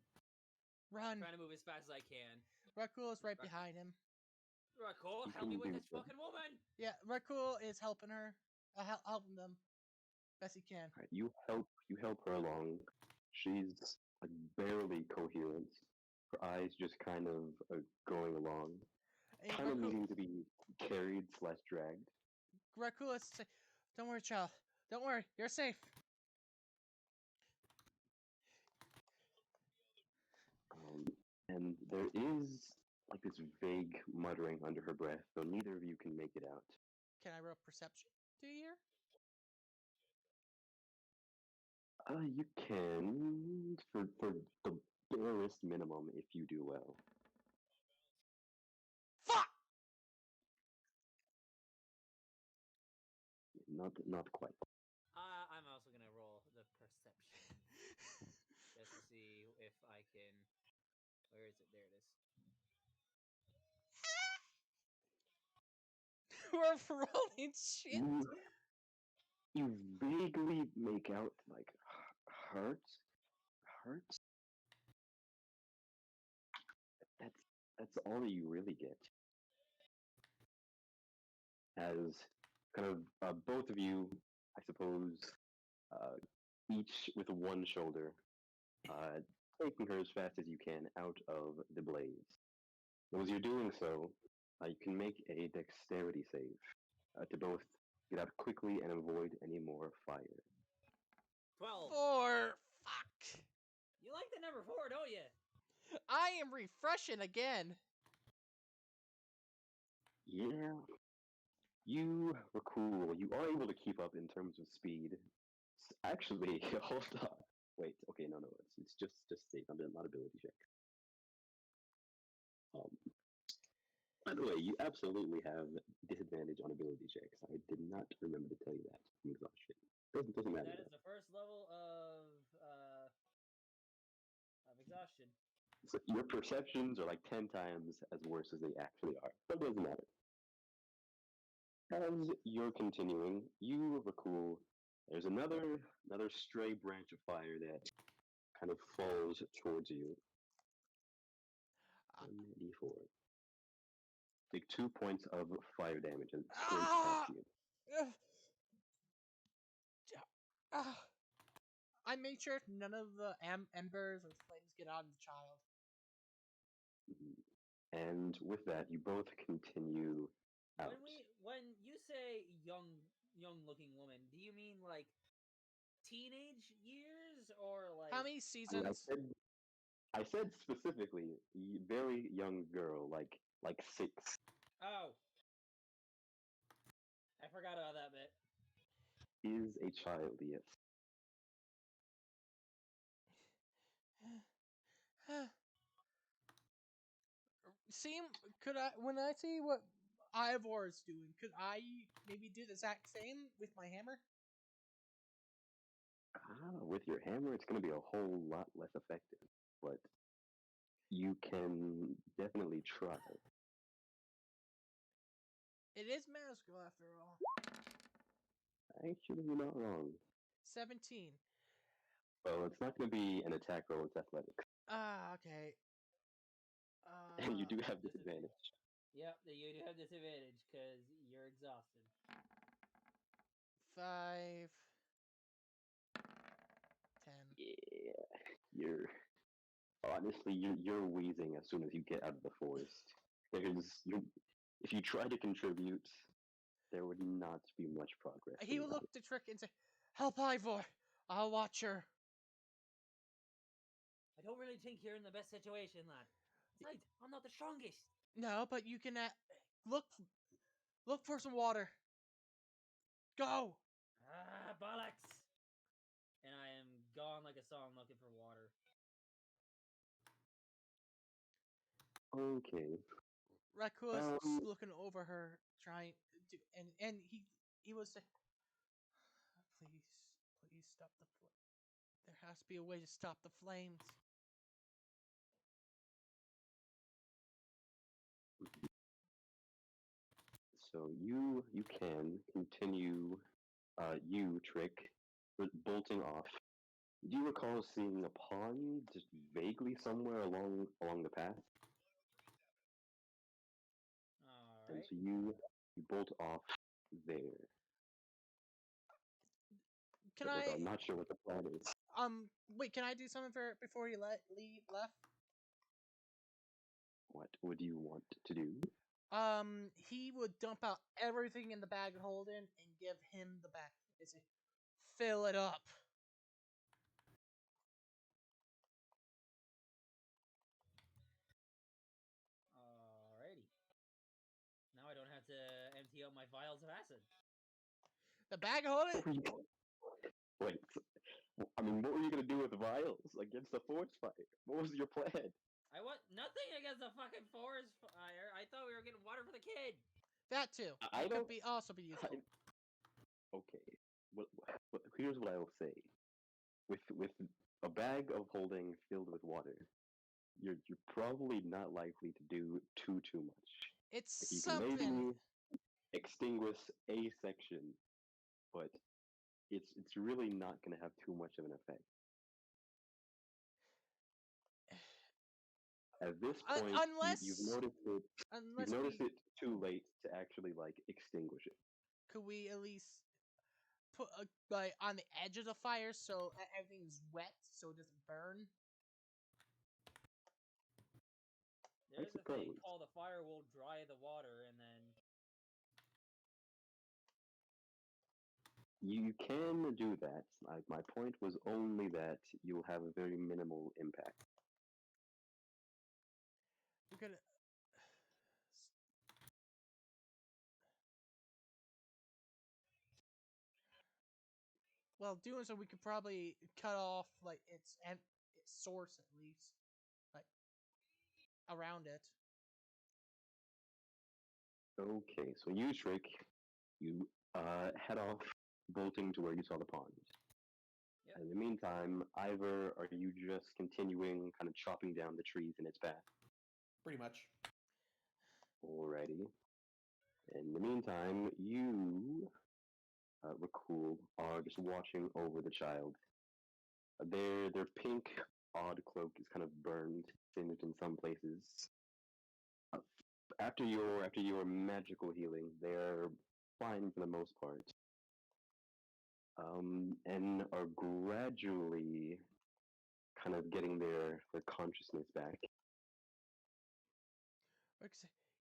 Speaker 2: Run.
Speaker 6: Trying to move as fast as I can.
Speaker 2: Rakul is right behind him.
Speaker 6: Rakul,
Speaker 3: You
Speaker 6: help me
Speaker 3: can
Speaker 6: with
Speaker 3: do
Speaker 6: this
Speaker 3: so.
Speaker 6: fucking woman.
Speaker 2: Yeah, Rakul is helping her, helping them best he can.
Speaker 3: Right, you help her along. She's like barely coherent. Her eyes just kind of going along,
Speaker 2: And
Speaker 3: kind of needing to be carried / dragged.
Speaker 2: Rakul is say, "Don't worry, child. Don't worry. You're safe."
Speaker 3: And there is like this vague muttering under her breath, though neither of you can make it out.
Speaker 2: Can I roll perception to hear?
Speaker 3: You can for the barest minimum if you do well.
Speaker 2: Fuck!
Speaker 3: Not quite.
Speaker 6: I'm also gonna roll the perception just to see if I can. Where is it? There it is.
Speaker 2: We're rolling shit.
Speaker 3: You vaguely make out like hurts. That's all that you really get. As kind of both of you, I suppose, each with one shoulder, taking her as fast as you can out of the blaze. And as you're doing so, you can make a dexterity save to both get out quickly and avoid any more fire.
Speaker 6: 12.
Speaker 2: 4. Fuck.
Speaker 6: You like the number 4, don't you?
Speaker 2: I am refreshing again.
Speaker 3: Yeah, you were cool. You are able to keep up in terms of speed. Actually, hold on. Wait. Okay, no. It's just state, not ability check. By the way, you absolutely have disadvantage on ability checks. I did not remember to tell you that from exhaustion. Doesn't matter.
Speaker 6: That is the first level of exhaustion.
Speaker 3: So your perceptions are like 10 times as worse as they actually are. But it doesn't matter. As you're continuing, you recall there's another stray branch of fire that kind of falls towards you. 1d4. Take 2 points of fire damage and straight past you.
Speaker 2: I made sure none of the embers or flames get on the child.
Speaker 3: And with that, you both continue out.
Speaker 6: When you say young looking woman, do you mean like teenage years or like
Speaker 2: How many seasons?
Speaker 3: I said specifically very young girl, like 6.
Speaker 6: Oh. I forgot about that bit.
Speaker 3: Is a child, yes.
Speaker 2: see? Could I, when I see what Ivor is doing, could I maybe do the exact same with my hammer?
Speaker 3: With your hammer, it's going to be a whole lot less effective, but you can definitely try.
Speaker 2: It is magical after all.
Speaker 3: Actually, you're not wrong.
Speaker 2: 17.
Speaker 3: Well, it's not going to be an attack roll, it's athletics.
Speaker 2: Ah, okay.
Speaker 3: And you do have disadvantage.
Speaker 6: Yep, you do have disadvantage because you're exhausted.
Speaker 2: 5, 10.
Speaker 3: Yeah, you're honestly you're wheezing as soon as you get out of the forest. If you try to contribute, there would not be much progress.
Speaker 2: He will look to Trick and say, "Help Ivor. I'll watch her."
Speaker 6: I don't really think you're in the best situation, lad. Besides, I'm not the strongest.
Speaker 2: No, but you can look for some water. Go.
Speaker 6: Ah, bollocks! And I am gone like a song looking for water.
Speaker 3: Okay.
Speaker 2: Rakulis looking over her, trying to, and he was saying, "Please stop the There has to be a way to stop the flames."
Speaker 3: So you can continue. You Trick, bolting off. Do you recall seeing a pond just vaguely somewhere along the path? And
Speaker 6: Alright.
Speaker 3: so you bolt off there.
Speaker 2: Can
Speaker 3: But
Speaker 2: I
Speaker 3: I'm not sure what the plan is.
Speaker 2: wait? Can I do something before he left?
Speaker 3: What would you want to do?
Speaker 2: He would dump out everything in the bag of holding and give him the bag. Is it fill it up?
Speaker 6: Alrighty. Now I don't have to empty out my vials of acid.
Speaker 2: The bag of holding.
Speaker 3: What were you- Wait, I mean, what were you gonna do with the vials against the forest fire? What was your plan?
Speaker 6: I want nothing against the fucking forest fire. I thought we were getting water for the kid.
Speaker 2: That too.
Speaker 3: I
Speaker 2: It
Speaker 3: don't.
Speaker 2: could also be useful.
Speaker 3: Okay. Here's what I will say. With a bag of holding filled with water, you're probably not likely to do too much.
Speaker 2: It's
Speaker 3: Like, you can
Speaker 2: something.
Speaker 3: maybe extinguish a section, but it's really not going to have too much of an effect. At this point, you've noticed it. You've noticed it too late to actually like extinguish it.
Speaker 2: Could we at least put like on the edge of the fire so everything's wet so it doesn't burn?
Speaker 6: There's a thing called the fire will dry the water, and then
Speaker 3: You can do that. My point was only that you'll have a very minimal impact.
Speaker 2: We're gonna. Well, doing so, we could probably cut off like its source at least, like around it.
Speaker 3: Okay, so you Trick, you head off, bolting to where you saw the pond.
Speaker 6: Yep.
Speaker 3: In the meantime, Ivor, are you just continuing kind of chopping down the trees in its path?
Speaker 7: Pretty much.
Speaker 3: Alrighty. In the meantime, you, Rakul, are just watching over the child. Their pink odd cloak is kind of burned, singed in some places. After your magical healing, they're fine for the most part. And are gradually kind of getting their consciousness back.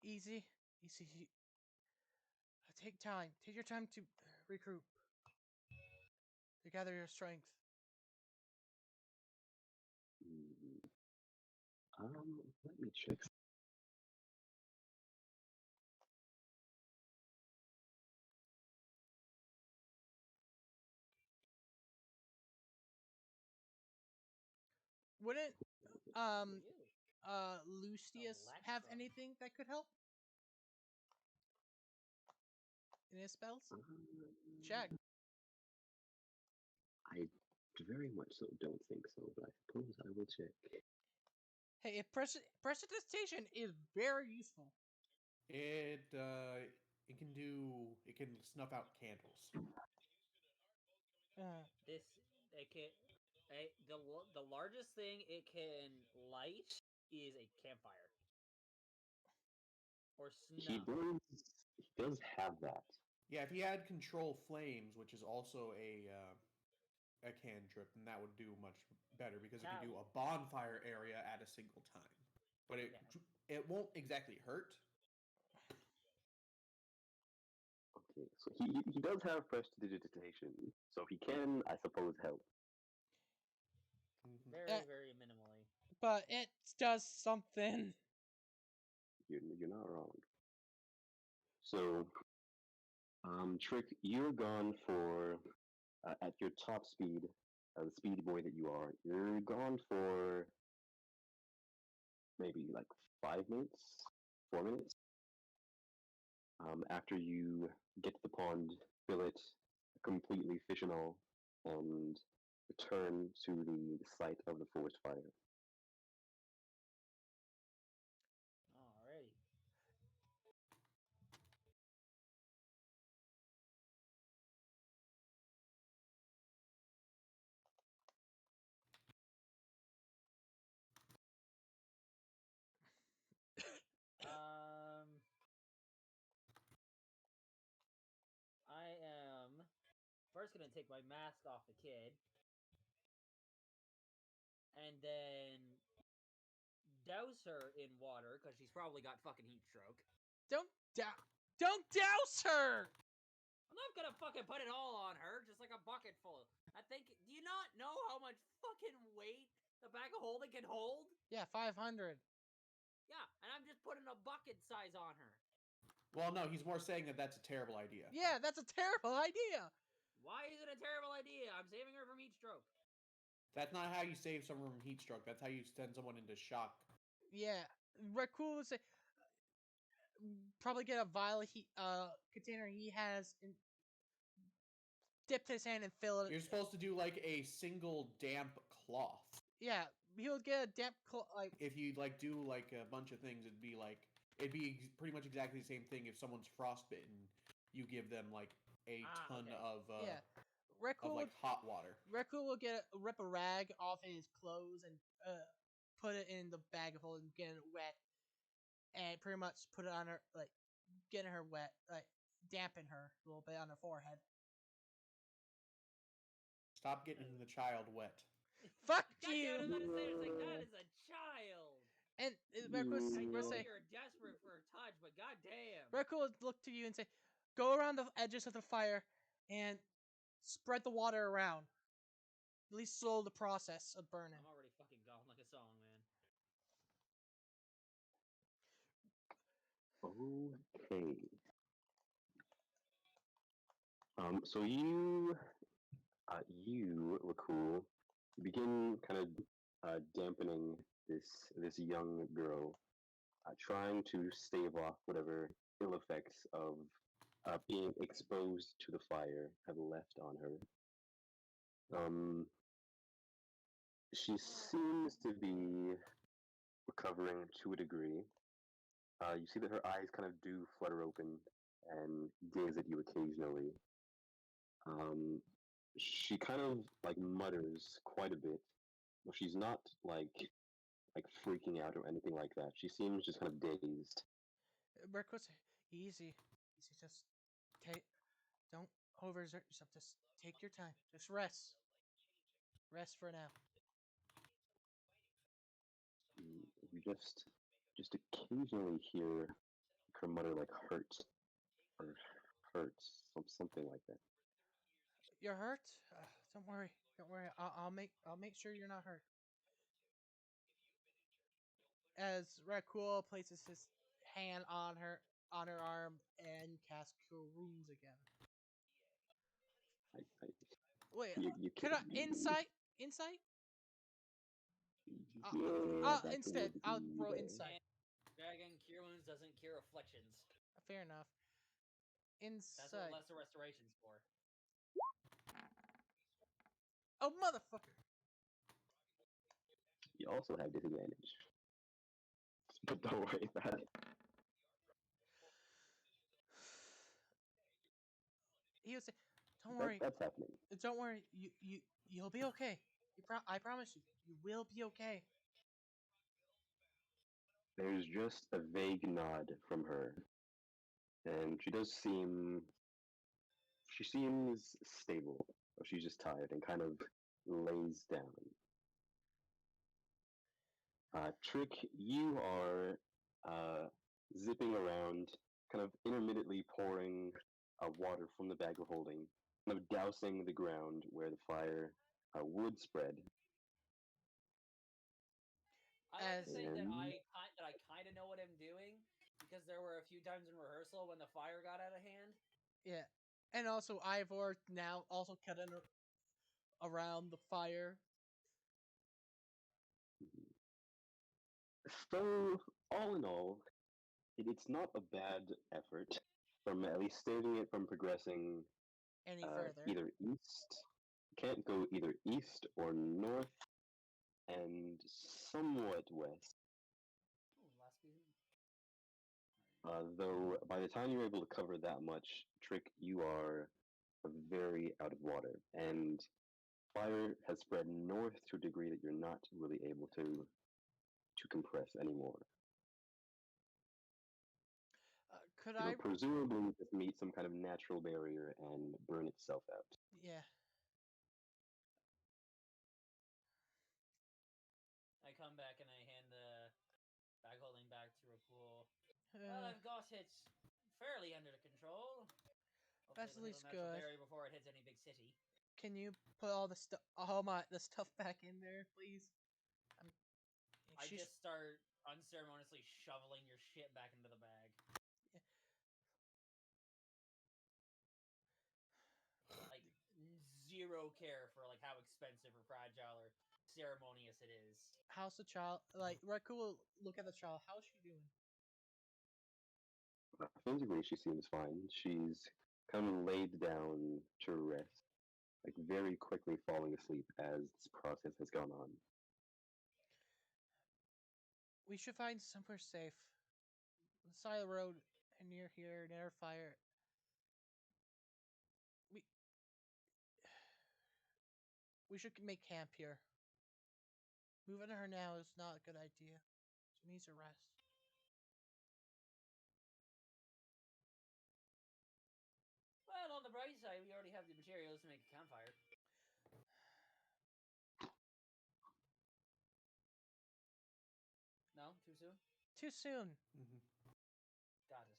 Speaker 2: Easy. Take time. Take your time to regroup. To gather your strength.
Speaker 3: Let me check.
Speaker 2: Wouldn't Lucius have
Speaker 6: Electrum.
Speaker 2: anything that could help in his spells? Check.
Speaker 3: I very much so don't think so, but I suppose I will check.
Speaker 2: Hey, if prestidigitation is very useful.
Speaker 7: It can snuff out candles.
Speaker 6: This it can the largest thing it can light is a campfire or
Speaker 3: He
Speaker 6: snuff.
Speaker 3: does have that.
Speaker 7: Yeah, if he had control flames, which is also a cantrip, then that would do much better because it can do a bonfire area at a single time. But it won't exactly hurt.
Speaker 3: Okay, so he does have prestidigitation, so he can, I suppose, help.
Speaker 6: Very, very minimally.
Speaker 2: But it does something.
Speaker 3: You're not wrong. So, Trick, you're gone for at your top speed, the speedy boy that you are. You're gone for maybe like 5 minutes, 4 minutes. After you get to the pond, fill it completely fish and all, and return to the site of the forest fire.
Speaker 6: Alrighty. I am first gonna take my mask off the kid, and then douse her in water because she's probably got fucking heat stroke.
Speaker 2: Don't douse her.
Speaker 6: I'm not gonna fucking put it all on her, just like a bucket full. I think. Do you not know how much fucking weight the bag of holding can hold?
Speaker 2: Yeah, 500.
Speaker 6: Yeah, and I'm just putting a bucket size on her.
Speaker 7: Well, no, he's more saying that that's a terrible idea.
Speaker 2: Yeah, that's a terrible idea.
Speaker 6: Why is it a terrible idea? I'm saving her from heat stroke.
Speaker 7: That's not how you save someone from heat stroke. That's how you send someone into shock.
Speaker 2: Yeah, Rakul would say probably get a vial container he has and dip his hand and fill it.
Speaker 7: You're supposed to do like a single damp cloth.
Speaker 2: Yeah, he would get a damp like.
Speaker 7: If you like do like a bunch of things, it'd be pretty much exactly the same thing. If someone's frostbitten, you give them like a ton of
Speaker 2: Rakul
Speaker 7: hot water.
Speaker 2: Rakul will rip a rag off his clothes and put it in the bag of holding, get it wet, and pretty much put it on her, like getting her wet, like dampen her a little bit on her forehead.
Speaker 7: Stop getting the child wet.
Speaker 2: Fuck
Speaker 6: God
Speaker 2: you!
Speaker 6: damn, I was about to say, it's like, that is a child.
Speaker 2: And
Speaker 6: I
Speaker 2: Rakul
Speaker 6: know
Speaker 2: will say,
Speaker 6: you're desperate for a touch, but goddamn.
Speaker 2: Rakul will look to you and say, "Go around the edges of the fire and spread the water around. At least slow the process of burning."
Speaker 6: I'm already fucking gone like a song, man.
Speaker 3: Okay. So you, Rakul, you begin kind of dampening this young girl, trying to stave off whatever ill effects of being exposed to the fire have left on her. She seems to be recovering to a degree. You see that her eyes kind of do flutter open and gaze at you occasionally. She kind of like mutters quite a bit, but she's not like freaking out or anything like that. She seems just kind of dazed.
Speaker 2: Rakul say, "Easy, just don't overexert yourself. Just take your time. Just rest for now."
Speaker 3: You just occasionally hear her mutter like hurt or hurts, something like that.
Speaker 2: You're hurt? Don't worry. I'll make sure you're not hurt. As Rakul places his hand on her arm and casts Cure Wounds again. Wait,
Speaker 3: you
Speaker 2: could I
Speaker 3: you-
Speaker 2: insight?
Speaker 3: Yeah, that
Speaker 2: Instead,
Speaker 3: would
Speaker 2: I'll
Speaker 3: be
Speaker 2: roll
Speaker 3: there.
Speaker 2: insight.
Speaker 6: Dragon Cure Wounds doesn't cure afflictions.
Speaker 2: Fair enough.
Speaker 6: That's what
Speaker 2: Insight.
Speaker 6: Lesser Restoration's for.
Speaker 2: Oh, motherfucker!
Speaker 3: You also have disadvantage. But don't worry about it.
Speaker 2: He was saying, "Don't worry,
Speaker 3: That's happening.
Speaker 2: don't worry. You'll be okay. I promise you, you will be okay."
Speaker 3: There's just a vague nod from her, and she seems stable. Or she's just tired and kind of lays down. Trick, you are zipping around, kind of intermittently pouring water from the bag you're holding, kind of dousing the ground where the fire would spread.
Speaker 6: I like to say that
Speaker 3: And-
Speaker 6: I kind of know what I'm doing because there were a few times in rehearsal when the fire got out of hand.
Speaker 2: Yeah, and also Ivor now also cutting around the fire.
Speaker 3: So, all in all, it's not a bad effort from at least saving it from progressing
Speaker 2: Any further?
Speaker 3: either east. Can't go either east or north, and somewhat west.
Speaker 6: Ooh, last speed.
Speaker 3: Though by the time you're able to cover that much, Trick, you are very out of water, and fire has spread north to a degree that you're not really able to compress anymore.
Speaker 2: Could
Speaker 3: It'll
Speaker 2: I?
Speaker 3: presumably just meet some kind of natural barrier and burn itself out.
Speaker 2: Yeah.
Speaker 6: I come back and I hand the bag holding back to Rakul. Well, I've got it fairly under control.
Speaker 2: That's
Speaker 6: Hopefully
Speaker 2: at
Speaker 6: it'll
Speaker 2: least
Speaker 6: hit a natural
Speaker 2: good.
Speaker 6: barrier before it hits any big city.
Speaker 2: Can you put all the stuff, the stuff back in there, please?
Speaker 6: I just start unceremoniously shoveling your shit back into the bag. Like zero care for like how expensive or fragile or ceremonious it is.
Speaker 2: How's the child? Like, Rakul, look at the child. How's she doing?
Speaker 3: Physically, she seems fine. She's kind of laid down to rest, like very quickly falling asleep as this process has gone on.
Speaker 2: We should find somewhere safe. On the side of the road, and near here, near fire. We should make camp here. Moving her now is not a good idea. She needs a rest.
Speaker 6: Well, on the bright side, we already have the materials to make a campfire. No? Too soon?
Speaker 2: Too soon.
Speaker 7: Mm-hmm.
Speaker 6: Got it.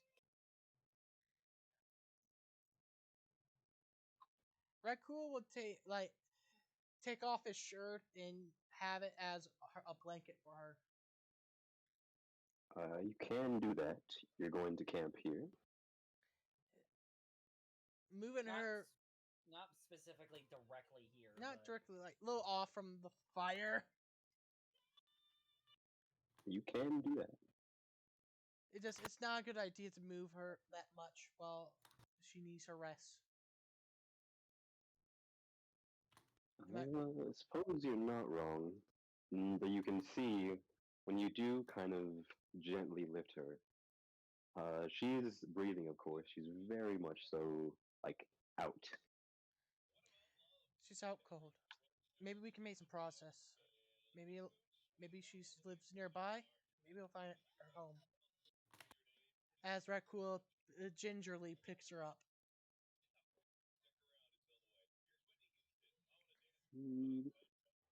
Speaker 2: Rakul would take off his shirt and have it as a blanket for her.
Speaker 3: You can do that. You're going to camp here.
Speaker 2: Moving her
Speaker 6: Not specifically directly here.
Speaker 2: not
Speaker 6: but
Speaker 2: directly, like a little off from the fire.
Speaker 3: You can do that.
Speaker 2: It's not a good idea to move her that much while she needs her rest.
Speaker 3: I suppose you're not wrong. But you can see when you do kind of gently lift her, she's breathing, of course. She's very much so, like, out.
Speaker 2: She's out cold. Maybe we can make some process. Maybe she lives nearby. Maybe we'll find her home. As Rakul gingerly picks her up.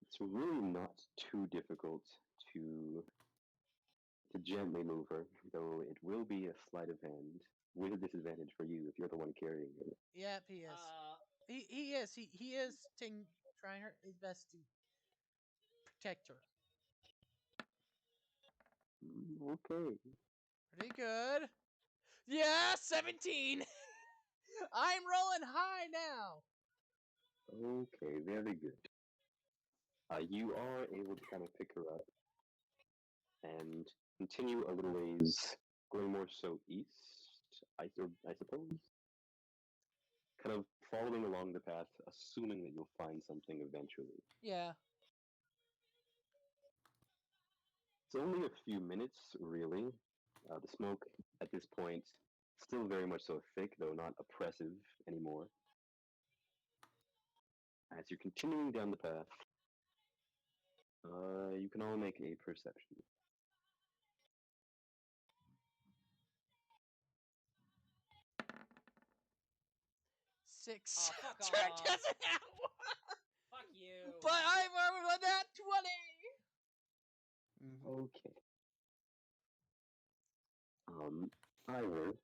Speaker 3: It's really not too difficult to gently move her, though it will be a sleight of hand with a disadvantage for you if you're the one carrying her.
Speaker 2: Yep, he is. He is. He is trying his best to protect her.
Speaker 3: Okay.
Speaker 2: Pretty good. Yeah, 17. I'm rolling high now.
Speaker 3: Okay, very good. You are able to kind of pick her up and continue a little ways, going more so east, I suppose. Kind of following along the path, assuming that you'll find something eventually.
Speaker 2: Yeah.
Speaker 3: It's only a few minutes, really. The smoke at this point still very much so thick, though not oppressive anymore. As you're continuing down the path, you can all make a perception.
Speaker 2: Six.
Speaker 6: Oh, fuck
Speaker 2: Trent
Speaker 6: off.
Speaker 2: doesn't have one.
Speaker 6: Fuck you.
Speaker 2: But I'm on that 20.
Speaker 7: Mhm.
Speaker 3: Okay. Ivor,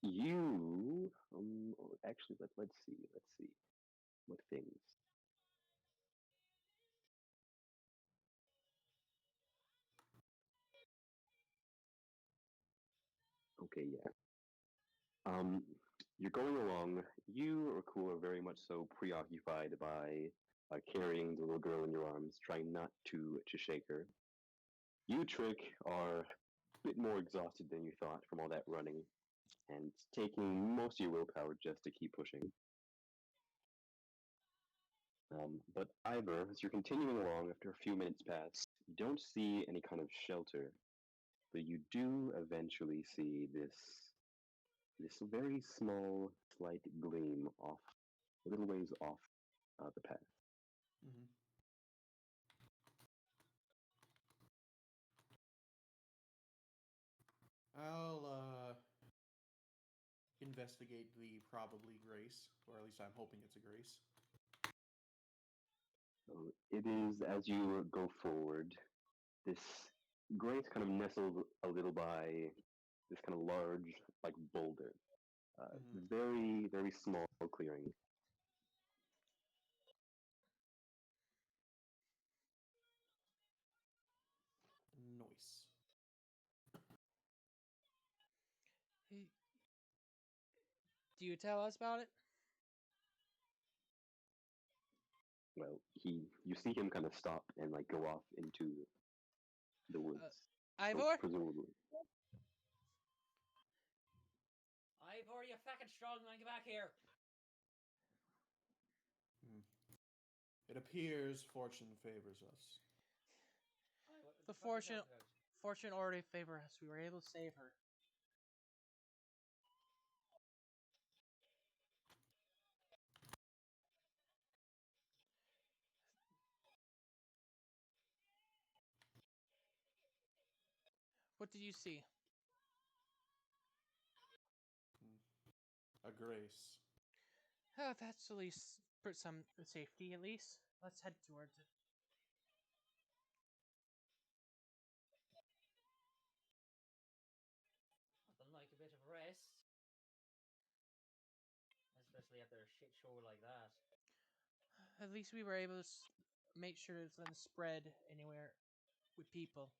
Speaker 3: you actually let's see what things. Okay, yeah. You're going along. You, Rakul, are very much so preoccupied by carrying the little girl in your arms, trying not to shake her. You, Trick, are a bit more exhausted than you thought from all that running, and it's taking most of your willpower just to keep pushing. But Ivor, as you're continuing along after a few minutes pass, you don't see any kind of shelter, but you do eventually see this very small, slight gleam off a little ways off the path.
Speaker 7: Mhm. I'll investigate the probably Grace, or at least I'm hoping it's a Grace.
Speaker 3: So it is as you go forward, this grace kind of nestled a little by this kind of large, like boulder.
Speaker 7: Mhm.
Speaker 3: Very, very small clearing.
Speaker 7: Nice.
Speaker 2: Do you tell us about it?
Speaker 3: Well, you see him kind of stop and like go off into the woods,
Speaker 2: Ivor?
Speaker 3: presumably.
Speaker 6: Ivor, you fucking strong man, get back here.
Speaker 7: It appears fortune favors us.
Speaker 6: What
Speaker 2: The
Speaker 6: fuck are you talking about?
Speaker 2: fortune already favored us. We were able to save her. What did you see?
Speaker 7: A Grace.
Speaker 2: Oh, that's at least for some safety, at least. Let's head towards it.
Speaker 6: Nothing like a bit of rest. Especially after a shit show like that.
Speaker 2: At least we were able to make sure it doesn't spread anywhere with people.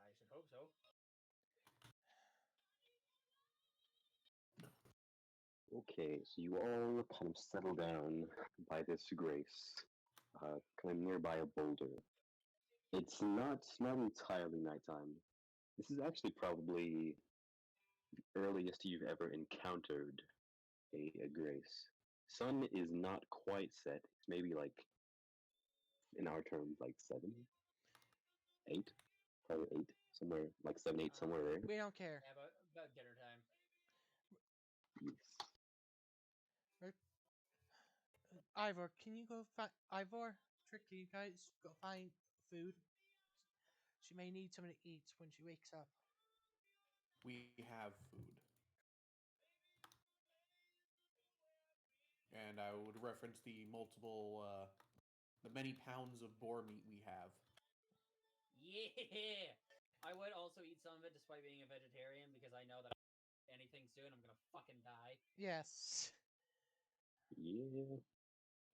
Speaker 6: I should hope so.
Speaker 3: Okay, so you all kind of settle down by this grace, kind of nearby a boulder. It's not entirely nighttime. This is actually probably the earliest you've ever encountered a grace. Sun is not quite set. It's maybe like, in our terms, like 7, 8, probably 8, somewhere like 7, 8, somewhere there.
Speaker 2: We don't care.
Speaker 6: Yeah, about dinner time.
Speaker 3: Yes.
Speaker 2: Ivor, can you go find Ivor? Trick, can you guys go find food? She may need something to eat when she wakes up.
Speaker 7: We have food. And I would reference the the many pounds of boar meat we have.
Speaker 6: Yeah! I would also eat some of it despite being a vegetarian because I know that anything soon I'm gonna fucking die.
Speaker 2: Yes.
Speaker 3: Yeah.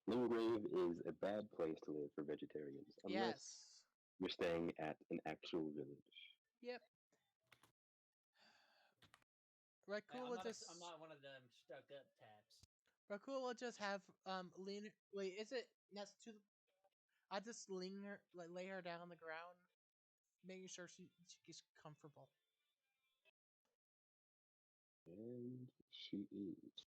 Speaker 3: Limgrave is a bad place to live for vegetarians, unless
Speaker 2: Yes.
Speaker 3: you're staying at an actual village.
Speaker 2: Yep. Right, cool with this.
Speaker 6: I'm not one of them stuck up taps.
Speaker 2: Rakul will just have lean. Wait, is it next to? I just lean her, like lay her down on the ground, making sure she gets comfortable.
Speaker 3: And she is.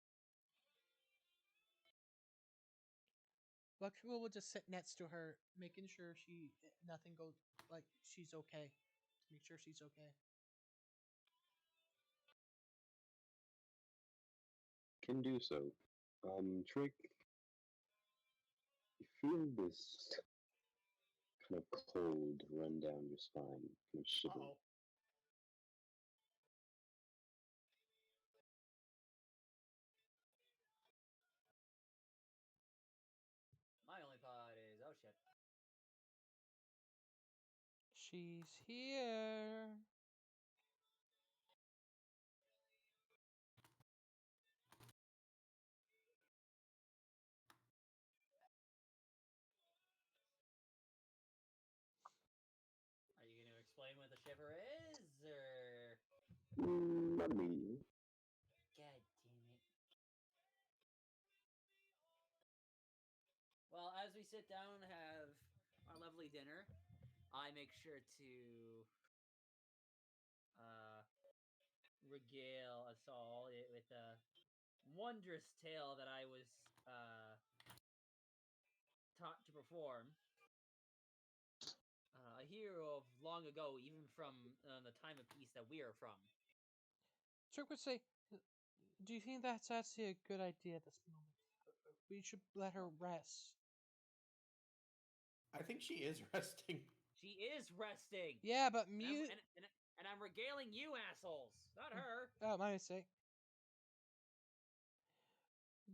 Speaker 2: Rakul will just sit next to her, making sure nothing goes like she's okay. To make sure she's okay.
Speaker 3: Can do so. Trick, you feel this kind of cold run down your spine, kind of shiver.
Speaker 6: Uh-oh. My only thought is, oh shit.
Speaker 2: She's here.
Speaker 6: Are you going to explain what the shiver is, or?
Speaker 3: Not immediately.
Speaker 6: God damn it. Well, as we sit down and have our lovely dinner, I make sure to regale us all with a wondrous tale that I was taught to perform. A hero of long ago, even from the time of peace that we are from.
Speaker 2: Trick would say, "Do you think that's actually a good idea at this moment? We should let her rest."
Speaker 7: I think she is resting.
Speaker 6: She is resting.
Speaker 2: Yeah, but
Speaker 6: And
Speaker 2: mute.
Speaker 6: and I'm regaling you assholes, not her.
Speaker 2: Oh, my mistake.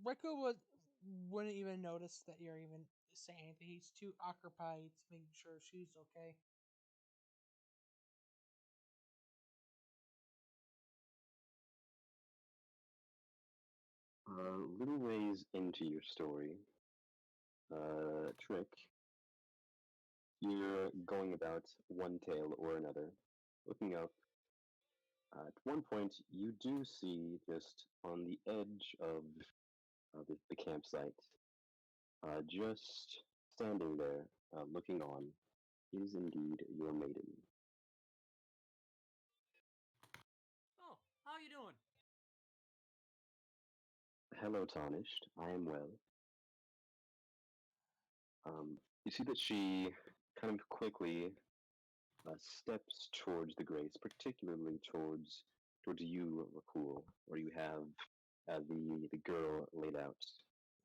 Speaker 2: Rico wouldn't even notice that you're even saying anything. He's too occupied making sure she's okay.
Speaker 3: A little ways into your story, Trick, you're going about one tale or another, looking up. At one point, you do see just on the edge of the campsite, just standing there, looking on, is indeed your maiden.
Speaker 6: Oh, how you doing?
Speaker 3: Hello, Tarnished. I am well. You see that she kind of quickly steps towards the grace, particularly towards you, Rakul, where you have the girl laid out,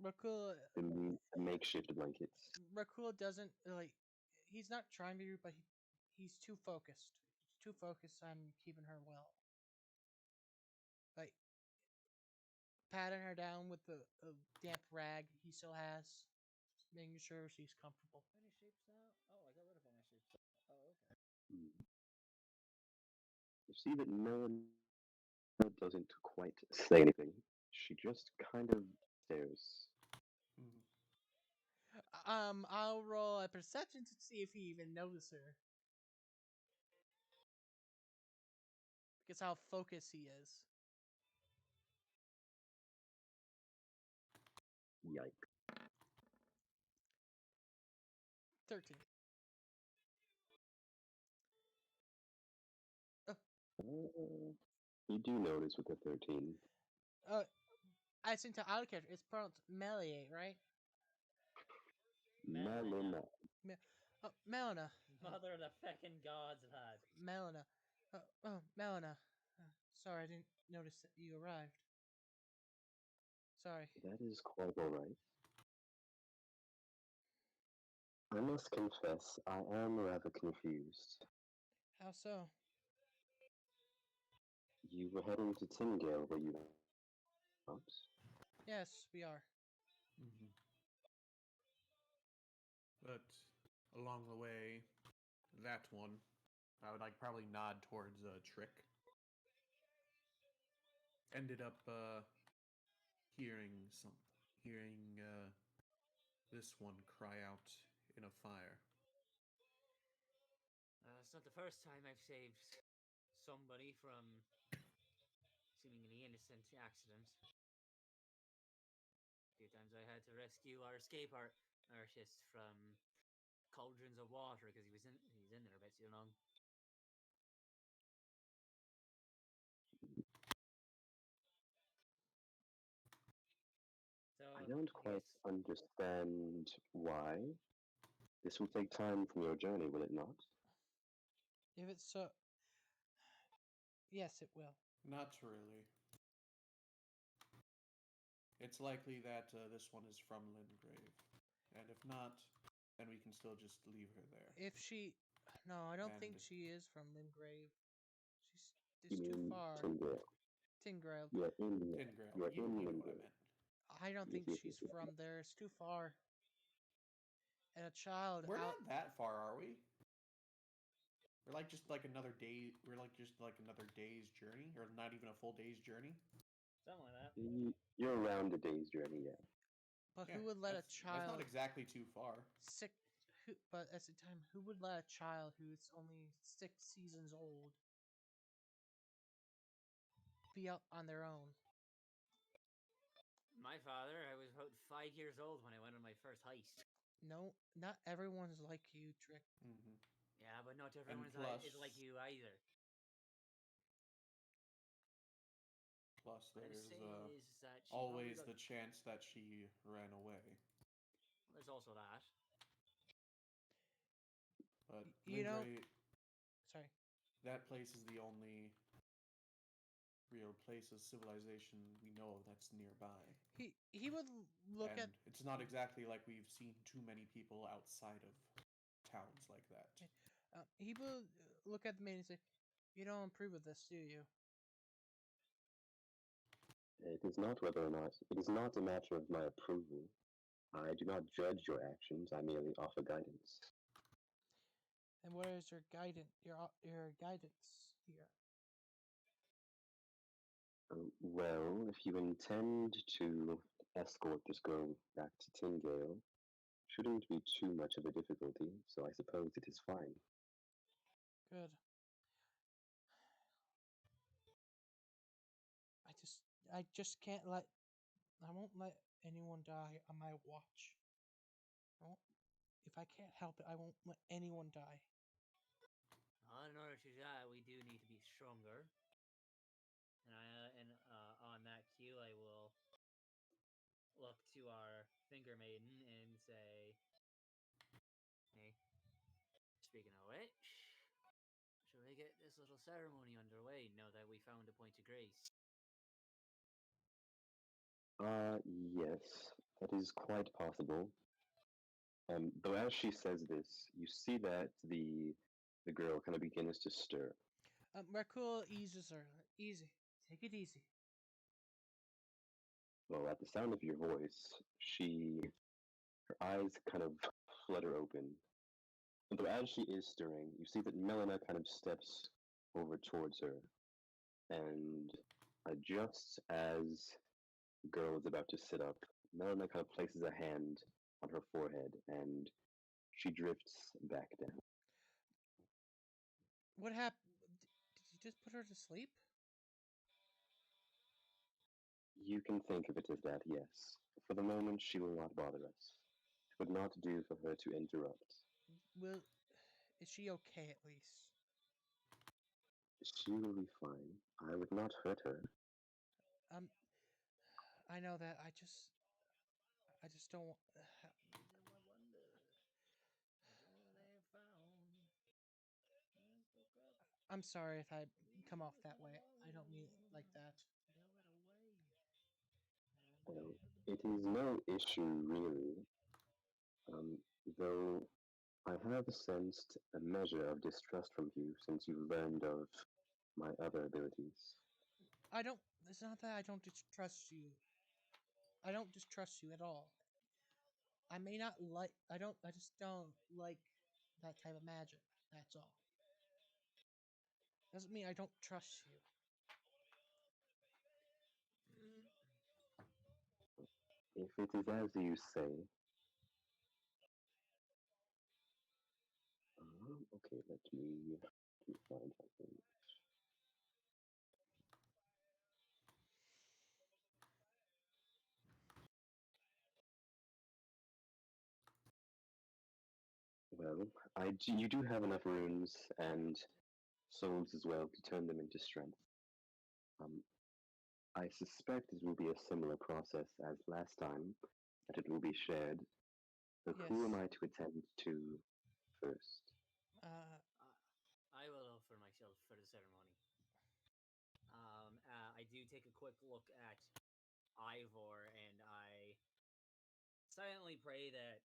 Speaker 2: Rakul
Speaker 3: the makeshift blankets.
Speaker 2: Rakul doesn't like. He's not trying to be rude, but he's too focused. He's too focused on keeping her well. Like patting her down with the damp rag he still has, making sure she's comfortable.
Speaker 6: Any shapes now? Oh, I got rid of all my shapes. Oh, okay.
Speaker 3: You see that Melanie doesn't quite say anything. She just kind of stares.
Speaker 2: I'll roll a perception to see if he even notices her. Because how focused he is.
Speaker 3: Yikes.
Speaker 2: 13.
Speaker 3: You do notice with the 13.
Speaker 2: I think to out character, it's pronounced Melee, right?
Speaker 3: Melina.
Speaker 2: Melina.
Speaker 6: Mother of the feckin' gods, lad.
Speaker 2: Melina. Melina. Sorry, I didn't notice that you arrived. Sorry.
Speaker 3: That is quite alright. I must confess, I am rather confused.
Speaker 2: How so?
Speaker 3: You were heading to Tyngale, were you not?
Speaker 2: Yes, we are.
Speaker 7: Mm-hmm. But along the way, that one, I would like probably nod towards Trick. Ended up hearing this one cry out in a fire.
Speaker 6: It's not the first time I've saved somebody from seemingly innocent accident. rescue our escape artist from cauldrons of water because he's in there a bit too long. So
Speaker 3: I don't
Speaker 6: I
Speaker 3: quite
Speaker 6: guess
Speaker 3: understand why. This will take time from your journey, will it not?
Speaker 2: If it's so, yes, it will.
Speaker 7: Not really. It's likely that this one is from Lingrave, and if not, then we can still just leave her there.
Speaker 2: If she, no, I don't think
Speaker 7: And-
Speaker 2: she is from Lingrave. She's
Speaker 3: You
Speaker 2: it's too
Speaker 3: mean
Speaker 2: far.
Speaker 3: Tyndale?
Speaker 2: Tingrail.
Speaker 3: You are in.
Speaker 7: Tingrail,
Speaker 3: You are
Speaker 7: you
Speaker 3: in
Speaker 7: know what I
Speaker 3: Lingrave.
Speaker 7: meant.
Speaker 2: I don't
Speaker 3: Yes,
Speaker 2: think
Speaker 3: yes,
Speaker 2: she's
Speaker 3: yes, yes.
Speaker 2: from there. It's too far. And a child
Speaker 7: We're
Speaker 2: out.
Speaker 7: not that far, are we? We're like just like another day. We're like just like another day's journey, or not even a full day's journey.
Speaker 6: something like that.
Speaker 3: You're around a day's journey, yeah.
Speaker 2: But
Speaker 7: Yeah,
Speaker 2: who would let a
Speaker 7: that's
Speaker 2: child
Speaker 7: not exactly too far.
Speaker 2: sick? But at the time, who would let a child who's only 6 seasons old be out on their own?
Speaker 6: My father, I was about 5 years old when I went on my first heist.
Speaker 2: No, not everyone's like you, Trick.
Speaker 7: Hmm.
Speaker 6: Yeah, but not
Speaker 7: And
Speaker 6: everyone
Speaker 7: plus,
Speaker 6: is like you either.
Speaker 7: plus
Speaker 6: What I'm
Speaker 7: there's
Speaker 6: saying is that she probably
Speaker 7: always
Speaker 6: got-
Speaker 7: the chance that she ran away.
Speaker 6: There's also that.
Speaker 7: But
Speaker 2: You know-
Speaker 7: Lingrave,
Speaker 2: Sorry.
Speaker 7: that place is the only real place of civilization we know of that's nearby.
Speaker 2: He would look
Speaker 7: And
Speaker 2: at.
Speaker 7: it's not exactly like we've seen too many people outside of towns like that.
Speaker 2: He would look at the man and say, "You don't approve of this, do you?"
Speaker 3: It is not whether or not. It is not a matter of my approval. I do not judge your actions. I merely offer guidance.
Speaker 2: And what is your guidance? Your guidance here.
Speaker 3: Well, if you intend to escort this girl back to Tyndale, shouldn't be too much of a difficulty, so I suppose it is fine.
Speaker 2: Good. I just can't let. I won't let anyone die on my watch. I won't. If I can't help it, I won't let anyone die.
Speaker 6: In order to do that, we do need to be stronger. And on that cue, I will look to our finger maiden and say, "Hey, speaking of which, shall we get this little ceremony underway now that we found a point of grace?"
Speaker 3: Yes, that is quite possible. Though as she says this, you see that the girl kind of begins to stir.
Speaker 2: Rakul eases her. Easy. Take it easy.
Speaker 3: Well, at the sound of your voice, her eyes kind of flutter open. And though as she is stirring, you see that Melina kind of steps over towards her. And just as the girl is about to sit up, Melina kind of places a hand on her forehead and she drifts back down.
Speaker 2: What happened? Did you just put her to sleep?
Speaker 3: You can think of it as that, yes. For the moment, she will not bother us. It would not do for her to interrupt.
Speaker 2: Will. Is she okay at least?
Speaker 3: She will be fine. I would not hurt her.
Speaker 2: I know that. I just don't. I'm sorry if I come off that way. I don't mean it like that.
Speaker 3: Well, it is no issue, really. Though I have sensed a measure of distrust from you since you learned of my other abilities.
Speaker 2: I don't. It's not that I don't distrust you. I don't distrust you at all. I may not like. I don't. I just don't like that type of magic. That's all. Doesn't mean I don't trust you.
Speaker 3: If it is as you say, okay, let me find something. Well, you do have enough runes and souls as well to turn them into strength. Um, I suspect it will be a similar process as last time, that it will be shared. So who am
Speaker 2: Yes.
Speaker 3: I to attend to first?
Speaker 2: Uh,
Speaker 6: I will offer myself for the ceremony. I do take a quick look at Ivor, and I silently pray that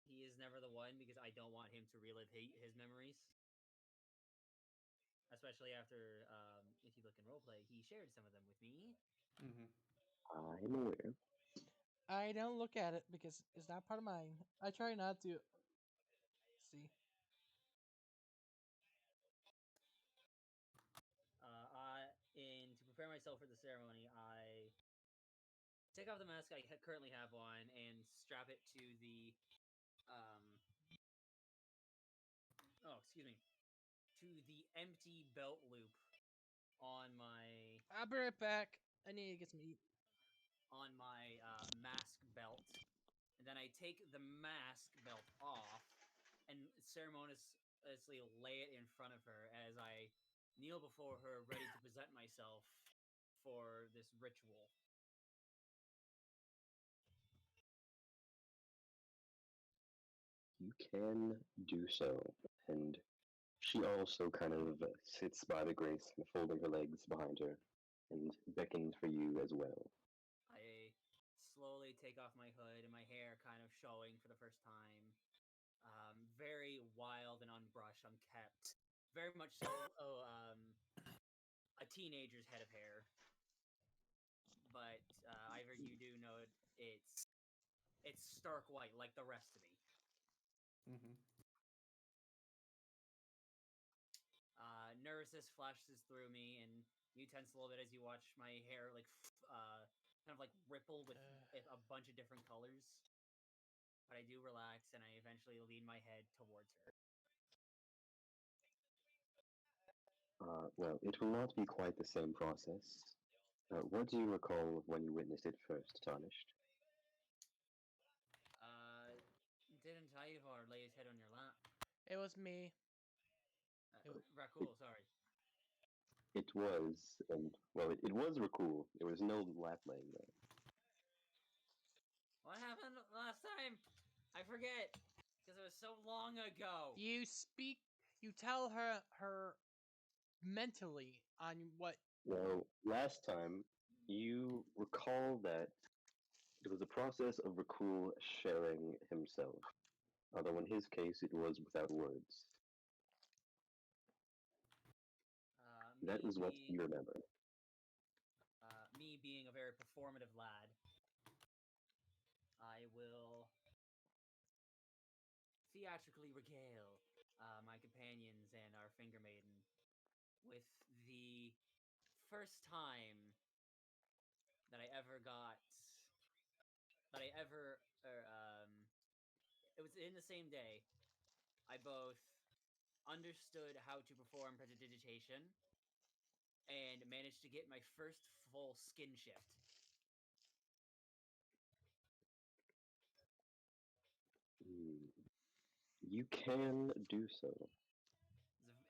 Speaker 6: he is never the one, because I don't want him to relive his memories. Especially after, if you look in roleplay, he shared some of them with me.
Speaker 7: Mm-hmm.
Speaker 3: I'm aware.
Speaker 2: I don't look at it because it's not part of mine. I try not to. See.
Speaker 6: To prepare myself for the ceremony, I take off the mask I currently have on and strap it to the, excuse me, to the empty belt loop on my
Speaker 2: I'll be right back. I need to get some eat.
Speaker 6: mask belt, and then I take the mask belt off and ceremoniously lay it in front of her as I kneel before her, ready to present myself for this ritual.
Speaker 3: You can do so. And she also kind of sits by the Grace, folding her legs behind her, and beckons for you as well.
Speaker 6: I slowly take off my hood, and my hair kind of showing for the first time. Very wild and unbrushed, unkept. Very much so, a teenager's head of hair. But Ivor, you do know it's stark white, like the rest of me.
Speaker 7: Mm-hmm.
Speaker 6: Nervousness flashes through me, and you tense a little bit as you watch my hair kind of like ripple with a bunch of different colors. But I do relax, and I eventually lean my head towards her.
Speaker 3: Well, it will not be quite the same process. What do you recall when you witnessed it first, Tarnished?
Speaker 6: Didn't Ivor lay his head on your lap?
Speaker 2: It was me.
Speaker 6: Rakul, sorry.
Speaker 3: It was, and well, it was Rakul. There was no lap laying there.
Speaker 6: What happened last time? I forget, because it was so long ago.
Speaker 2: You speak. You tell her mentally on what.
Speaker 3: Well, last time you recall that it was a process of Rakul sharing himself, although in his case it was without words. That was what you remember.
Speaker 6: Me being a very performative lad, I will theatrically regale my companions and our finger maiden with the first time that I ever got that I ever it was in the same day. I both understood how to perform prestidigitation and managed to get my first full skin shift.
Speaker 3: You can do so.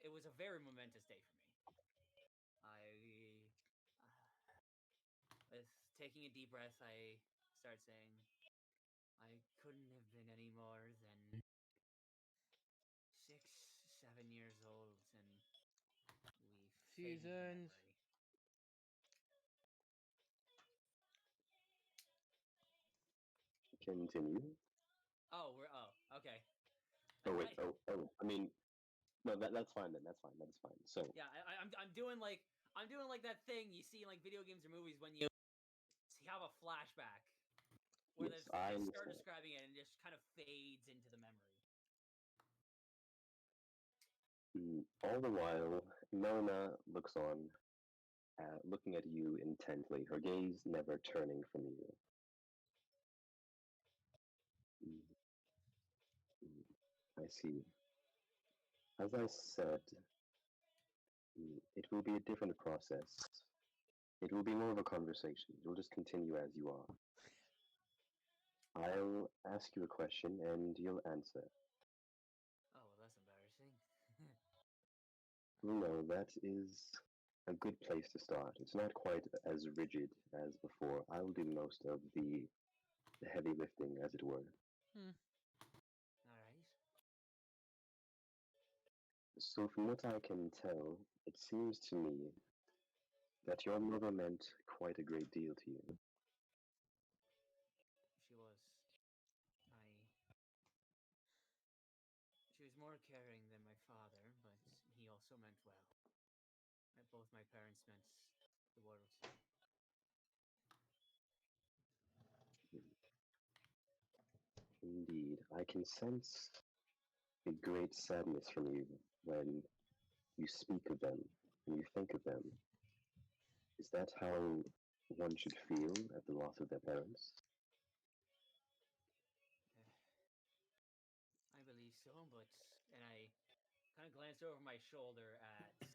Speaker 6: It was a very momentous day for me. With taking a deep breath, I start saying, I couldn't have been any more than 6, 7 years old, and we fade into
Speaker 2: Seasons.
Speaker 6: memory.
Speaker 3: Continue.
Speaker 6: Okay.
Speaker 3: Oh wait. I mean, no. That's fine then. That's fine. That's fine. So
Speaker 6: Yeah, I'm doing like that thing you see in like video games or movies when you have a flashback where
Speaker 3: yes,
Speaker 6: they
Speaker 3: I
Speaker 6: just start
Speaker 3: understand.
Speaker 6: describing it and it just kind of fades into the memory.
Speaker 3: All the while, Melina looks on, looking at you intently, her gaze never turning from you. I see. As I said, it will be a different process. It will be more of a conversation. You'll just continue as you are. I'll ask you a question and you'll answer.
Speaker 6: Oh,
Speaker 3: No, that is a good place to start. It's not quite as rigid as before. I'll do most of the heavy lifting, as it were.
Speaker 2: Hmm.
Speaker 6: All right.
Speaker 3: So, from what I can tell, it seems to me that your mother meant quite a great deal to you.
Speaker 6: She was. She was more caring than my father, but he also meant well. Both my parents meant the world to me.
Speaker 3: Indeed, I can sense a great sadness from you when you speak of them, when you think of them. Is that how one should feel at the loss of their parents?
Speaker 6: I believe so, but and I kind of glanced over my shoulder at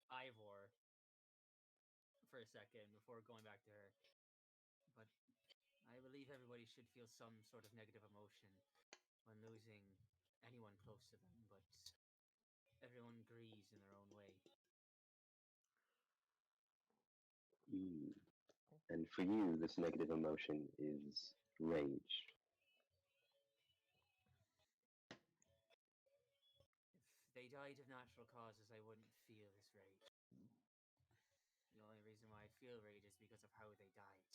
Speaker 6: Ivor for a second before going back to her. But I believe everybody should feel some sort of negative emotion when losing anyone close to them, but everyone grieves in their own way.
Speaker 3: Mm. And for you, this negative emotion is rage.
Speaker 6: If they died of natural causes, I wouldn't feel this rage. The only reason why I feel rage is because of how they died.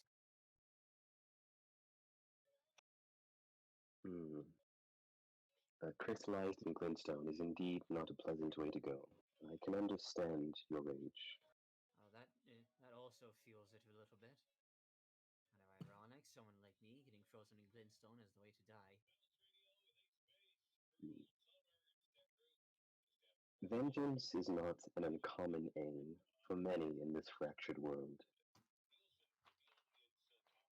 Speaker 3: Hmm. Crystallized in glintstone is indeed not a pleasant way to go. I can understand your rage.
Speaker 6: Oh, that also fuels it a little bit. Kind of ironic, someone like me getting frozen in glintstone is the way to die.
Speaker 3: Hmm. Vengeance is not an uncommon aim for many in this fractured world,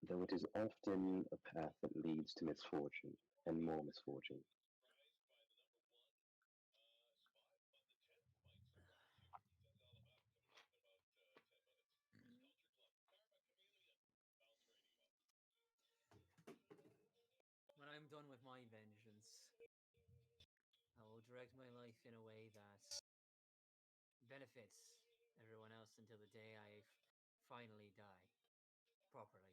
Speaker 3: though it is often a path that leads to misfortune and more misfortune.
Speaker 6: When I'm done with my vengeance, I will direct my life in a way that benefits everyone else until the day I finally die properly.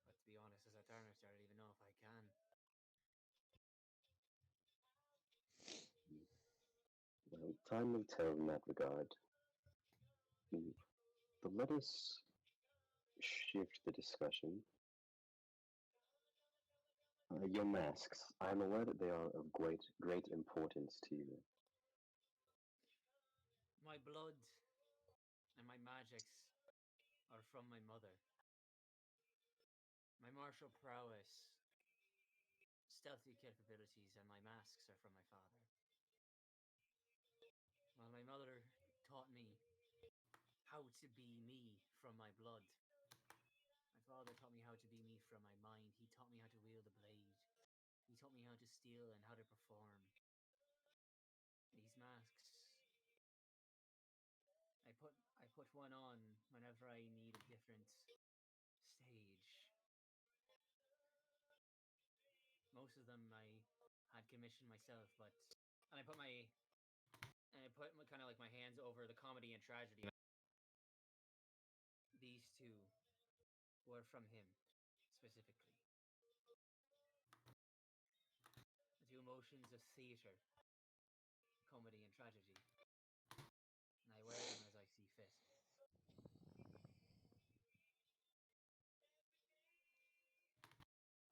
Speaker 6: But to be honest, as a tarnished, I don't even know if I can.
Speaker 3: Well, time will tell in that regard. Hmm. But let us shift the discussion. Your masks. I'm aware that they are of great importance to you.
Speaker 6: My blood and my magics are from my mother. My martial prowess, stealthy capabilities, and my masks are from my father. While my mother taught me how to be me from my blood, my father taught me how to be me from my mind. He taught me how to wield a blade. He taught me how to steal and how to perform. These masks, I put one on whenever I need a different stage. Most of them I had commissioned myself, but and I put my kind of like my hands over the comedy and tragedy. These two were from him specifically. The two emotions of theater, comedy and tragedy, and I wear them as I see fit.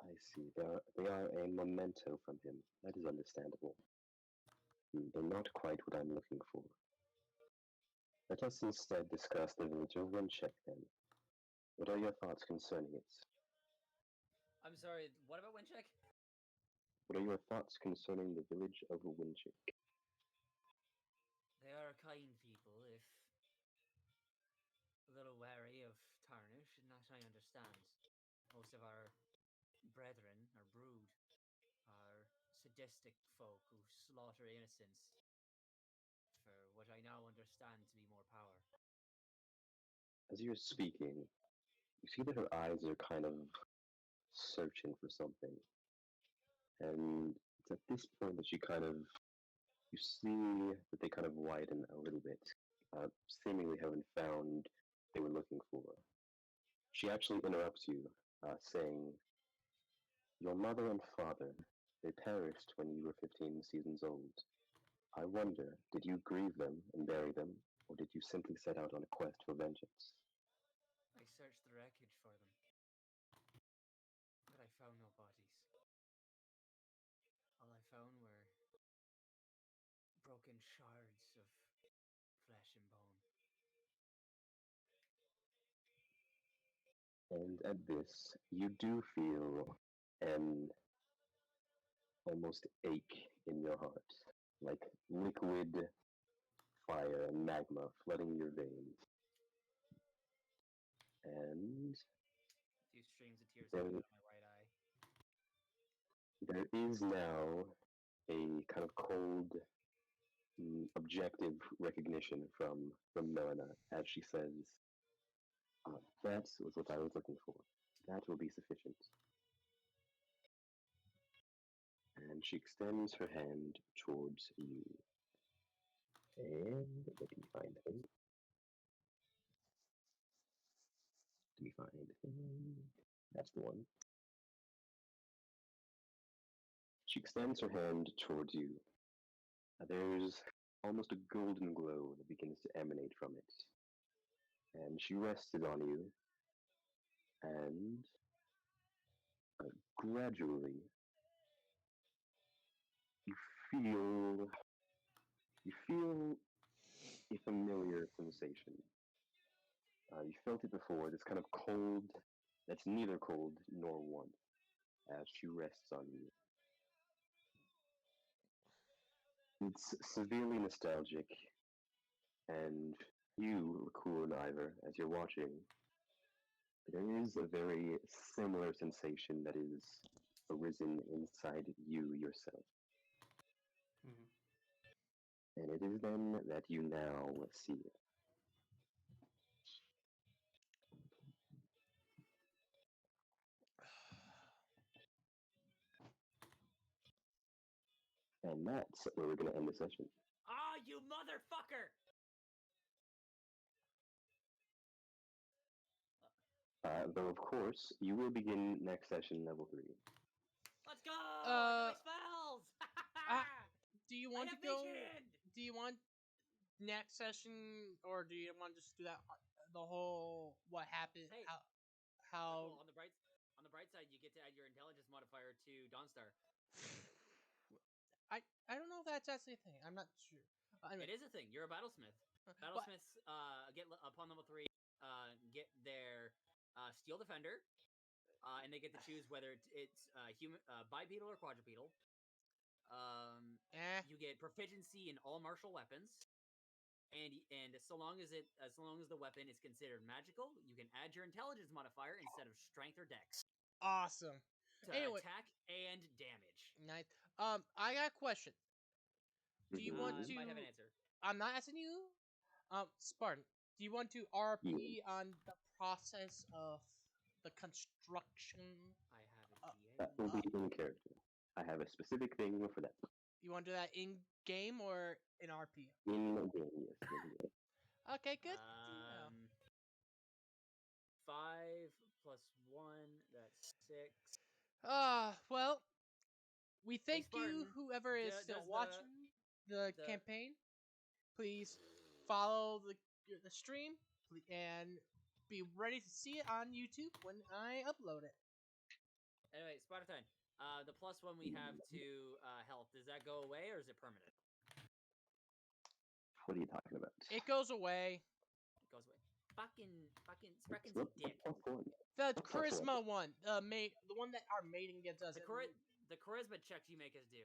Speaker 3: I see. They are a memento from him. That is understandable. They're not quite what I'm looking for. Let us instead discuss the village of Wincheck then. What are your thoughts concerning it?
Speaker 6: I'm sorry, what about Wincheck?
Speaker 3: What are your thoughts concerning the village of Wincheck?
Speaker 6: They are kind people, if a little wary of tarnish, and that I understand. Most of our brethren, or brood, are sadistic folk who slaughter innocents for what I now understand to be more power.
Speaker 3: As you're speaking, you see that her eyes are kind of searching for something. And it's at this point that she kind of You see that they kind of widen a little bit, seemingly having found what they were looking for. She actually interrupts you, saying, "Your mother and father, they perished when you were 15 seasons old. I wonder, did you grieve them and bury them, or did you simply set out on a quest for vengeance?"
Speaker 6: I searched the wreckage for them, but I found no bodies. All I found were broken shards of flesh and bone.
Speaker 3: And at this, you do feel an almost ache in your heart, like liquid fire and magma flooding your veins. And
Speaker 6: A few streams of tears
Speaker 3: there,
Speaker 6: coming out of my right eye.
Speaker 3: there is now a kind of cold, objective recognition from Melina as she says, "That was what I was looking for. That will be sufficient." And she extends her hand towards you. And let me find him. Let me find him. That's the one. She extends her hand towards you. There's almost a golden glow that begins to emanate from it. And she rests it on you, and gradually you feel you feel a familiar sensation. You felt it before, this kind of cold that's neither cold nor warm as she rests on you. It's severely nostalgic, and you, Rakul and Ivor, as you're watching, there is a very similar sensation that is arisen inside you yourself.
Speaker 7: Mhm.
Speaker 3: And it is then that you now see it. And that's where we're going to end the session.
Speaker 6: Ah, you motherfucker!
Speaker 3: Though, of course, you will begin next session level 3.
Speaker 6: Let's go! I
Speaker 2: Uh,
Speaker 6: got my spells!
Speaker 2: Do you
Speaker 6: I
Speaker 2: want to
Speaker 6: have
Speaker 2: go?
Speaker 6: Mage Hand!
Speaker 2: Do you want next session, or do you want to just do that the whole what happened?
Speaker 6: Hey,
Speaker 2: How?
Speaker 6: Well, on the bright side, you get to add your intelligence modifier to Dawnstar.
Speaker 2: I don't know if that's actually a thing. I'm not sure.
Speaker 6: It is a thing. You're a battlesmith. Battlesmiths get upon level 3 get their steel defender, and they get to choose whether it's human bipedal or quadrupedal. You get proficiency in all martial weapons, and so long as the weapon is considered magical, you can add your intelligence modifier instead of strength or dex
Speaker 2: Awesome.
Speaker 6: to
Speaker 2: Anyway,
Speaker 6: attack and damage.
Speaker 2: nice. I got a question. Do you want to?
Speaker 6: You might have an answer.
Speaker 2: I'm not asking you. Spartan, do you want to RP on the process of the construction?
Speaker 6: I have a
Speaker 3: That will be in character. I have a specific thing for that.
Speaker 2: You want to do that in game or in RP?
Speaker 3: In game, yes. In game.
Speaker 2: Okay, good.
Speaker 6: 5 plus 1, that's 6.
Speaker 2: Well, we thank you,
Speaker 6: Spartan,
Speaker 2: whoever is still
Speaker 6: does
Speaker 2: watching the campaign. Please follow the stream and be ready to see it on YouTube when I upload it.
Speaker 6: Anyway, Sparta time. The plus 1 we have to health, does that go away or is it permanent?
Speaker 3: What are you talking about?
Speaker 2: It goes away.
Speaker 6: It goes away. Fucking Sprecken's a dick.
Speaker 3: Plus one.
Speaker 2: The
Speaker 3: What's plus
Speaker 2: charisma one, the one that our mating gets us.
Speaker 6: The charisma checks you make us do.